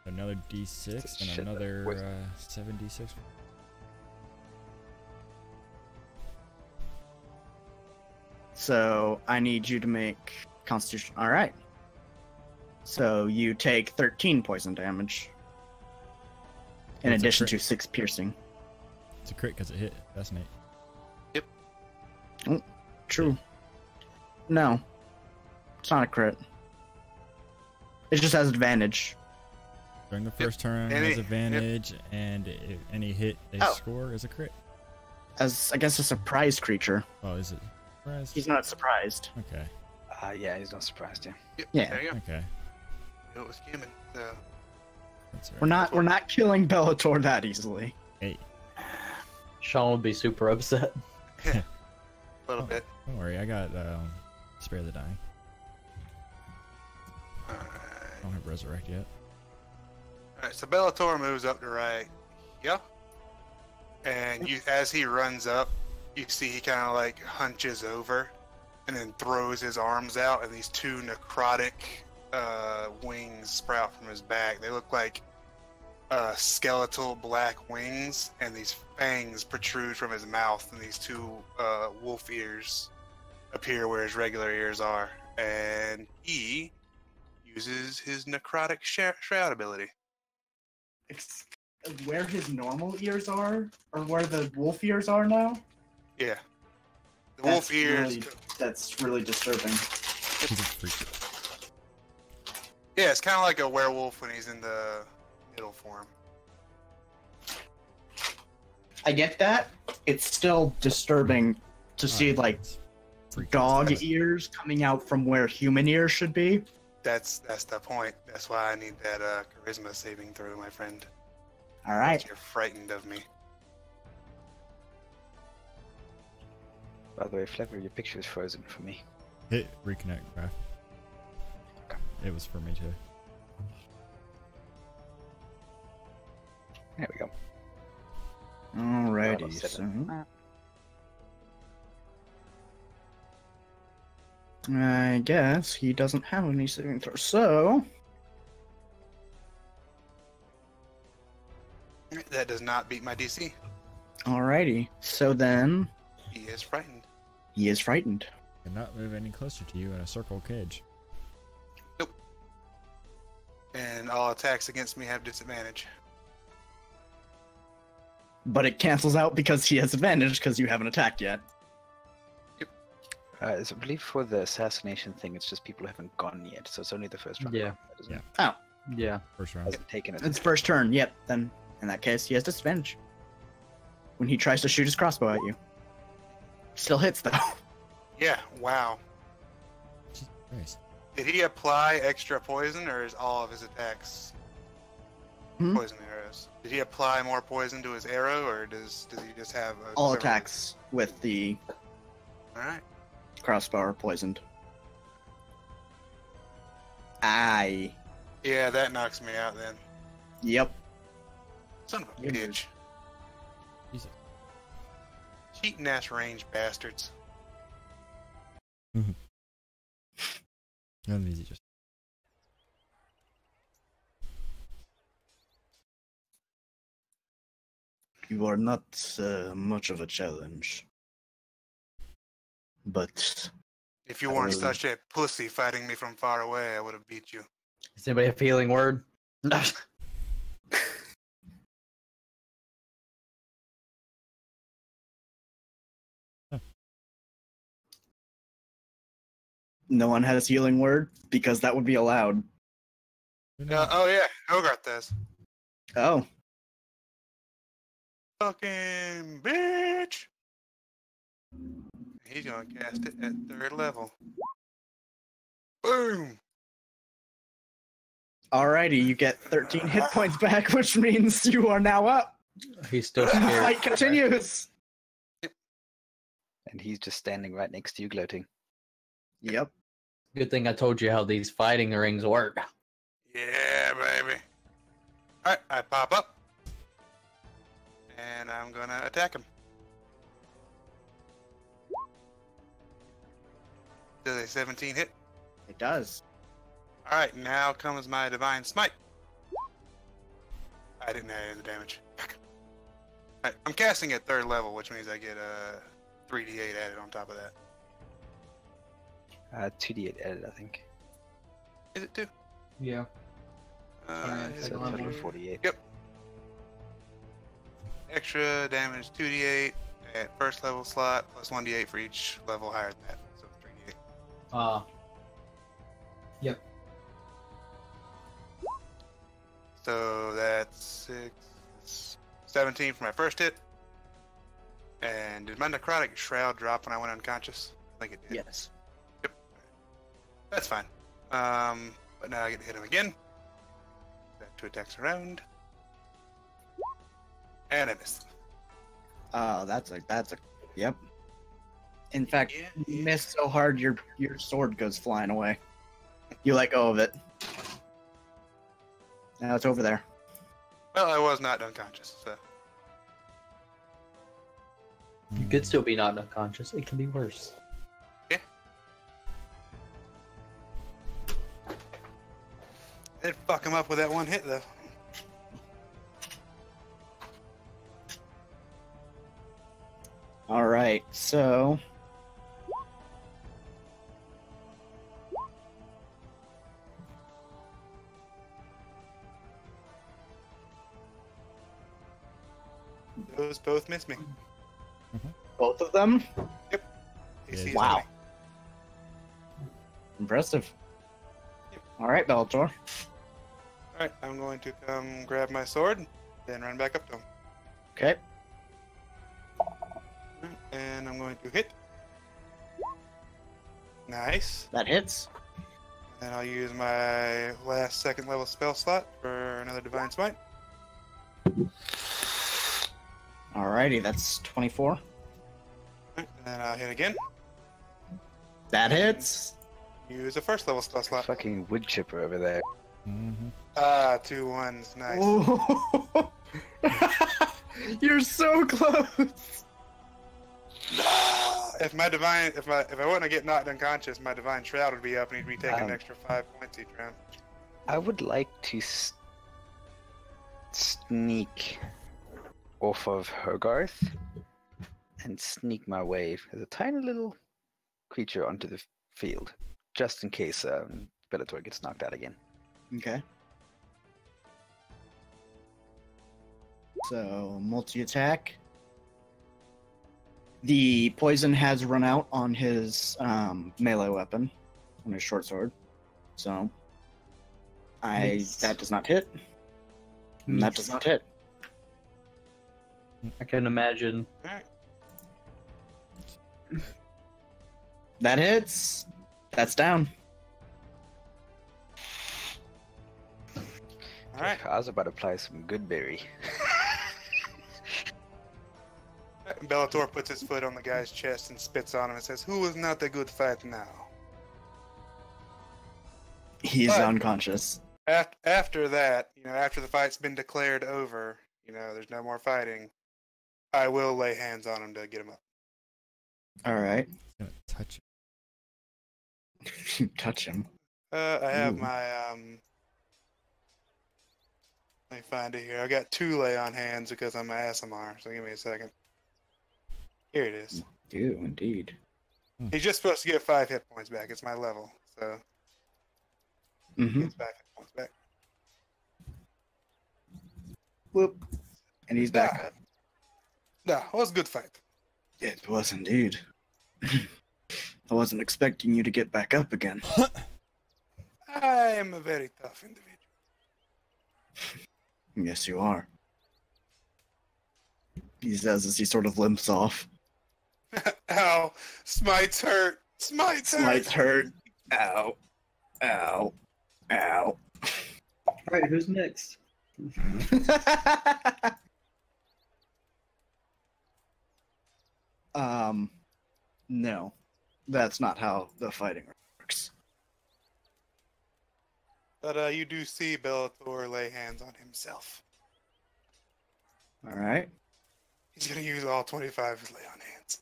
Another D6 It's a and shit ton of another poison. 7D6. So I need you to make Constitution. All right. So you take 13 poison damage, in That's a addition crit. to 6 piercing. It's a crit because it hit. That's neat. True. No, it's not a crit. It just has advantage. During the first turn, Any- has advantage, and any hit they Oh. score is a crit. As I guess a surprise creature. Oh, is it? Surprise? He's not surprised. Okay. Yeah, he's not surprised, yeah. Yep, Yeah. There you go. Okay. It was skimming. So. That's We're not killing Bellator that easily. Hey, Sean would be super upset. A little bit. don't worry. I got spare the dying. Alright. I don't have resurrect yet. Alright, so Bellator moves up to right. Yeah. And as he runs up, you see he kind of like hunches over and then throws his arms out, and these two necrotic wings sprout from his back. They look like skeletal black wings, and these fangs protrude from his mouth, and these two wolf ears appear where his regular ears are. And he uses his necrotic shroud ability. Where his normal ears are, or where the wolf ears are now? Yeah. The wolf ears. That's really disturbing. He's a freak. Yeah, it's kind of like a werewolf when he's in the middle form. I get that. It's still disturbing to see like Freak. dog ears coming out from where human ears should be. That's the point. That's why I need that charisma saving throw, my friend. All right. You're frightened of me. By the way, Flavor, your picture is frozen for me. Hit reconnect, bro. It was for me too. There we go. Alrighty. Level So, 7. I guess he doesn't have any saving throws. So, That does not beat my DC. alrighty. So then He is frightened. he is frightened. Cannot move any closer to you in a circle cage. And all attacks against me have disadvantage. But it cancels out because he has advantage because you haven't attacked yet. So I believe for the assassination thing, it's just people who haven't gone yet, so it's only the first round. Yeah. Isn't it? Yeah. First round. Hasn't taken it. It's first turn. Yep. Then in that case, he has disadvantage when he tries to shoot his crossbow at you. Still hits though. Yeah, wow. Jesus Christ. Did he apply extra poison, or is all of his attacks poison arrows? Did he apply more poison to his arrow, or does he just have All attacks with the Alright. crossbow are poisoned. Aye. Yeah, that knocks me out then. Yep. Son of a You bitch. Jesus. Cheating ass range bastards. None of these are just. You are not much of a challenge. But If you weren't such a pussy fighting me from far away, I would have beat you. Does anybody have a healing word? no one has healing word because that would be allowed. Oh yeah, Hogarth does. Oh. Fucking bitch! He's gonna cast it at 3rd level. Boom! Alrighty, you get 13 hit points back, which means you are now up. He's still The scared. fight continues. And he's just standing right next to you, gloating. Yep. Good thing I told you how these fighting rings work. Yeah, baby. Alright, I pop up. And I'm gonna attack him. Does a 17 hit? It does. Alright, now comes my Divine Smite. I didn't add any of the damage. Alright, I'm casting at 3rd level, which means I get a 3d8 added on top of that. 2d8 added, I think. Is it 2? Yeah. Is So it a total of 48. Yep. Extra damage 2d8 at 1st level slot, plus 1d8 for each level higher than that. So 3d8. Yep. So that's 17 for my first hit. And did my necrotic shroud drop when I went unconscious? I think it did. Yes. That's fine. But now I get to hit him again. That 2 attacks around. And I missed. Oh, that's a yep. In fact, Yeah. you miss so hard your sword goes flying away. You let go of it. Now it's over there. Well, I was not unconscious, so. You could still be knocked unconscious. It can be worse. It'd fuck him up with that one hit, though. All right, so Those both miss me. both of them. AC is Wow. only. Impressive. All right, Bellator. Alright, I'm going to come grab my sword, then run back up to him. Okay. And I'm going to hit. Nice. That hits. And I'll use my last second level spell slot for another Divine Smite. Alrighty, that's 24. Alright, and then I'll hit again. That hits. Use a first level spell slot. Fucking wood chipper over there. Mm-hmm. Ah, 2 1s. Nice. Oh. You're so close. If my divine, if I want to get knocked unconscious, my divine shroud would be up, and he'd be taking an extra 5 points each round. I would like to sneak off of Hogarth and sneak my way as a tiny little creature onto the field, just in case Bellator gets knocked out again. Okay. So, multi-attack. The poison has run out on his melee weapon, on his short sword. So, that does not hit. And that does not hit. I can imagine. Alright. That hits. That's down. Alright. I was about to apply some good berry. Bellator puts his foot on the guy's chest and spits on him and says, "Who is not a good fight now?" He's But- unconscious. After that, after the fight's been declared over, there's no more fighting, I will lay hands on him to get him up. Alright. Gonna touch Touch him. I have Ooh. my, let me find it here. I got 2 lay on hands because I'm an ASMR, so give me a second. Here it is. Do indeed. He's just supposed to get 5 hit points back. It's my level, so he Mm-hmm. gets 5 hit points back. Whoop. And he's back up. Nah, it was a good fight. It was indeed. I wasn't expecting you to get back up again. I am a very tough individual. Yes, you are. He says as he sort of limps off. Ow! Smites hurt! Smites hurt! Smites hurt. Ow. Ow. Ow. Alright, who's next? No. That's not how the fighting works. But you do see Bellator lay hands on himself. Alright. He's gonna use all 25 of his lay on hands.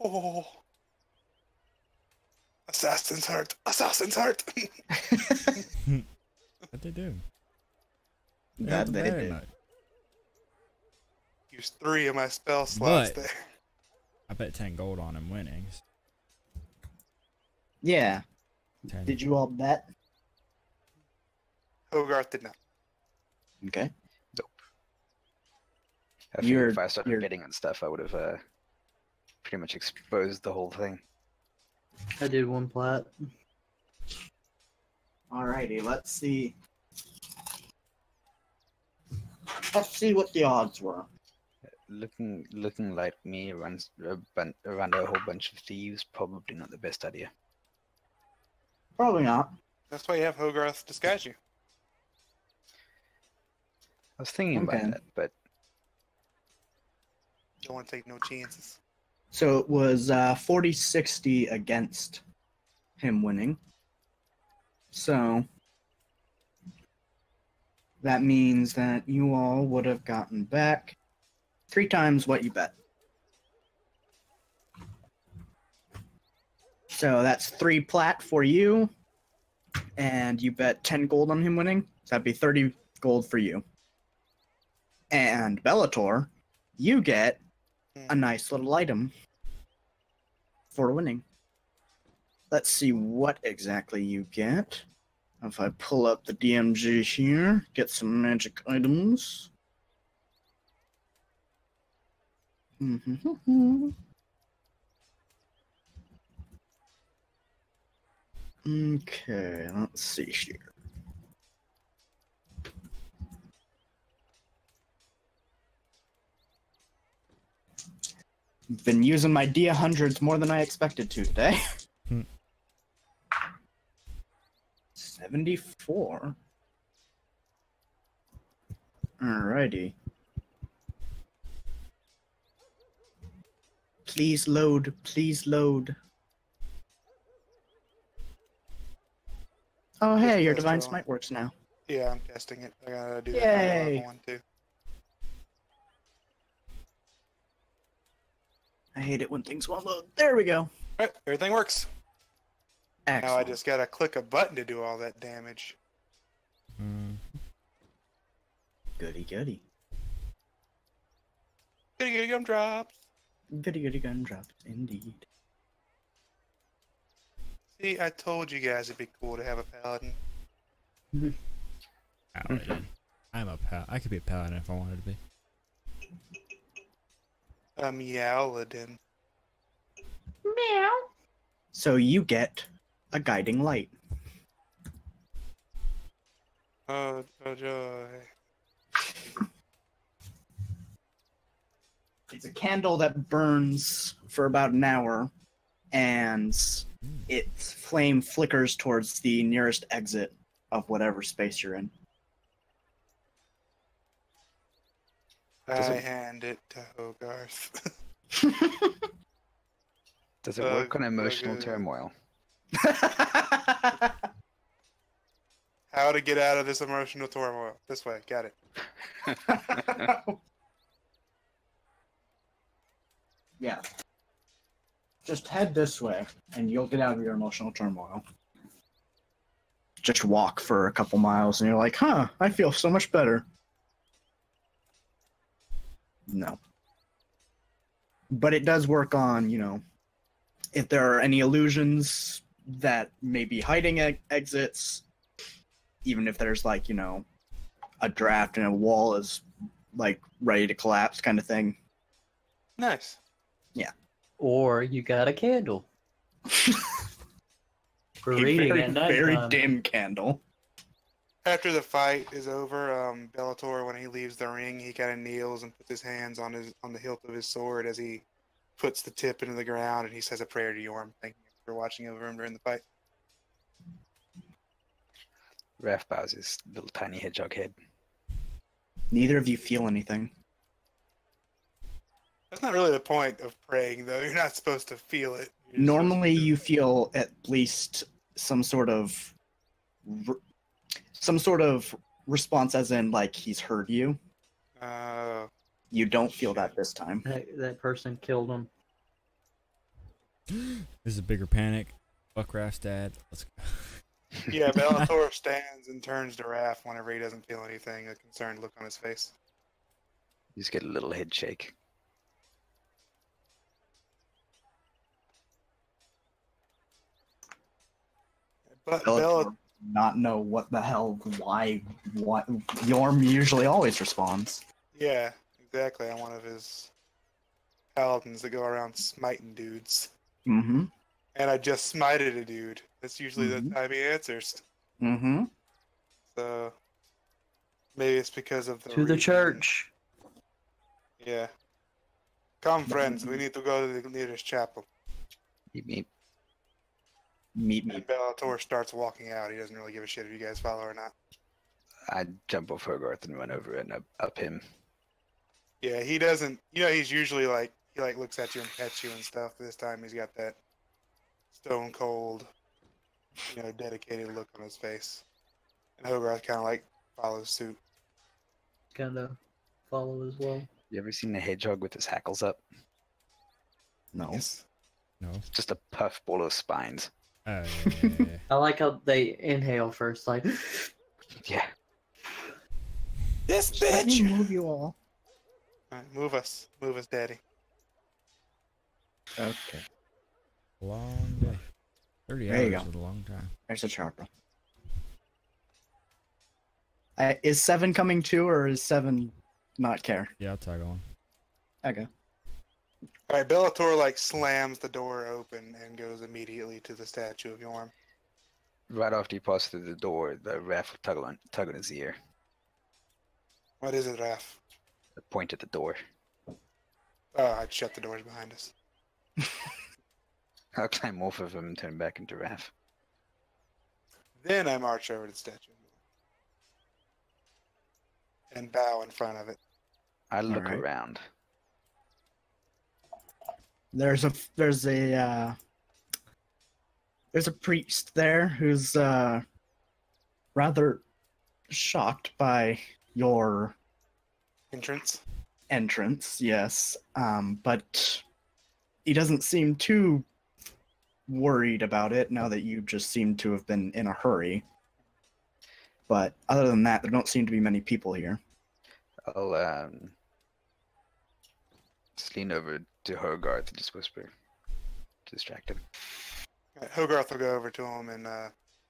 Oh. Assassin's heart! Assassin's heart! What they do? That they Very did. much. Use 3 of my spell slots But- there. I bet 10 gold on him winnings. Yeah. 10. Did you all bet? Hogarth did not. Okay. I figured You're- if I started you're- betting on stuff, I would have pretty much exposed the whole thing. I did 1 plat. Alrighty, let's see. Let's see what the odds were. Looking like me around a whole bunch of thieves, probably not the best idea. Probably not. That's why you have Hogarth disguise you. I was thinking Okay. about that, but Don't want to take no chances. So it was 40-60 against him winning. So that means that you all would have gotten back 3 times what you bet. So that's 3 plat for you, and you bet 10 gold on him winning. So that'd be 30 gold for you. And Bellator, you get a nice little item for winning. Let's see what exactly you get. If I pull up the DMG here, get some magic items. Okay, let's see here. Been using my D100s more than I expected to today. 74. Alrighty. Please load, please load. Oh hey, your Divine Smite works now. Yeah, I'm testing it. I gotta do Yay. that other one too. I hate it when things won't load. There we go. Alright, everything works. Excellent. Now I just gotta click a button to do all that damage. Goody goody. Gotta get gumdrops. Goody goody gumdrops, indeed. See, I told you guys it'd be cool to have a paladin. Paladin. I'm a I could be a paladin if I wanted to be. A meowladin. Meow. So you get a guiding light. Oh joy. It's a candle that burns for about an hour, and its flame flickers towards the nearest exit of whatever space you're in. I hand it to Hogarth. Does it work on emotional turmoil? How to get out of this emotional turmoil. This way, got it. Yeah. Just head this way, and you'll get out of your emotional turmoil. Just walk for a couple miles, and you're like, huh, I feel so much better. No. But it does work on, if there are any illusions that may be hiding exits, even if there's, a draft and a wall is, ready to collapse kind of thing. Nice. Yeah. Or you got a candle. For reading very, at night very time. dim candle. After the fight is over, Bellator, when he leaves the ring, he kind of kneels and puts his hands on the hilt of his sword as he puts the tip into the ground, and he says a prayer to Yorm, thanking him for watching over him during the fight. Raph bows his little tiny hedgehog head. Neither of you feel anything. That's not really the point of praying, though. You're not supposed to feel it. You're Normally, supposed to- you feel at least some sort of response, as in he's heard you. You don't feel that this time. That person killed him. This is a bigger panic. Fuck Raph's dad. Let's go. Yeah, Bellator stands and turns to Raph whenever he doesn't feel anything, a concerned look on his face. You just get a little head shake. But Bellator not know what the hell, why Yorm usually always responds. Yeah, exactly. I'm one of his paladins that go around smiting dudes. Mm-hmm. And I just smited a dude. That's usually the Mhm. time he answers. Mm-hmm. So maybe it's because of the To the reason. church. Yeah. Come, friends. We need to go to the nearest chapel. You mean Meet me. And Bellator starts walking out. He doesn't really give a shit if you guys follow or not. I jump off Hogarth and run over and up him. Yeah, he doesn't. He's usually he looks at you and pets you and stuff. This time he's got that stone cold, dedicated look on his face. And Hogarth kind of follows suit. Kind of follow as well. You ever seen a hedgehog with his hackles up? No. Yes. No. It's just a puffball of spines. Uh, I like how they inhale first, like. Yeah. This Let me bitch. move you all. Alright, move us, daddy. Okay. long day. 30 There you hours go. is a long time. There's a chopper. Is 7 coming too, or is 7 not care? Yeah, I'll tag on. Okay. All right, Bellator like slams the door open and goes immediately to the statue of Yorm. Right after you pass through the door, the ref will tug on his ear. What is it, Raph? Point at the door. Oh, I'd shut the doors behind us. I'll climb off of him and turn back into Raph. Then I march over to the statue and bow in front of it. I look Alright. around. There's a priest there who's rather shocked by your Entrance. entrance, yes. But he doesn't seem too worried about it now that you just seem to have been in a hurry. But other than that, there don't seem to be many people here. I'll just lean over to Hogarth and just whisper. Distract him. Hogarth will go over to him and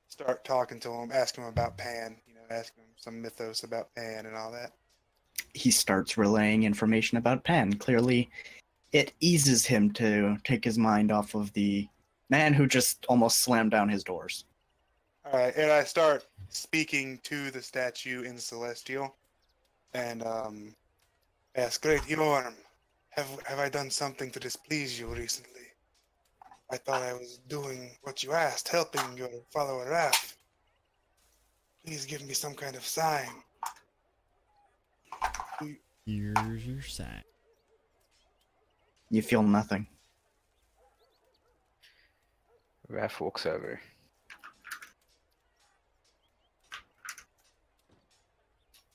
start talking to him, ask him about Pan, ask him some mythos about Pan and all that. He starts relaying information about Pan. Clearly, it eases him to take his mind off of the man who just almost slammed down his doors. All right, and I start speaking to the statue in Celestial, and ask, Great Yorm, have I done something to displease you recently? I thought I was doing what you asked, helping your follower Raph. Please give me some kind of sign. Here's your sign. You feel nothing. Raph walks over.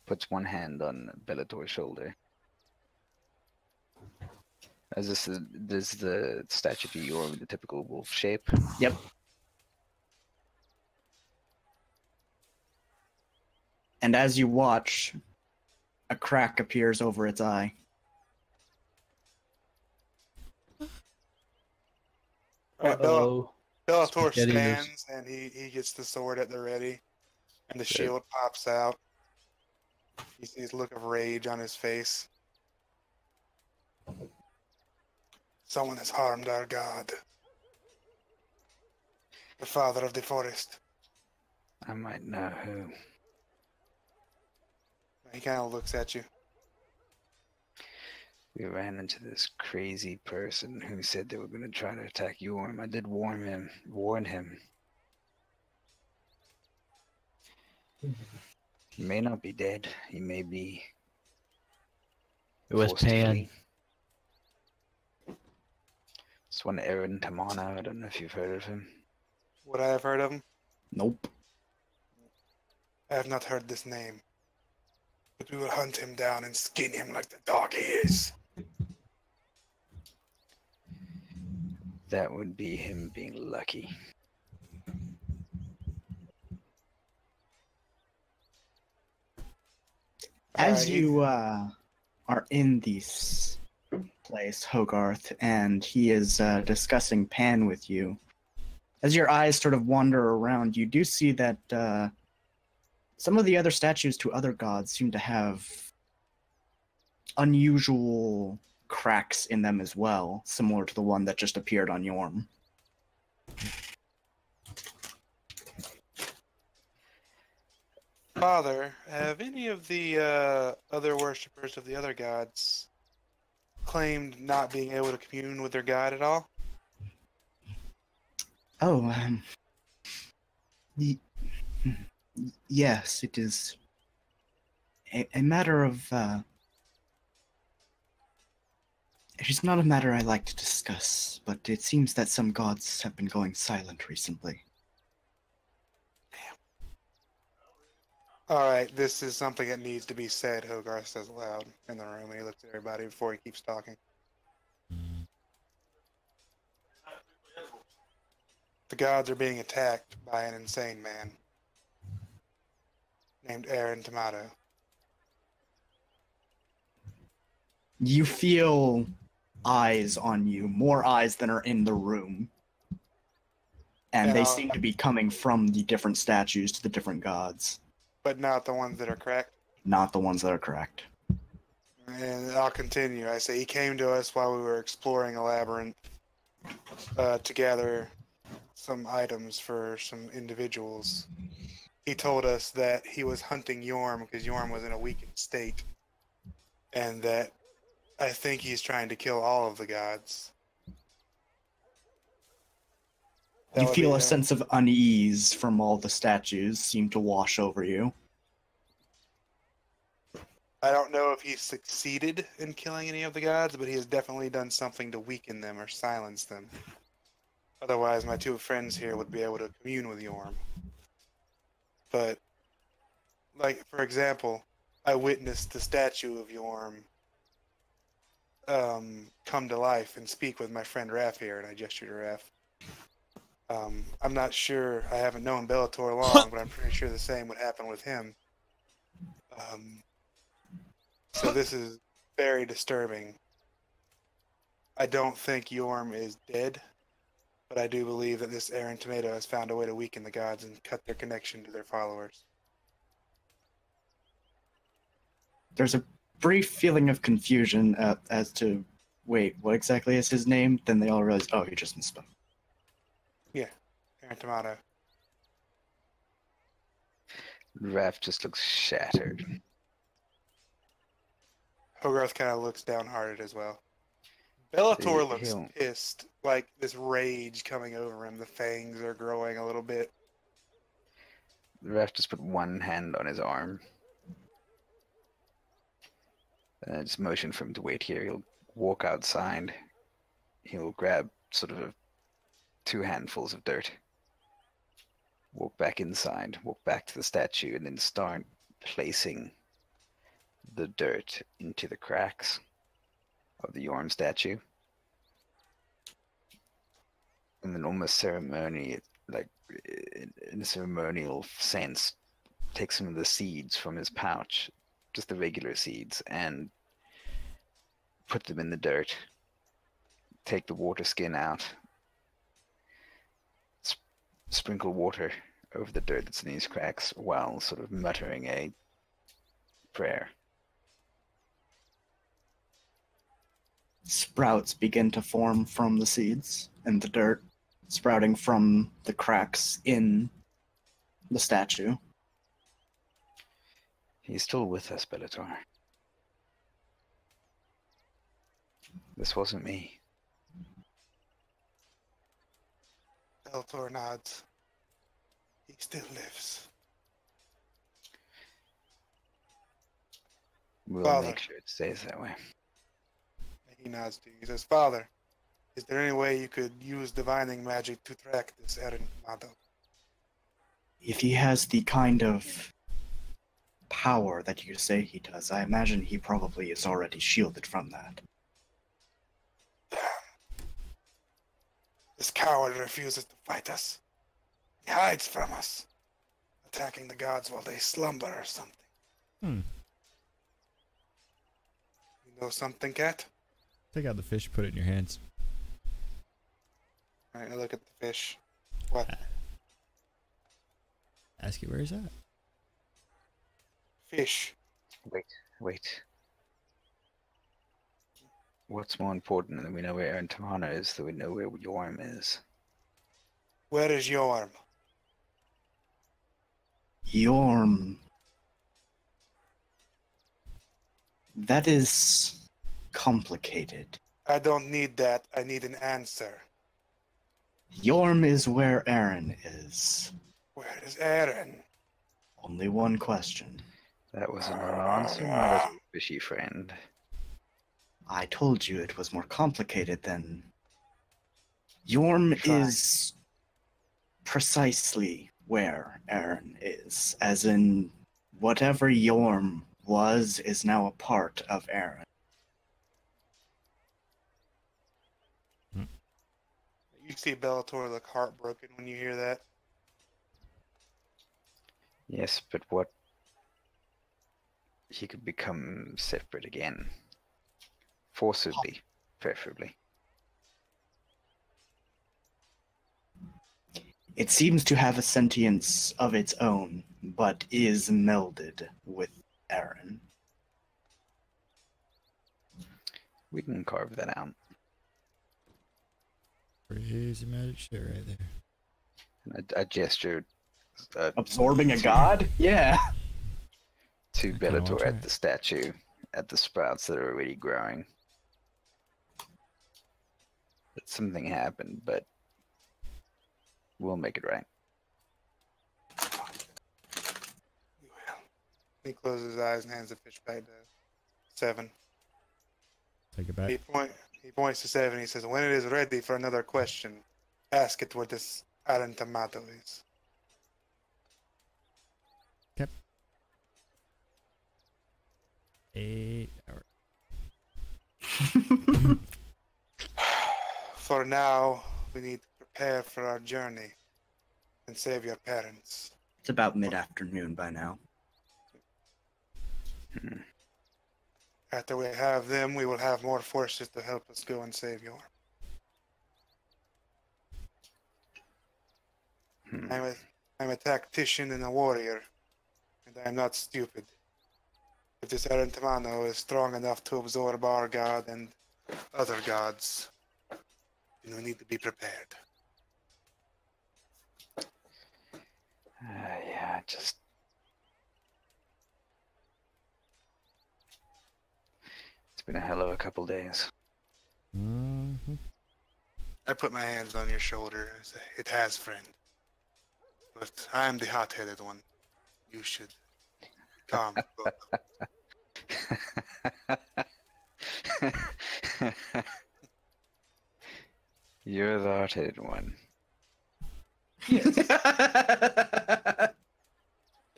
Puts one hand on Bellator's shoulder. As this is the statue of Eeyore with the typical wolf shape. Yep. And as you watch, a crack appears over its eye. All right, Uh-oh. Bellator Spaghetti stands, and he gets the sword at the ready, and the shield pops out. You see his look of rage on his face. Someone has harmed our god. The father of the forest. I might know who. He kind of looks at you. We ran into this crazy person who said they were going to try to attack Yorm. I did warn him. He may not be dead. He may be. It was forced to Pan. flee. This one, Aaron Tamana. I don't know if you've heard of him. Would I have heard of him? Nope. I have not heard this name. But we will hunt him down and skin him like the dog he is. That would be him being lucky. As you are in this place, Hogarth, and he is discussing Pan with you, as your eyes sort of wander around, you do see that some of the other statues to other gods seem to have unusual cracks in them as well, similar to the one that just appeared on Yorm. Father, have any of the other worshippers of the other gods claimed not being able to commune with their god at all? Oh, yes, it is a matter of, it is not a matter I like to discuss, but it seems that some gods have been going silent recently. Alright, this is something that needs to be said, Hogarth says aloud in the room, and he looks at everybody before he keeps talking. The gods are being attacked by an insane man named Aaron Tomato. You feel eyes on you, more eyes than are in the room. And they seem to be coming from the different statues to the different gods. But not the ones that are cracked. Not the ones that are cracked. And I'll continue. I say he came to us while we were exploring a labyrinth to gather some items for some individuals. He told us that he was hunting Yorm because Yorm was in a weakened state. And that I think he's trying to kill all of the gods. You feel a sense of unease from all the statues seem to wash over you. I don't know if he's succeeded in killing any of the gods, but he has definitely done something to weaken them or silence them. Otherwise, my two friends here would be able to commune with Yorm. But, like, for example, I witnessed the statue of Yorm come to life and speak with my friend Raph here, and I gestured to Raph. I'm not sure, I haven't known Bellator long, but I'm pretty sure the same would happen with him. So this is very disturbing. I don't think Yorm is dead, but I do believe that this Aaron Tomato has found a way to weaken the gods and cut their connection to their followers. There's a brief feeling of confusion as to, wait, what exactly is his name? Then they all realize, oh, he just misspoke. Yeah, Aaron Tomato. Raph just looks shattered. Hogarth kind of looks downhearted as well. Bellator He- looks he'll- pissed, like this rage coming over him. The fangs are growing a little bit. Raph just put one hand on his arm. Just motion for him to wait here. He'll walk outside. He'll grab sort of two handfuls of dirt. Walk back inside, walk back to the statue, and then start placing the dirt into the cracks of the Yorm statue. And then almost ceremony, like in a ceremonial sense, take some of the seeds from his pouch, just the regular seeds, and put them in the dirt. Take the water skin out. Sprinkle water over the dirt that's in these cracks while sort of muttering a prayer. Sprouts begin to form from the seeds and the dirt, sprouting from the cracks in the statue. He's still with us, Bellator. This wasn't me. Bellator nods. He still lives. We'll Father. make sure it stays that way. He nods to you. He says, Father, is there any way you could use divining magic to track this Aaron Tomato? If he has the kind of power that you say he does, I imagine he probably is already shielded from that. This coward refuses to fight us. He hides from us, attacking the gods while they slumber or something. Hmm. You know something, Cat? Take out the fish, put it in your hands. Alright, I look at the fish. What? Ask you where he's at. Fish. Wait. What's more important than we know where Aaron Tamana is, that we know where Yorm is? Where is Yorm? Yorm. That is complicated. I don't need that. I need an answer. Yorm is where Aaron is. Where is Aaron? Only one question. That was an answer, my little fishy friend. I told you it was more complicated than... Yorm Try. is precisely where Aaron is, as in whatever Yorm was is now a part of Aaron. You see Bellator look heartbroken when you hear that. Yes, but what? He could become separate again. Forcibly, preferably. It seems to have a sentience of its own, but is melded with Aaron. We can carve that out. Crazy magic shit right there. And I gestured Absorbing a god? Yeah. to I kinda wanna Bellator try at it. the statue, at the sprouts that are already growing. That something happened, but we'll make it right. He closes his eyes and hands the fish back to Seven. Take it back. He points to Seven. He says, "When it is ready for another question, ask it what this Alan tomato is." 8 hours. For now, we need to prepare for our journey and save your parents. It's about mid-afternoon by now. After we have them, we will have more forces to help us go and save your. I'm a tactician and a warrior, and I am not stupid. If this Arantamano is strong enough to absorb our god and other gods, then we need to be prepared. Yeah, just... It's been a hell of a couple days. Mm-hmm. I put my hands on your shoulder and say, "It has, friend. But I am the hot-headed one. You should calm." You're the hard-headed one.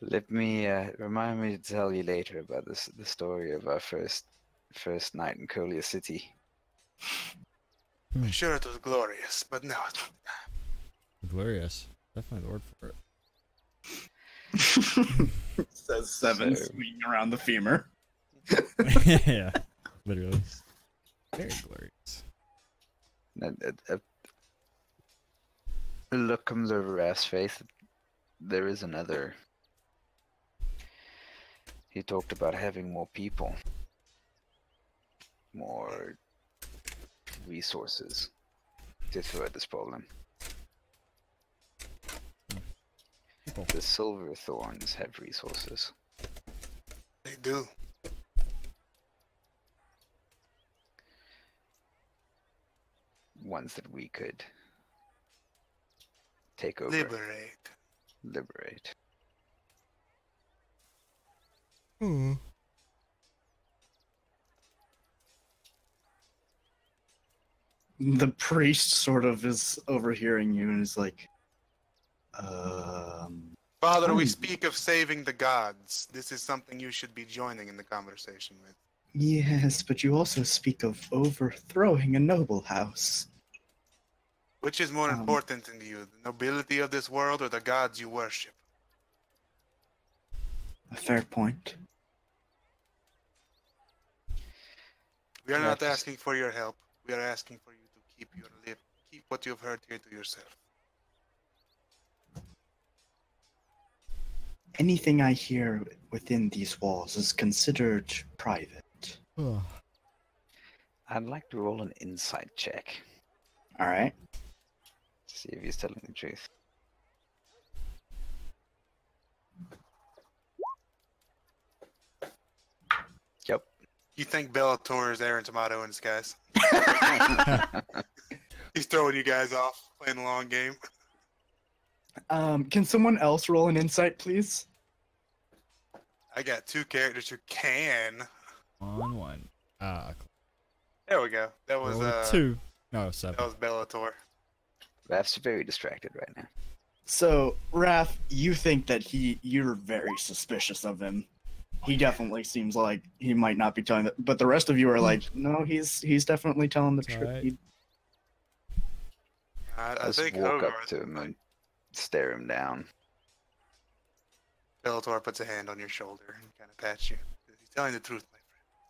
Let me remind me to tell you later about the story of our first night in Colia City. I'm sure it was glorious, but no. Glorious. Definitely the word for it. Says Seven, So- swinging around the femur. Yeah, literally. Very glorious. A look comes over Raph's face. There is another. He talked about having more people, more resources to throw at this problem. People. The Silver Thorns have resources. They do. Ones that we could take over. Liberate. The priest sort of is overhearing you and is like, Father, we Hmm. speak of saving the gods. This is something you should be joining in the conversation with. yes, but you also speak of overthrowing a noble house. Which is more Um, important in you, the nobility of this world or the gods you worship? A fair point. We are not Yes. asking for your help. We are asking for you to keep what you have heard here to yourself. Anything I hear within these walls is considered private. I'd like to roll an insight check Alright? to see if he's telling the truth. Yep. You think Bellator is Aaron Tomato in disguise? He's throwing you guys off, playing the long game. Can someone else roll an insight, please? I got two characters who can. On one. There we go. That was Roll 2. No, 7. that was Bellator. Raph's very distracted right now. So, Raph, you think that you're very suspicious of him. He definitely seems like he might not be telling it, but the rest of you are like, no, he's definitely telling the It's truth. alright. I Just think walk up Hogarth, to him and stare him down. Bellator puts a hand on your shoulder and kind of pats you. He's telling the truth, my friend.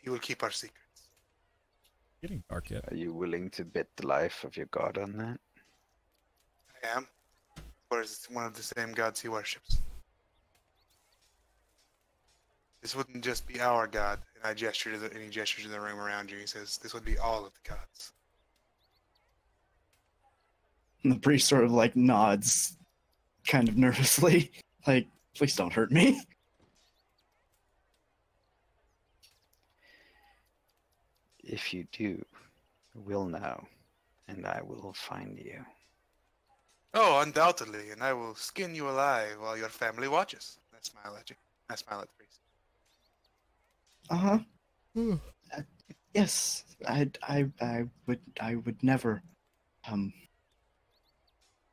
He will keep our secrets. Getting dark yet. Are you willing to bet the life of your god on that? I am. Or is it one of the same gods he worships? This wouldn't just be our god. And I gesture to and he gestures to the room around you. He says, this would be all of the gods. And the priest sort of like nods, kind of nervously, like, please don't hurt me. If you do, we'll know, and I will find you. Oh, undoubtedly, and I will skin you alive while your family watches. I smile at you. I smile at the priest. Uh-huh. Yes, I would never.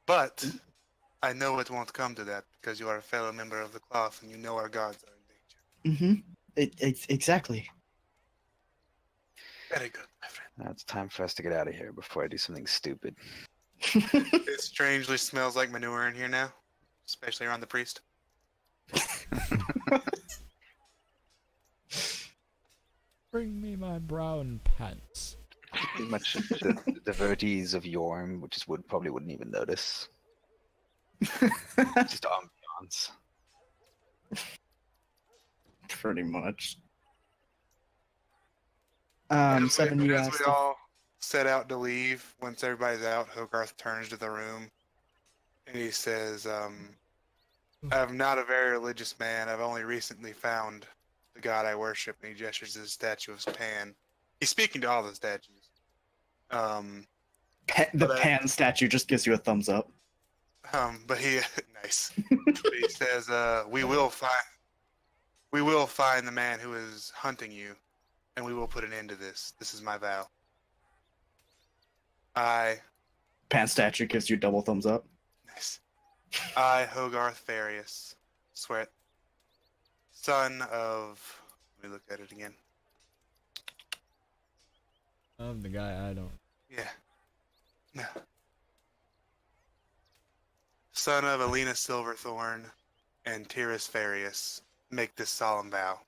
But I know it won't come to that because you are a fellow member of the cloth and you know our gods are in danger. Exactly. Very good, my friend. Now it's time for us to get out of here before I do something stupid. It strangely smells like manure in here now, especially around the priest. Bring me my brown pants. Pretty much the devotees of Yorm, which is probably wouldn't even notice. Just ambiance. Pretty much. As Seven, we, you as asked. we all set out to leave, once everybody's out, Hogarth turns to the room and he says, I'm not a very religious man. I've only recently found the god I worship, and he gestures to the statue of Pan. He's speaking to all the statues. The Pan statue just gives you a thumbs up. But he nice. But he says, we will find the man who is hunting you, and we will put an end to this. This is my vow. Pan statue gives you double thumbs up. Nice. I, Hogarth Varius, swear it. Son of... Let me look at it again. Of the guy I don't. Yeah. No. Son of Alina Silverthorn and Tyrus Varius, make this solemn vow.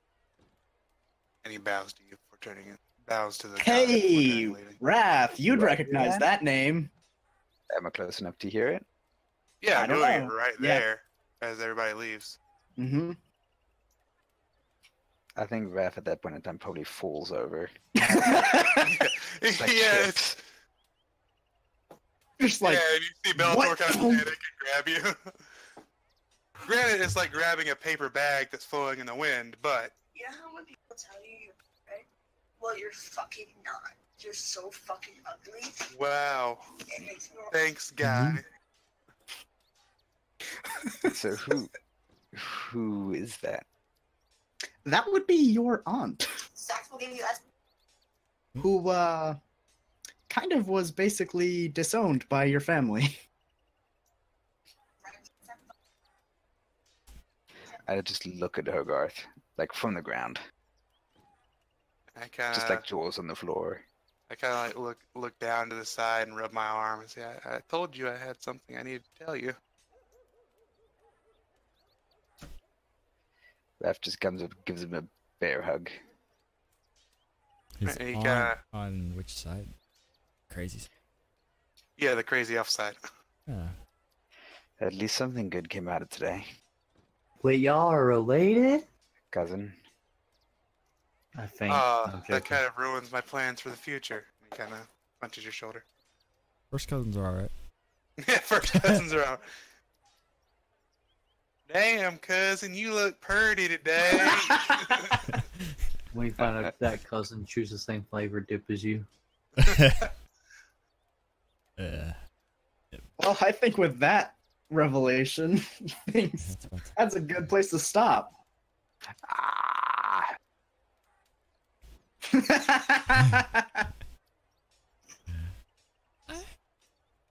And he bows to you for turning it. Bows to the Hey, god. Raph, you'd Right, recognize yeah. that name. Am I close enough to hear it? Yeah, I I'm don't doing it know. right Yeah. there as everybody leaves. Mm-hmm. I think Raph at that point in time probably falls over. Yeah, It's like it's, Just like, yeah, and you see Bellator what? kind of panic and grab you. Granted, it's like grabbing a paper bag that's flowing in the wind, but You know how when people tell you you're right? Well, you're fucking not. You're so fucking ugly. wow. It makes me Thanks, guy. So who is that? that would be your aunt, Sax will give you as who, kind of was basically disowned by your family. I just look at Hogarth, like from the ground, I kind just like jaws on the floor. of like look down to the side and rub my arm and say, I told you I had something I needed to tell you. Raph just comes up, gives him a bear hug. His He aunt kinda- on which side? Crazy. Yeah, the crazy offside. Yeah. At least something good came out of today, Wait, y'all are related? cousin. I think. I'm That joking. kind of ruins my plans for the future. He kind of punches your shoulder. First cousins are alright. Yeah, first cousins are out. Damn, cousin, you look pretty today. When you find out that cousin chooses the same flavor dip as you. Yeah. Well, I think with that revelation, things, That's about that's a good place to stop. Ah!